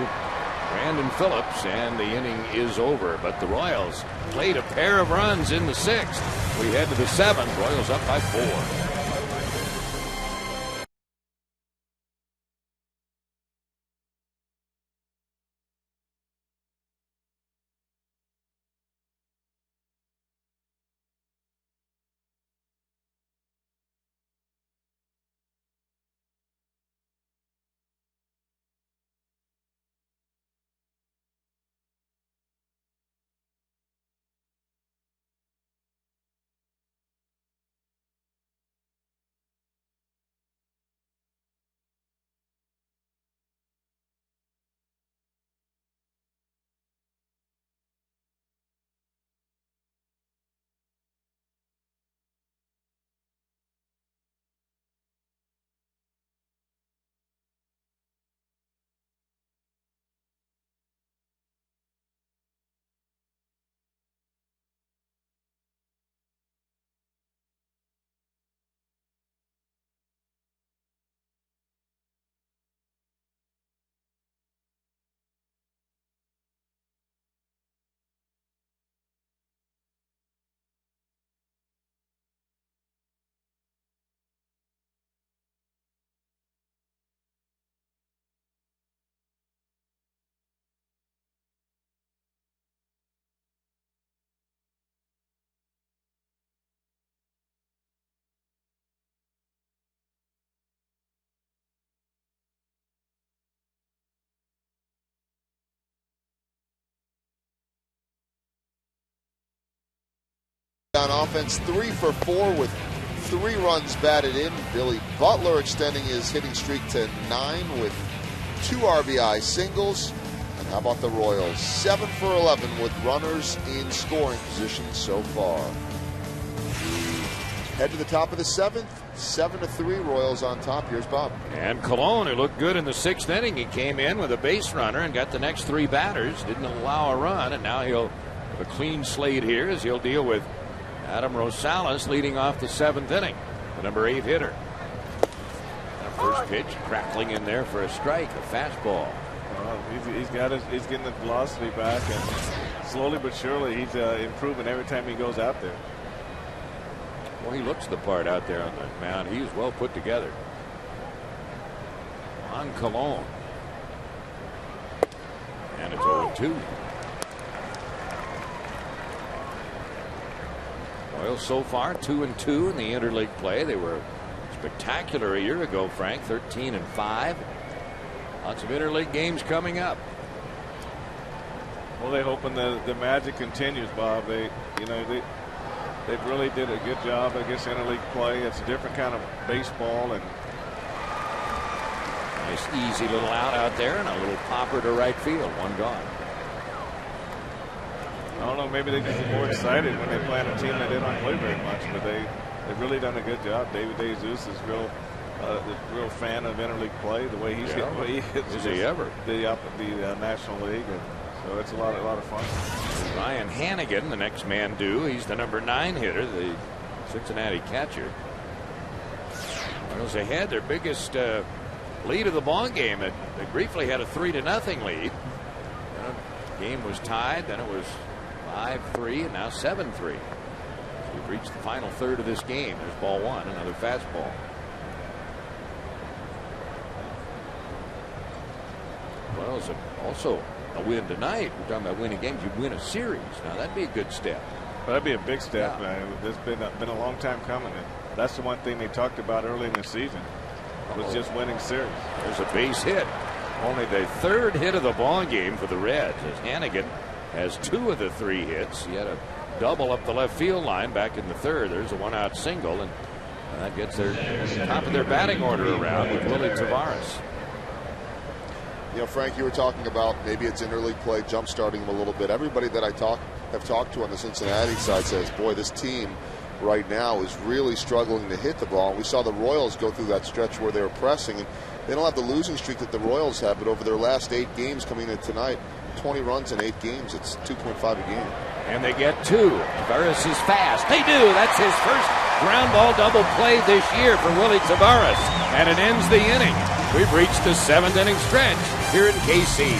D: Brandon Phillips, and the inning is over. But the Royals played a pair of runs in the 6th. We head to the 7th. Royals up by 4.
C: On offense, 3 for 4 with 3 runs batted in. Billy Butler extending his hitting streak to 9 with 2 RBI singles. And how about the Royals? 7 for 11 with runners in scoring position so far. We head to the top of the 7th. 7-3 Royals on top. Here's Bob.
D: And Colon, who looked good in the 6th inning, he came in with a base runner and got the next 3 batters. Didn't allow a run, and now he'll have a clean slate here as he'll deal with Adam Rosales leading off the 7th inning, the number 8 hitter. And first pitch crackling in there for a strike, a fastball.
B: He's getting the velocity back, and slowly but surely he's improving every time he goes out there.
D: Well, he looks the part out there on the mound. He's well put together. On Colon. And it's 0-2. Royals so far 2-2 in the interleague play. They were spectacular a year ago, Frank. 13-5. Lots of interleague games coming up.
B: Well, they're hoping the magic continues, Bob. They really did a good job against interleague play. It's a different kind of baseball, and
D: nice easy little out there, and a little popper to right field. One gone.
B: I don't know, maybe they just get more excited when they play on a team that they don't play very much, but they've really done a good job. David DeJesus is a real fan of interleague play. The way he's hitting, he hits
D: is he ever
B: the National League, and so it's a lot of fun.
D: Ryan Hannigan, the next man due. He's the number 9 hitter, the Cincinnati catcher. Royals ahead, their biggest lead of the ball game. They briefly had a 3-0 lead. The game was tied, then it was 5-3, and now 7-3. So we've reached the final third of this game. There's ball 1, another fastball. Royals also a win tonight. We're talking about winning games. You win a series. Now that'd be a good step.
B: Well, that'd be a big step.
D: Yeah.
B: Man. It's been a long time coming. And that's the one thing they talked about early in the season was just winning series.
D: There's a base hit. Only the 3rd hit of the ball game for the Reds, as Hannigan has 2 of the 3 hits. He had a double up the left field line back in the 3rd. There's a 1-out single, and that gets their top of their batting order around with Willie Tavares.
C: You know, Frank, you were talking about maybe it's interleague play jump-starting them a little bit. Everybody that I have talked to on the Cincinnati side says, boy, this team right now is really struggling to hit the ball. And we saw the Royals go through that stretch where they were pressing, and they don't have the losing streak that the Royals have, but over their last 8 games coming in tonight, 20 runs in 8 games. It's 2.5 a game.
D: And they get 2. Tavares is fast. They do. That's his first ground ball double play this year for Willie Tavares. And it ends the inning. We've reached the 7th inning stretch here in KC.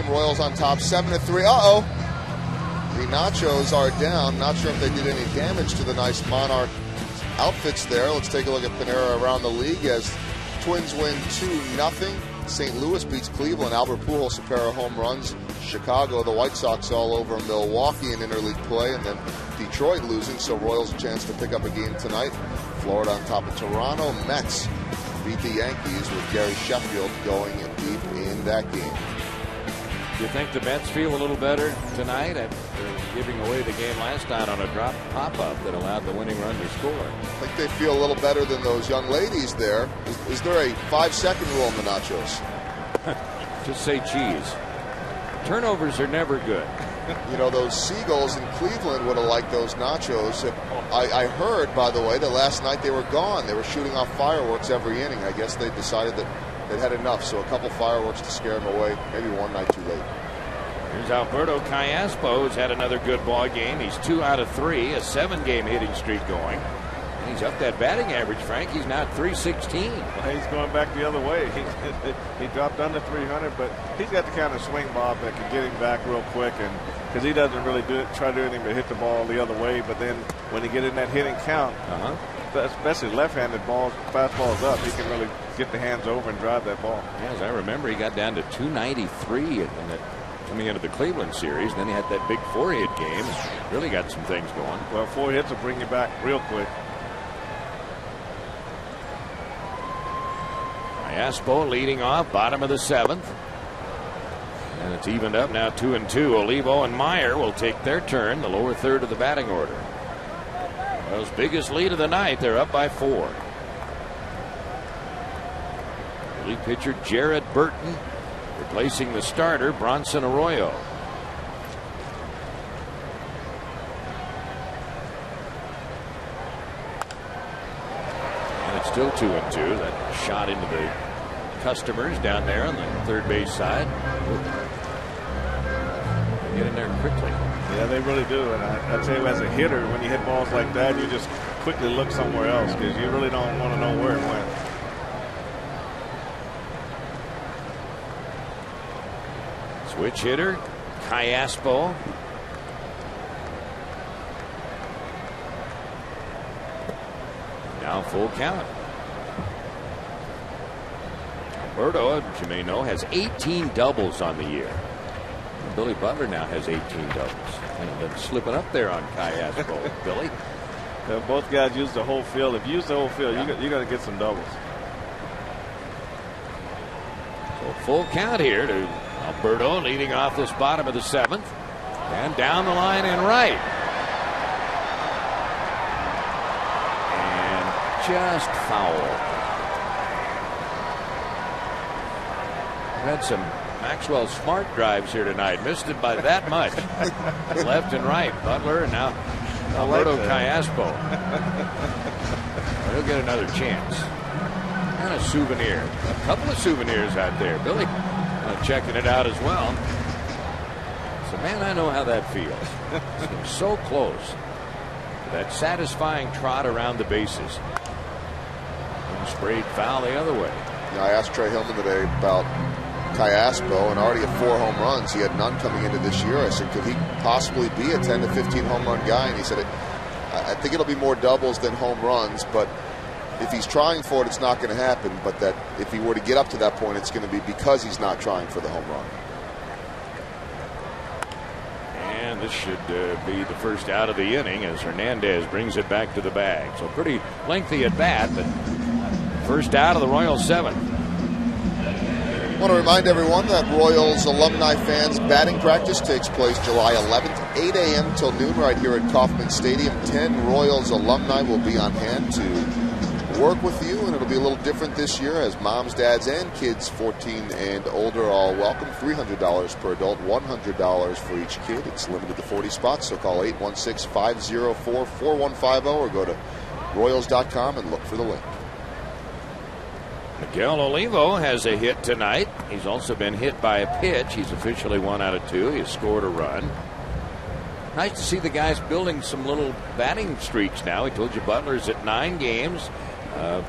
C: Royals on top, 7-3. Uh-oh. The Nachos are down. Not sure if they did any damage to the nice Monarch outfits there. Let's take a look at Panera around the league as Twins win 2-0 St. Louis beats Cleveland. Albert Pujols, a pair of home runs. Chicago, the White Sox all over Milwaukee in interleague play, and then Detroit losing, so Royals a chance to pick up a game tonight. Florida on top of Toronto. Mets beat the Yankees with Gary Sheffield going deep in that game.
D: Do you think the Mets feel a little better tonight after giving away the game last night on a drop pop-up that allowed the winning run to score?
C: I think they feel a little better than those young ladies there. Is there a 5-second rule in the nachos?
D: Just say cheese. Turnovers are never good.
C: You know, those Seagulls in Cleveland would have liked those nachos. I heard, by the way, that last night they were gone. They were shooting off fireworks every inning. I guess they decided that they'd had enough, so a couple fireworks to scare them away. Maybe one night too late.
D: Here's Alberto Callaspo, who's had another good ball game. He's 2 out of 3, a 7-game hitting streak going. And he's up that batting average, Frank. He's now at 316.
B: Well, he's going back the other way. He dropped under 300, but he's got the kind of swing, Bob, that can get him back real quick, and because he doesn't really try to do anything but hit the ball the other way. But then when he get in that hitting count, especially left-handed balls, fastballs up, he can really get the hands over and drive that ball.
D: Yeah, as I remember, he got down to 293 coming into the Cleveland series. Then he had that big 4-hit game. Really got some things going.
B: Well, 4 hits will bring you back real quick.
D: Callaspo leading off, bottom of the 7th. And it's evened up now 2-2. Olivo and Meyer will take their turn, the lower third of the batting order. Royals' biggest lead of the night. They're up by 4. Relief pitcher Jared Burton replacing the starter Bronson Arroyo. And it's still 2-2. That shot into the customers down there on the third base side. Get in there quickly.
B: Yeah, they really do. And I tell you, as a hitter, when you hit balls like that, you just quickly look somewhere else because you really don't want to know where it went.
D: Switch hitter, Callaspo. Now full count. Alberto, as you may know, has 18 doubles on the year. Billy Butler now has 18 doubles. And been slipping up there on Callaspo. Billy?
B: Both guys use the whole field. If you use the whole field, you got to get some doubles.
D: So full count here to Alberto, leading off this bottom of the 7th. And down the line and right. And just foul. We've had some Maxwell Smart drives here tonight. Missed it by that much. Left and right. Butler and now Alberto Callaspo. He'll get another chance. And a souvenir. A couple of souvenirs out there. Billy checking it out as well. So, man, I know how that feels. So close. That satisfying trot around the bases. And sprayed foul the other way.
C: Yeah, I asked Trey Hillman today about Callaspo, and already at 4 home runs. He had none coming into this year. I said, could he possibly be a 10 to 15 home run guy? And he said, I think it'll be more doubles than home runs, but if he's trying for it, it's not going to happen. But that if he were to get up to that point, it's going to be because he's not trying for the home run.
D: And this should be the first out of the inning as Hernandez brings it back to the bag. So pretty lengthy at bat, but first out of the Royals 7th.
C: I want to remind everyone that Royals alumni fans batting practice takes place July 11th, 8 a.m. till noon right here at Kauffman Stadium. 10 Royals alumni will be on hand to work with you, and it'll be a little different this year as moms, dads, and kids 14 and older are all welcome. $300 per adult, $100 for each kid. It's limited to 40 spots, so call 816-504-4150 or go to Royals.com and look for the link.
D: Miguel Olivo has a hit tonight. He's also been hit by a pitch. He's officially 1 out of 2. He's scored a run. Nice to see the guys building some little batting streaks now. He told you Butler's at 9 games.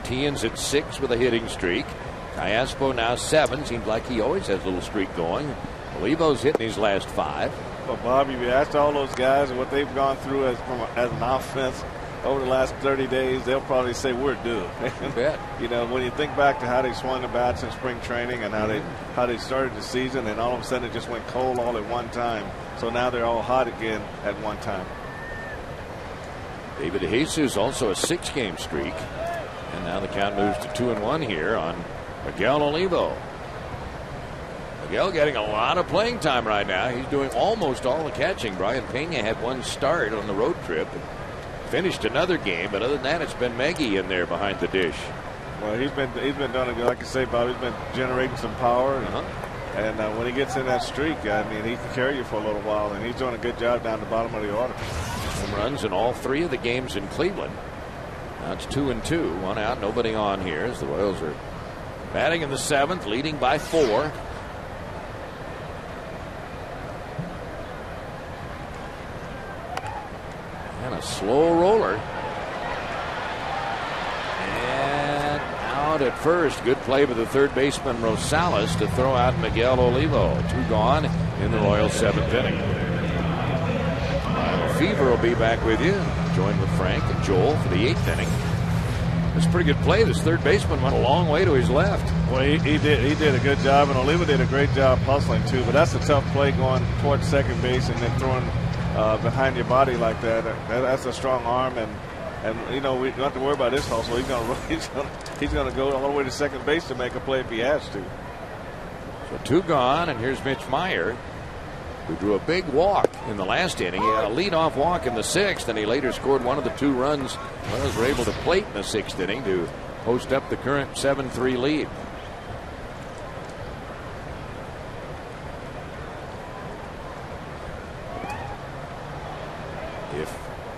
D: Tien's at 6 with a hitting streak. Callaspo now 7. Seems like he always has a little streak going. Olivo's hitting his last 5.
B: Well, Bob, if you asked all those guys what they've gone through as an offense, over the last 30 days, they'll probably say we're due. You know, when you think back to how they swung the bats in spring training and how they started the season, and all of a sudden it just went cold all at one time. So now they're all hot again at one time.
D: David Jesus also a 6-game streak, and now the count moves to 2-1 here on Miguel Olivo. Miguel getting a lot of playing time right now. He's doing almost all the catching. Brian Pena had one start on the road trip and finished another game, but other than that, it's been Maggie in there behind the dish.
B: Well, he's been doing it, like I say, Bob. He's been generating some power, and when he gets in that streak, I mean, he can carry you for a little while, and he's doing a good job down the bottom of the order.
D: Home runs in all 3 of the games in Cleveland. Now it's 2-2, 1 out, nobody on here as the Royals are batting in the 7th, leading by 4. And a slow roller. And out at first. Good play by the third baseman Rosales to throw out Miguel Olivo. 2 gone in the Royals' 7th inning. Fever will be back with you, joined with Frank and Joel for the 8th inning. It's a pretty good play. This third baseman went a long way to his left.
B: Well, he did a good job, and Oliva did a great job hustling too. But that's a tough play going towards second base and then throwing behind your body like that. That's a strong arm, and you know, we don't have to worry about his hustle. He's gonna go all the way to second base to make a play if he has to.
D: So 2 gone, and here's Mitch Meyer, who drew a big walk in the last inning. He had a leadoff walk in the 6th, and he later scored one of the 2 runs. Royals were able to plate in the 6th inning to post up the current 7-3 lead. If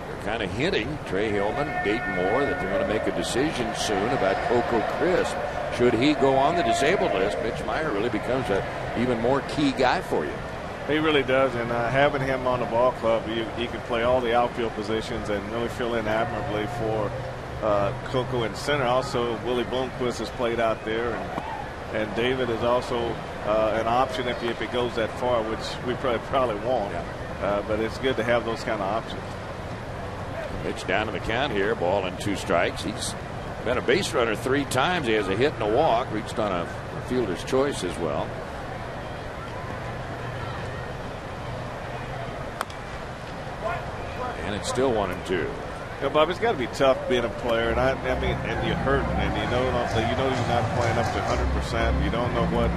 D: they're kind of hinting, Trey Hillman, Dayton Moore, that they're going to make a decision soon about Coco Crisp. Should he go on the disabled list, Mitch Meyer really becomes an even more key guy for you.
B: He really does, and having him on the ball club, he can play all the outfield positions and really fill in admirably for Coco in center. Also, Willie Bloomquist has played out there, and David is also an option if it goes that far, which we probably won't. But it's good to have those kind of options.
D: Mitch down to the count here, ball and 2 strikes. He's been a base runner 3 times. He has a hit and a walk, reached on a fielder's choice as well. And it's still 1-2.
B: Yeah, Bob, it's got to be tough being a player, and I mean, and you're hurting, and you know you're not playing up to 100%. You don't know what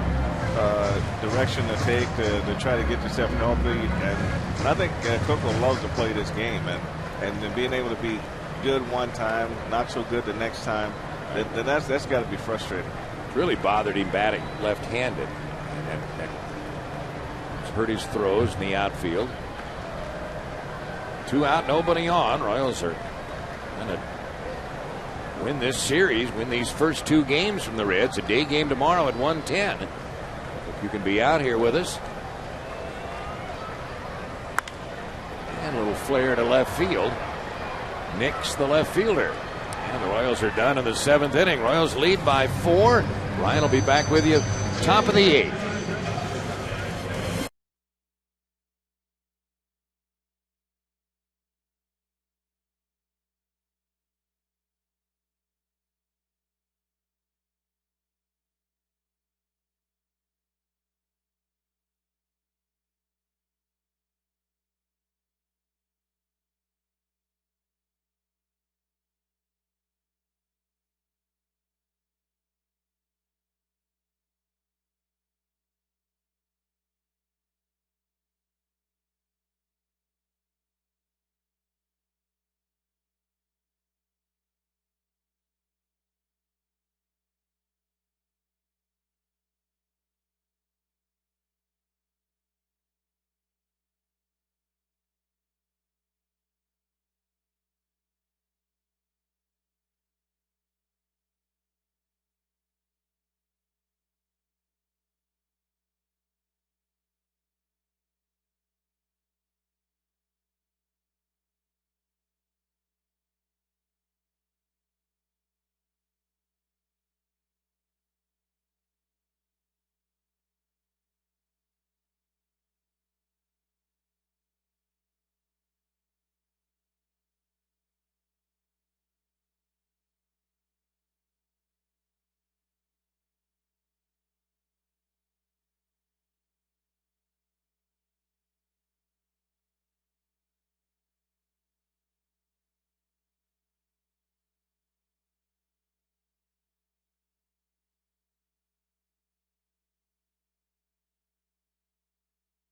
B: direction to take to try to get yourself healthy, and I think Coco loves to play this game, and being able to be good one time, not so good the next time, then that's got to be frustrating.
D: It's really bothered him batting left-handed, and it's hurt his throws in the outfield. 2 out, nobody on. Royals are going to win this series, win these first 2 games from the Reds. A day game tomorrow at 1:10. Hope you can be out here with us. And a little flare to left field. Nix, the left fielder. And the Royals are done in the 7th inning. Royals lead by 4. Ryan will be back with you top of the 8th.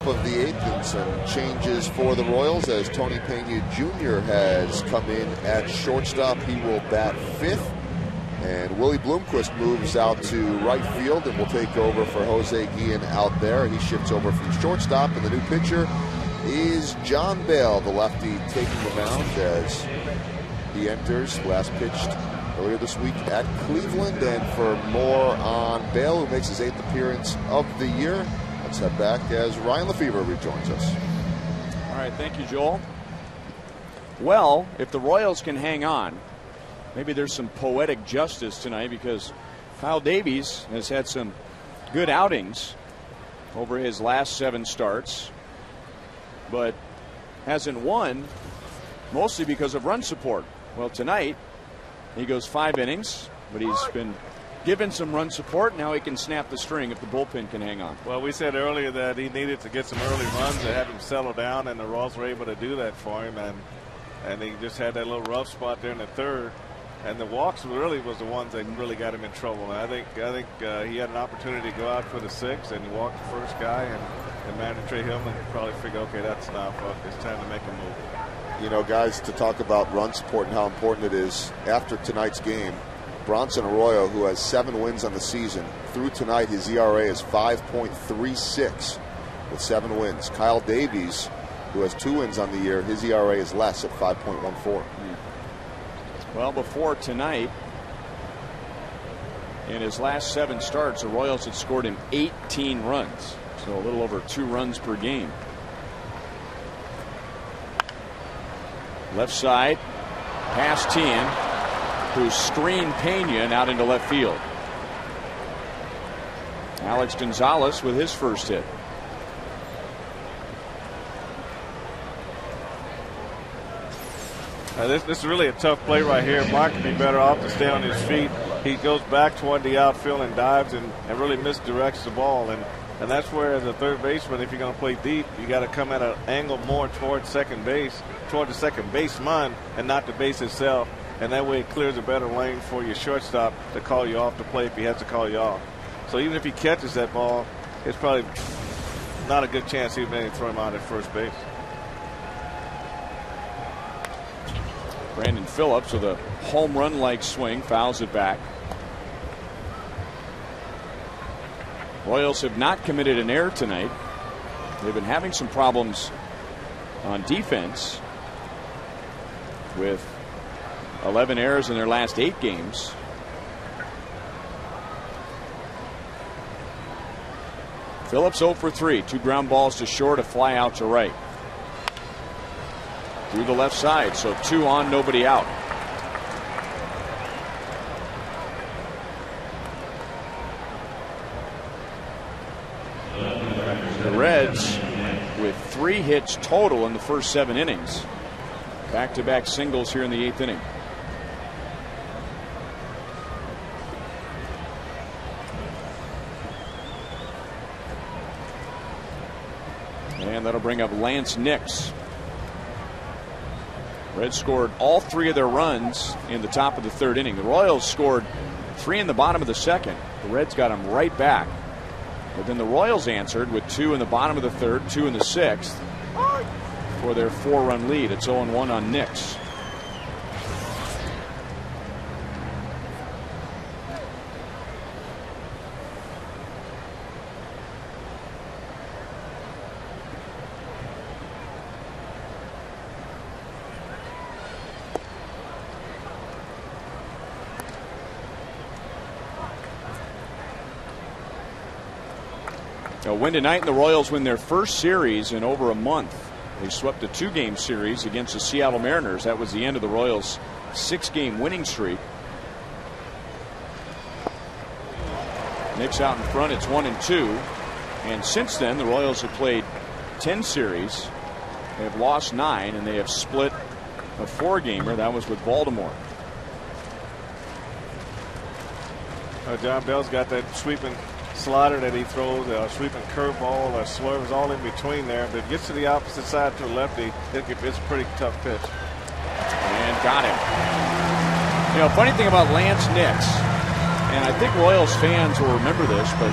C: Of the eighth, and some changes for the Royals as Tony Pena Jr. has come in at shortstop. He will bat fifth, and Willie Bloomquist moves out to right field and will take over for Jose Guillen out there. He shifts over from shortstop, and the new pitcher is John Bale, the lefty, taking the mound as he enters. Last pitched earlier this week at Cleveland. And for more on Bale, who makes his 8th appearance of the year, let's head back as Ryan Lefebvre rejoins us.
A: All right, thank you, Joel. Well, if the Royals can hang on, maybe there's some poetic justice tonight, because Kyle Davies has had some good outings over his last 7 starts, but hasn't won, mostly because of run support. Well, tonight he goes 5 innings, but he's been given some run support. Now he can snap the string if the bullpen can hang on.
B: Well, we said earlier that he needed to get some early runs to have him settle down, and the Royals were able to do that for him. And he just had that little rough spot there in the 3rd. And the walks really was the ones that really got him in trouble. And I think he had an opportunity to go out for the 6th, and he walked the first guy, and manager Trey Hillman probably figured, okay, that's enough. It's time to make a move.
C: You know, guys, to talk about run support and how important it is, after tonight's game, Bronson Arroyo, who has 7 wins on the season, through tonight his ERA is 5.36 with 7 wins. Kyle Davies, who has 2 wins on the year, his ERA is less at 5.14.
A: Well, before tonight, in his last 7 starts, the Royals had scored him 18 runs, so a little over 2 runs per game. Left side, past Tien, who screened Pena and out into left field. Alex Gonzalez with his first hit.
B: This is really a tough play right here. Mark would be better off to stay on his feet. He goes back toward the outfield and dives and really misdirects the ball. And that's where, as a third baseman, if you're going to play deep, you got to come at an angle more toward second base, toward the second baseman, and not the base itself. And that way it clears a better lane for your shortstop to call you off the play if he has to call you off. So even if he catches that ball, it's probably not a good chance he'd maybe throw him out at first base.
A: Brandon Phillips with a home run like swing fouls it back. Royals have not committed an error tonight. They've been having some problems on defense with 11 errors in their last 8 games. Phillips 0 for 3. 2 ground balls to short, a fly out to right. Through the left side, so 2 on, nobody out. The Reds with 3 hits total in the first 7 innings. Back-to-back singles here in the 8th inning. And that'll bring up Lance Nix. Reds scored all 3 of their runs in the top of the 3rd inning. The Royals scored 3 in the bottom of the 2nd. The Reds got them right back. But then the Royals answered with 2 in the bottom of the 3rd, 2 in the 6th for their 4-run lead. It's 0-1 on Nix. A win tonight, and the Royals win their first series in over a month. They swept a 2-game series against the Seattle Mariners. That was the end of the Royals' 6-game winning streak. Nix out in front. It's 1-2. And since then, the Royals have played 10 series. They have lost 9, and they have split a 4-gamer. That was with Baltimore.
B: John Bell's got that sweeping slider that he throws, a sweeping curveball, a swerve is all in between there. But it gets to the opposite side to a lefty, it's a pretty tough pitch.
A: And got him. You know, funny thing about Lance Nix, and I think Royals fans will remember this, but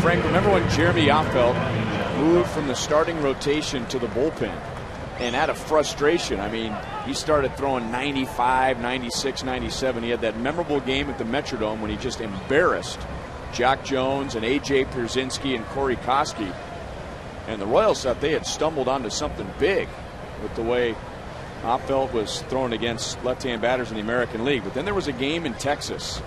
A: Frank, remember when Jeremy Opfeld moved from the starting rotation to the bullpen. And out of frustration, I mean, he started throwing 95, 96, 97. He had that memorable game at the Metrodome when he just embarrassed Jock Jones and A.J. Pierzynski and Corey Koski. And the Royals thought they had stumbled onto something big with the way Opfeld was thrown against left-hand batters in the American League. But then there was a game in Texas,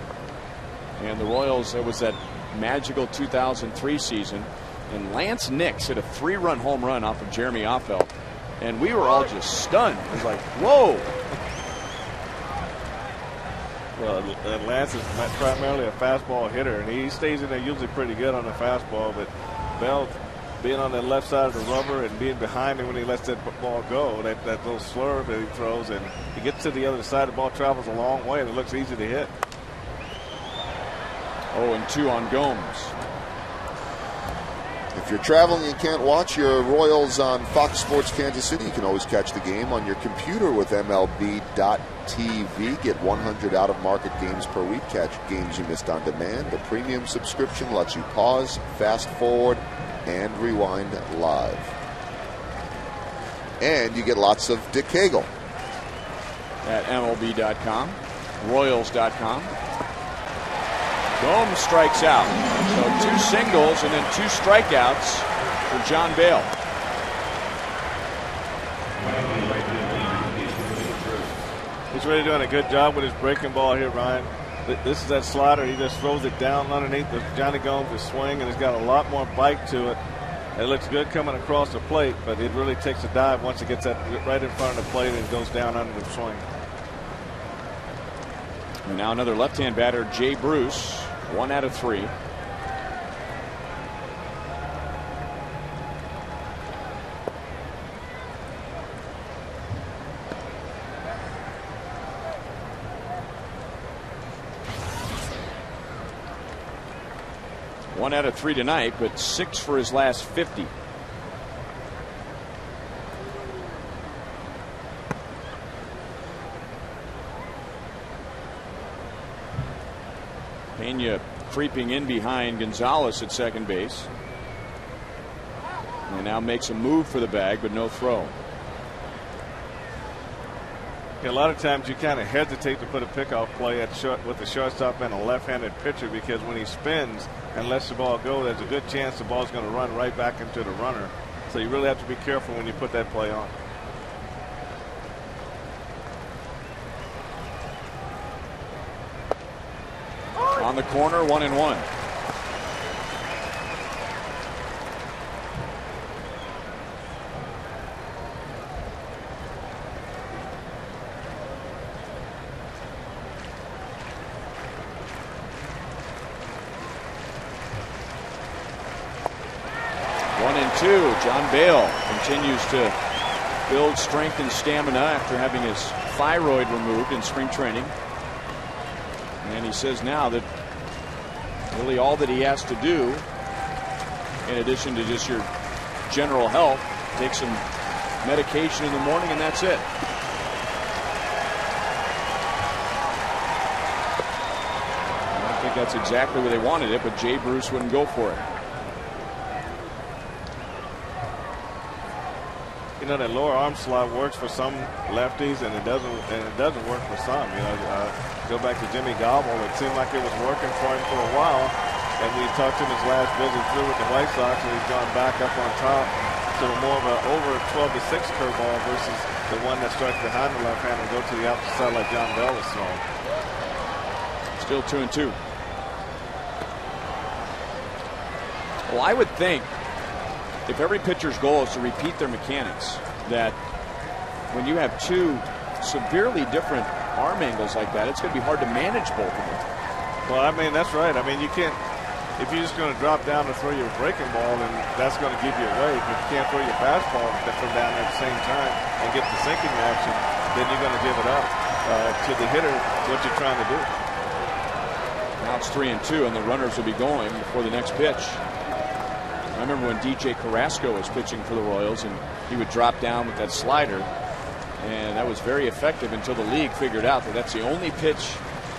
A: and the Royals, it was that magical 2003 season, and Lance Nix hit a 3-run home run off of Jeremy Opfeld. And we were all just stunned. It was like, whoa.
B: Well, Lance is primarily a fastball hitter, and he stays in there usually pretty good on the fastball. But Bell, being on the left side of the rubber and being behind him when he lets that ball go, that little slurve that he throws, and he gets to the other side, the ball travels a long way, and it looks easy to hit.
A: 0-2 on Gomes.
C: If you're traveling and can't watch your Royals on Fox Sports Kansas City, you can always catch the game on your computer with MLB.TV. Get 100 out-of-market games per week. Catch games you missed on demand. The premium subscription lets you pause, fast forward, and rewind live. And you get lots of Dick Cagle.
A: At MLB.com, Royals.com. Gomes strikes out. So 2 singles and then 2 strikeouts for John Bale.
B: He's really doing a good job with his breaking ball here, Ryan. This is that slider. He just throws it down underneath the Johnny Gomes' swing, and it's got a lot more bite to it. It looks good coming across the plate, but it really takes a dive once it gets that right in front of the plate and goes down under the swing.
A: And now another left-hand batter, Jay Bruce, 1 out of 3. One out of 3 tonight, but 6 for his last 50. Pena creeping in behind Gonzalez at second base. And now makes a move for the bag, but no throw.
B: Yeah, a lot of times you kind of hesitate to put a pickoff play at short with the shortstop and a left-handed pitcher, because when he spins and lets the ball go, there's a good chance the ball's going to run right back into the runner. So you really have to be careful when you put that play on.
A: On the corner, 1-1. John Bale continues to build strength and stamina after having his thyroid removed in spring training. And he says now that really all that he has to do, in addition to just your general health, take some medication in the morning, and that's it. I don't think that's exactly where they wanted it, but Jay Bruce wouldn't go for it.
B: You know, that lower arm slot works for some lefties, and it doesn't work for some. You know, go back to Jimmy Gobble. It seemed like it was working for him for a while, and we talked to him his last visit through with the White Sox, and he's gone back up on top to more of an over 12-6 curveball versus the one that strikes behind the left hand and go to the opposite side like John Bell was throwing.
A: Still 2-2. Well, I would think, if every pitcher's goal is to repeat their mechanics, that when you have 2 severely different arm angles like that, it's going to be hard to manage both of them.
B: Well, I mean, that's right. I mean, you can't, if you're just going to drop down to throw your breaking ball, then that's going to give you away. If you can't throw your fastball from down there at the same time and get the sinking action, then you're going to give it up to the hitter, what you're trying to do.
A: Now it's 3-2, and the runners will be going before the next pitch. I remember when DJ Carrasco was pitching for the Royals, and he would drop down with that slider, and that was very effective until the league figured out that that's the only pitch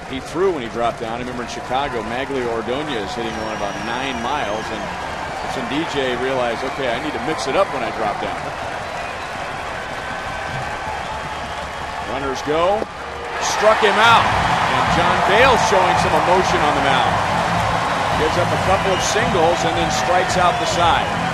A: he threw when he dropped down. I remember in Chicago, Maglio Ordonez hitting one about 9 miles, and Phillips and DJ realize, okay, I need to mix it up when I drop down. Runners go. Struck him out. And John Bale showing some emotion on the mound. Gives up a couple of singles and then strikes out the side.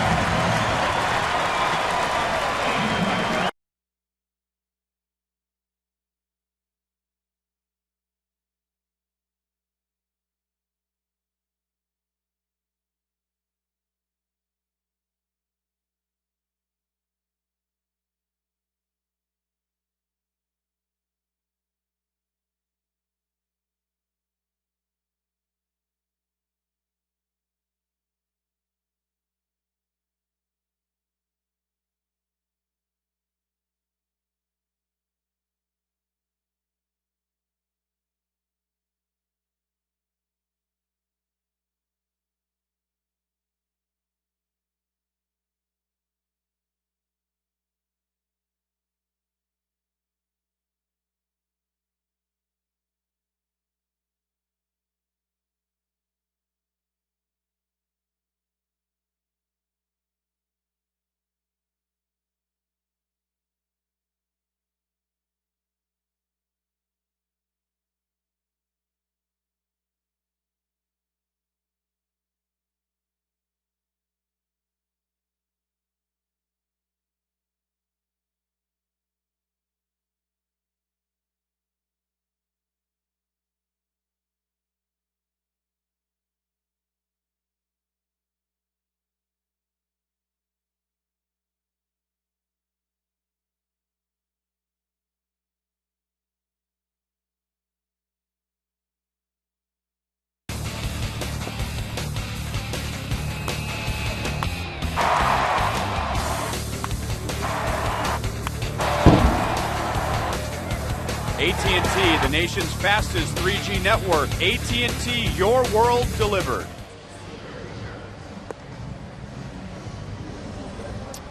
E: AT&T, the nation's fastest 3G network. AT&T, your world delivered.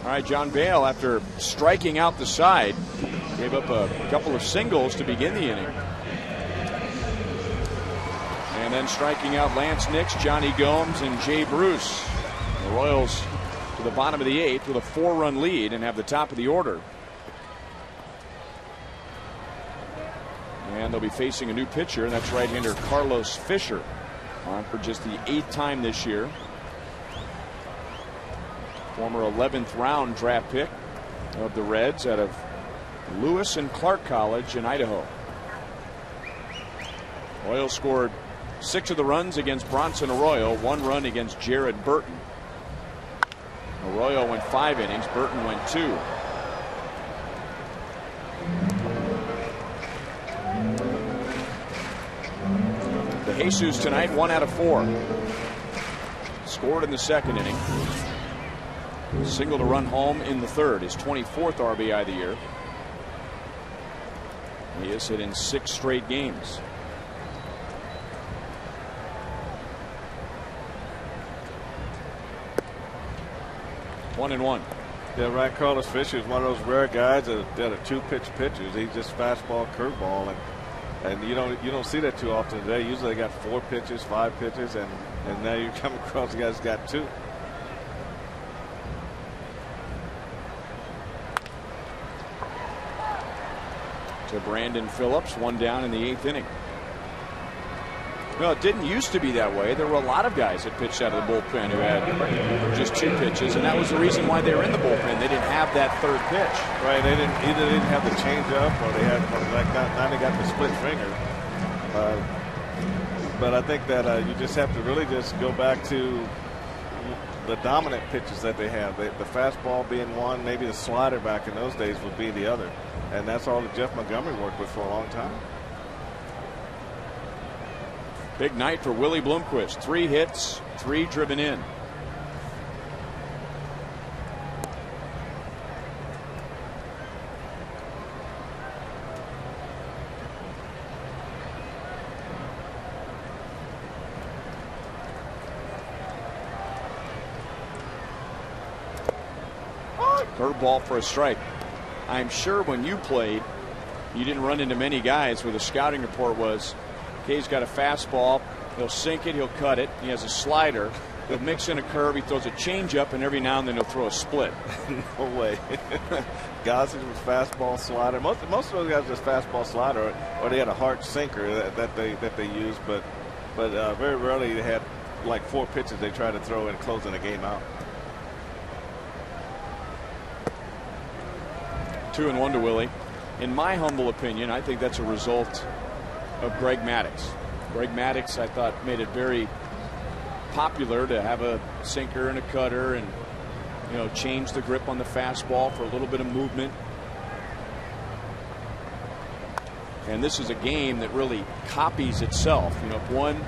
A: All right, John Bale, after striking out the side, gave up a couple of singles to begin the inning. And then striking out Lance Nix, Johnny Gomes, and Jay Bruce. The Royals to the bottom of the 8th with a 4-run lead and have the top of the order. And they'll be facing a new pitcher, and that's right-hander Carlos Fisher, on for just the 8th time this year. Former 11th round draft pick of the Reds out of Lewis and Clark College in Idaho. Royals scored 6 of the runs against Bronson Arroyo, 1 run against Jared Burton. Arroyo went 5 innings, Burton went 2. The Jesus tonight, 1 out of 4. Scored in the 2nd inning. Single to run home in the 3rd. His 24th RBI of the year. He has hit in 6 straight games. One and one.
B: Yeah, right. Carlos Fisher is one of those rare guys that are 2-pitch pitchers. He's just fastball, curveball, and you don't see that too often today. Usually they got 4 pitches, 5 pitches, and now you come across a guy that's got 2.
A: To Brandon Phillips, 1 down in the 8th inning. Well, it didn't used to be that way. There were a lot of guys that pitched out of the bullpen who had just 2 pitches, and that was the reason why they were in the bullpen. They didn't have that 3rd pitch.
B: Right. They didn't have the changeup, or they had now they got the split finger. But I think that you just have to really just go back to the dominant pitches that they have. The fastball being one, maybe the slider back in those days would be the other, and that's all that Jeff Montgomery worked with for a long time.
A: Big night for Willie Bloomquist. 3 hits, 3 driven in. Curveball for a strike. I'm sure when you played, you didn't run into many guys where the scouting report was, okay, he's got a fastball, he'll sink it, he'll cut it, he has a slider, He'll mix in a curve. He throws a changeup, and every now and then he'll throw a split.
B: No way. Gossage was fastball slider. Most of those guys just fastball slider, or they had a hard sinker that they used. But very rarely they had like 4 pitches they tried to throw in closing the game out.
A: 2-1 to Willie. In my humble opinion, I think that's a result of Greg Maddux. Greg Maddux, I thought, made it very popular to have a sinker and a cutter and, you know, change the grip on the fastball for a little bit of movement. And this is a game that really copies itself. You know, if one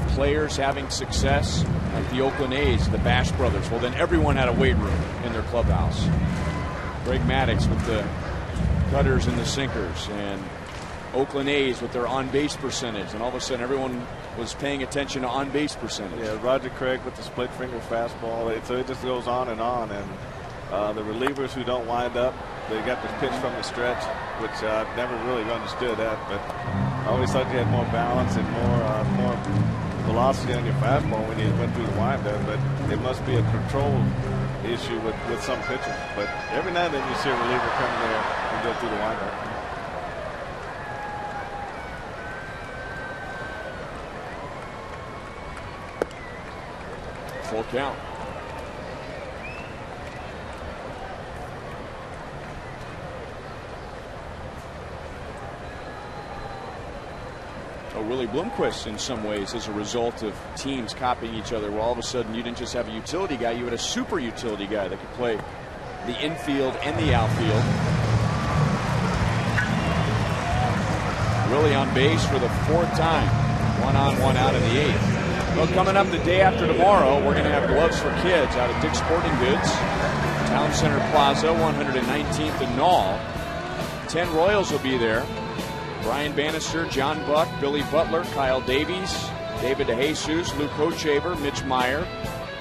A: player's having success, like the Oakland A's, the Bash brothers, well, then everyone had a weight room in their clubhouse. Greg Maddux with the cutters and the sinkers, and Oakland A's with their on-base percentage, and all of a sudden everyone was paying attention to on-base percentage.
B: Yeah, Roger Craig with the split finger fastball. So it just goes on, and the relievers who don't wind up, they got this pitch from the stretch, which I've never really understood that, but I always thought you had more balance and more velocity on your fastball when you went through the windup, but it must be a control issue with some pitchers. But every now and then you see a reliever come in there and go through the windup.
A: Full count. Willie Bloomquist, in some ways, as a result of teams copying each other, where all of a sudden you didn't just have a utility guy, you had a super utility guy that could play the infield and the outfield. Willie on base for the 4th time. 1 on, 1 out in the 8th. Well, coming up the day after tomorrow, we're going to have Gloves for Kids out at Dick's Sporting Goods, Town Center Plaza, 119th and Knoll. 10 Royals will be there. Brian Bannister, John Buck, Billy Butler, Kyle Davies, David DeJesus, Luke Hochaber, Mitch Meyer,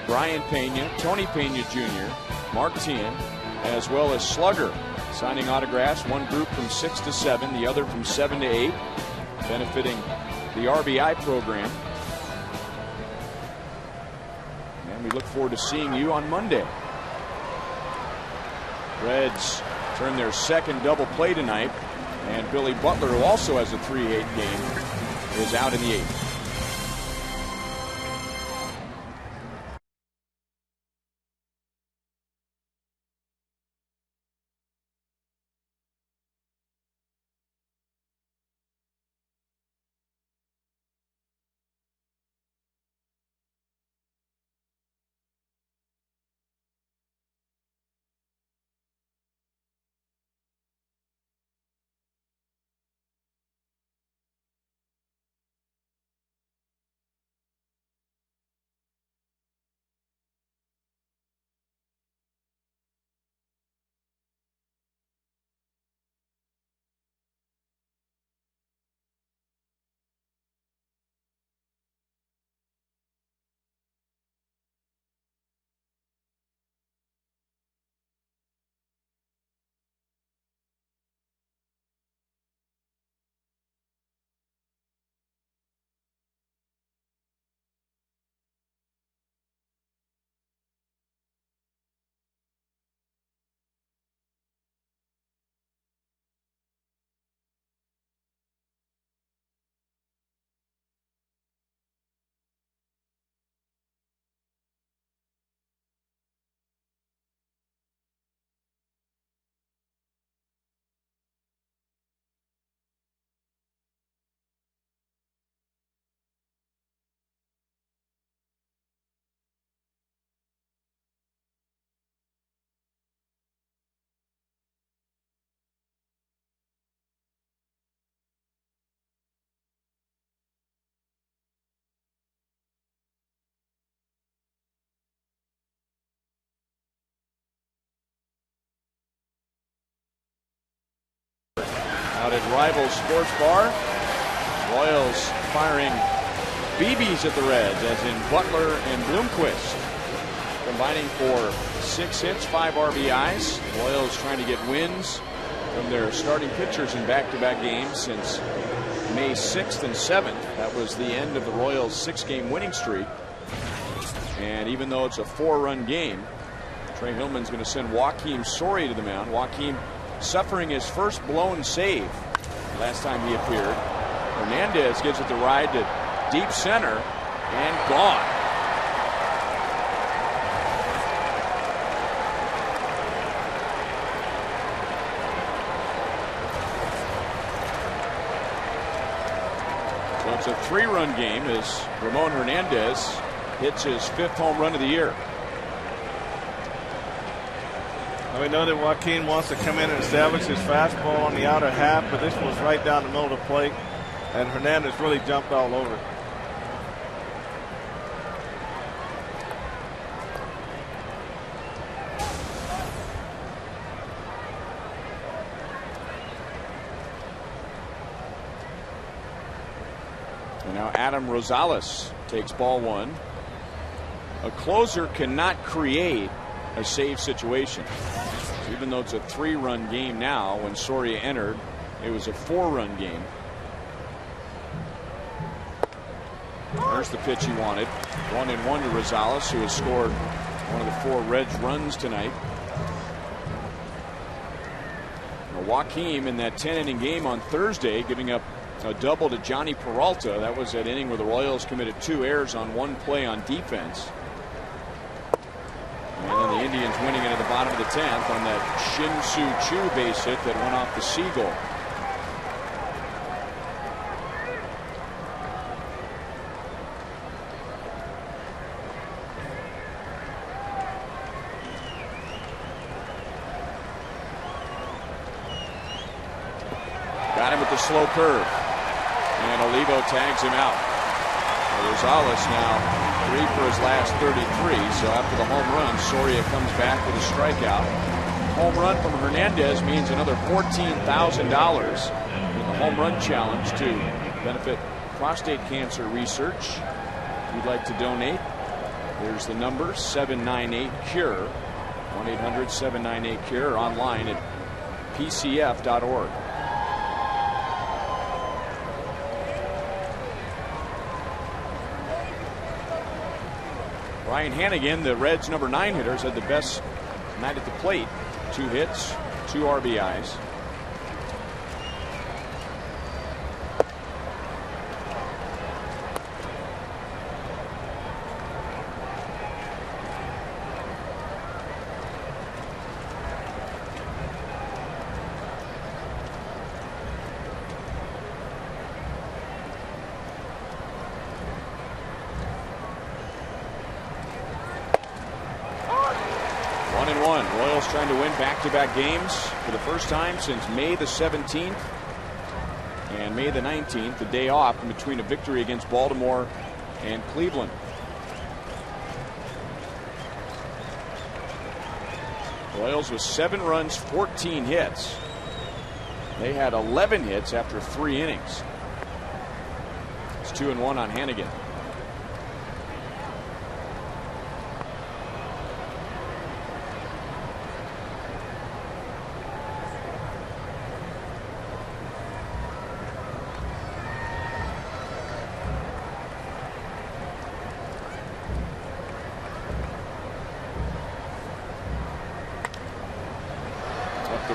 A: Brian Pena, Tony Pena Jr., Mark Tien, as well as Slugger, signing autographs, one group from 6 to 7, the other from 7 to 8, benefiting the RBI program. And we look forward to seeing you on Monday. Reds turn their second double play tonight. And Billy Butler, who also has a 3-8 game, is out in the 8th. Out at Rival Sports Bar, Royals firing BBs at the Reds, as in Butler and Bloomquist, combining for 6 hits, 5 RBIs. Royals trying to get wins from their starting pitchers in back-to-back games since May 6th and 7th. That was the end of the Royals' 6-game winning streak. And even though it's a 4-run game, Trey Hillman's going to send Joakim Soria to the mound. Joakim suffering his first blown save last time he appeared. Hernandez gives it the ride to deep center and gone. So it's a 3-run game as Ramon Hernandez hits his 5th home run of the year.
B: We know that Joakim wants to come in and establish his fastball on the outer half, but this was right down the middle of the plate, and Hernandez really jumped all over it.
A: And now Adam Rosales takes ball 1. A closer cannot create a save situation. Even though it's a 3-run game now, when Soria entered, it was a 4-run game. There's the pitch he wanted. 1-1 to Rosales, who has scored one of the 4 Reds runs tonight. Now, Joakim in that 10-inning game on Thursday, giving up a double to Johnny Peralta. That was that inning where the Royals committed 2 errors on 1 play on defense. And then the Indians winning it at the bottom of the 10th on that Shin-Soo Choo base hit that went off the Seagull. Got him with the slow curve. And Olivo tags him out. Rosales now 3 for his last 33. So after the home run, Soria comes back with a strikeout. Home run from Hernandez means another $14,000 in the home run challenge to benefit prostate cancer research. If you'd like to donate, there's the number 798-CURE, 1-800-798-CURE, online at pcf.org. Ryan Hannigan, the Reds' number 9 hitters, had the best night at the plate. 2 hits, 2 RBIs. Royals trying to win back-to-back games for the first time since May the 17th and May the 19th, the day off in between a victory against Baltimore and Cleveland. Royals with 7 runs, 14 hits. They had 11 hits after 3 innings. It's 2-1 on Hannigan.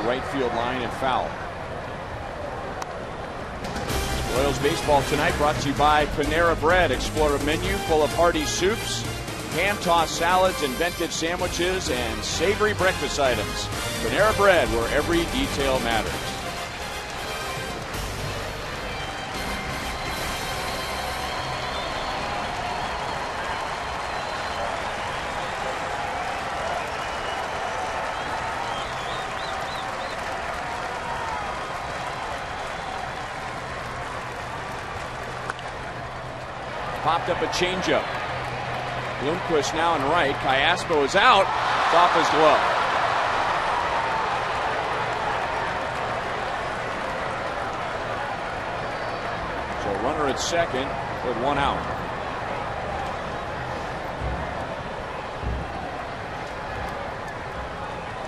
A: Right field line and foul. Royals baseball tonight brought to you by Panera Bread. Explore a menu full of hearty soups, hand-tossed salads, inventive sandwiches, and savory breakfast items. Panera Bread, where every detail matters. Popped up a changeup. Bloomquist now in right. Callaspo is out. It's off his glove. So runner at second with 1 out.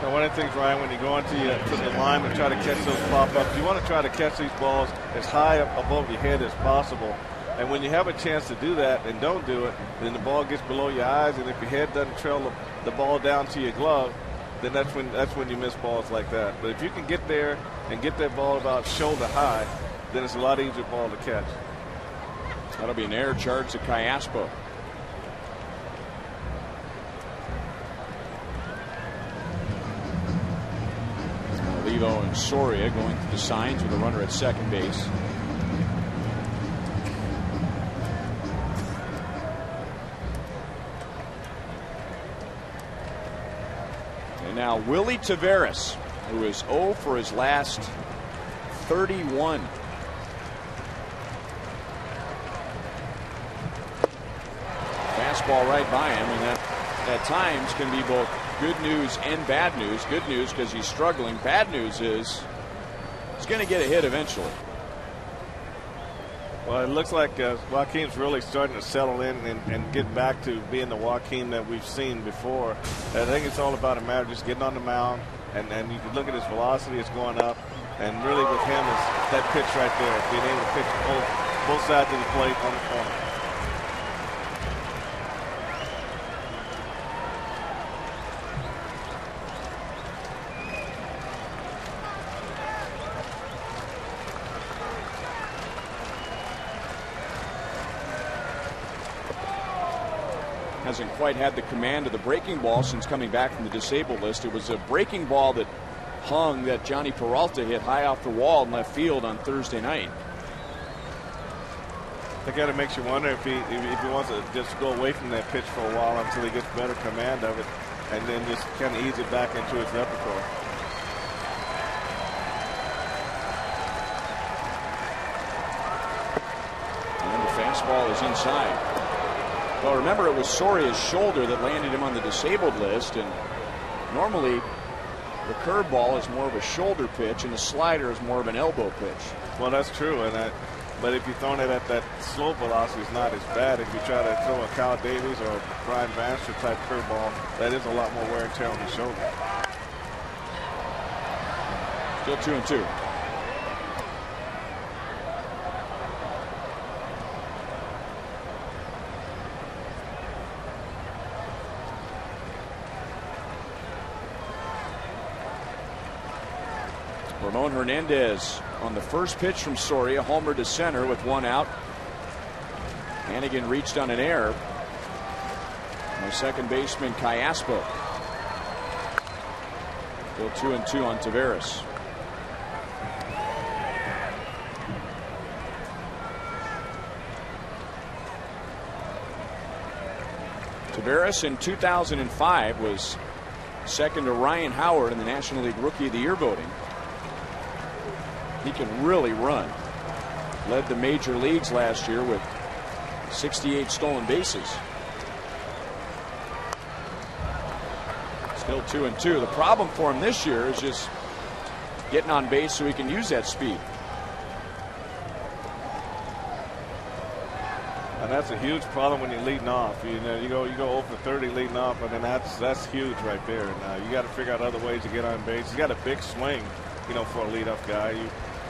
B: So one of the things, Ryan, when you go into the line and try to catch those pop-ups, you want to try to catch these balls as high up above your head as possible. And when you have a chance to do that and don't do it, then the ball gets below your eyes, and if your head doesn't trail the ball down to your glove, then that's when you miss balls like that. But if you can get there and get that ball about shoulder high, then it's a lot easier ball to catch.
A: That'll be an error charge to Cayaspo. Levo and Soria going through the signs with a runner at second base. And now Willie Taveras, who is 0 for his last 31. Fastball right by him, and that at times can be both good news and bad news. Good news because he's struggling. Bad news is he's going to get a hit eventually.
B: Well, it looks like Joaquin's really starting to settle in and get back to being the Joaquin that we've seen before. I think it's all about a matter of just getting on the mound, and you can look at his velocity, it's going up, and really with him is that pitch right there, being able to pitch both sides of the plate on the corner.
A: Hasn't quite had the command of the breaking ball since coming back from the disabled list. It was a breaking ball that hung that Johnny Peralta hit high off the wall in left field on Thursday night.
B: That kind of makes you wonder if he wants to just go away from that pitch for a while until he gets better command of it, and then just kind of ease it back into his repertoire.
A: And the fastball is inside. Well, remember, it was Soria's shoulder that landed him on the disabled list, and normally the curveball is more of a shoulder pitch and the slider is more of an elbow pitch.
B: Well, that's true, but if you're throwing it at that slow velocity, it's not as bad. If you try to throw a Kyle Davies or a Brian Bannister type curveball, that is a lot more wear and tear on the shoulder.
A: Still 2-2. Ramon Hernandez on the first pitch from Soria, homer to center with one out. Hannigan reached on an error. My second baseman Cayaspo. Still 2-2 on Taveras. Taveras in 2005 was second to Ryan Howard in the National League Rookie of the Year voting. He can really run. Led the major leagues last year with 68 stolen bases. Still 2-2. The problem for him this year is just getting on base so he can use that speed.
B: And that's a huge problem when you're leading off. You go 0 for 30 leading off, and then that's huge right there. Now you got to figure out other ways to get on base. He's got a big swing, for a leadoff guy.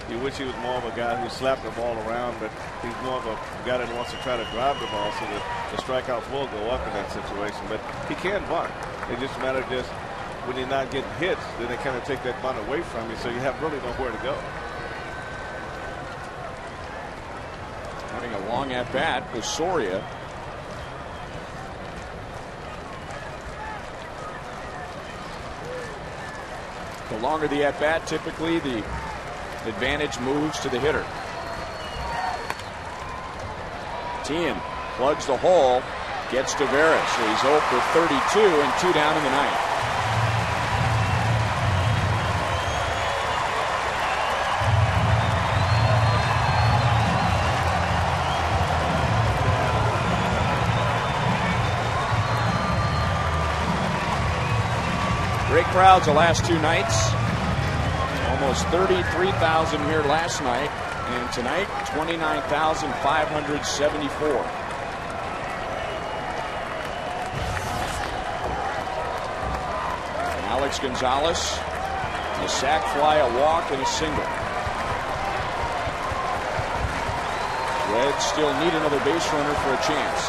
B: You wish he was more of a guy who slapped the ball around, but he's more of a guy that wants to try to drive the ball so that the strikeouts will go up in that situation. But he can bunt. It just matters just when you're not getting hits, then they kind of take that bunt away from you, so you have really nowhere to go.
A: Having a long at bat with Soria. The longer the at bat, typically the advantage moves to the hitter. Tien plugs the hole, gets Taveras, so he's 0 for 32 and 2 down in the ninth. Great crowds the last two nights. Almost 33,000 here last night, and tonight 29,574. And Alex Gonzalez, a sac fly, a walk, and a single. Reds still need another base runner for a chance.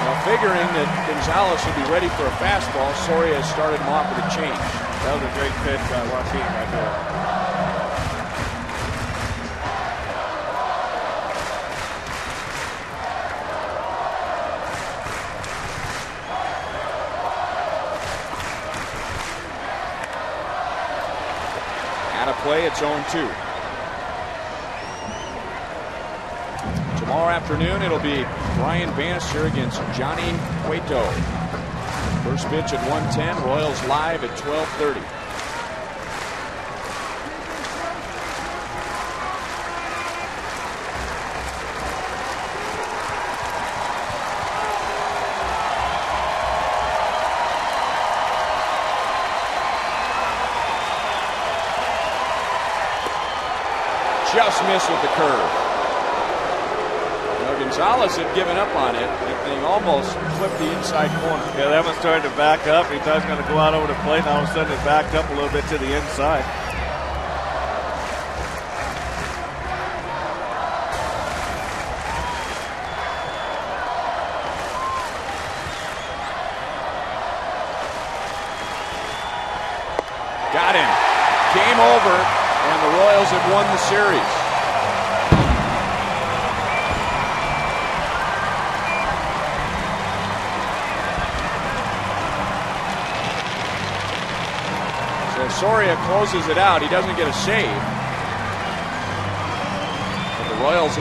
A: Now, figuring that Gonzalez would be ready for a fastball, Soria started him off with a change.
B: That was a great pitch by Joaquin right there.
A: Play, it's 0-2. Tomorrow afternoon, it'll be Brian Bannister against Johnny Cueto. First pitch at 1:10. Royals live at 12:30. Just missed with the curve. Now, Gonzalez had given up on it. That thing almost flipped the inside corner.
B: Yeah, that one started to back up. He thought he was going to go out over the plate, and all of a sudden it backed up a little bit to the inside.
A: Got him. Game over. And the Royals have won the series. So Soria closes it out. He doesn't get a save. But the Royals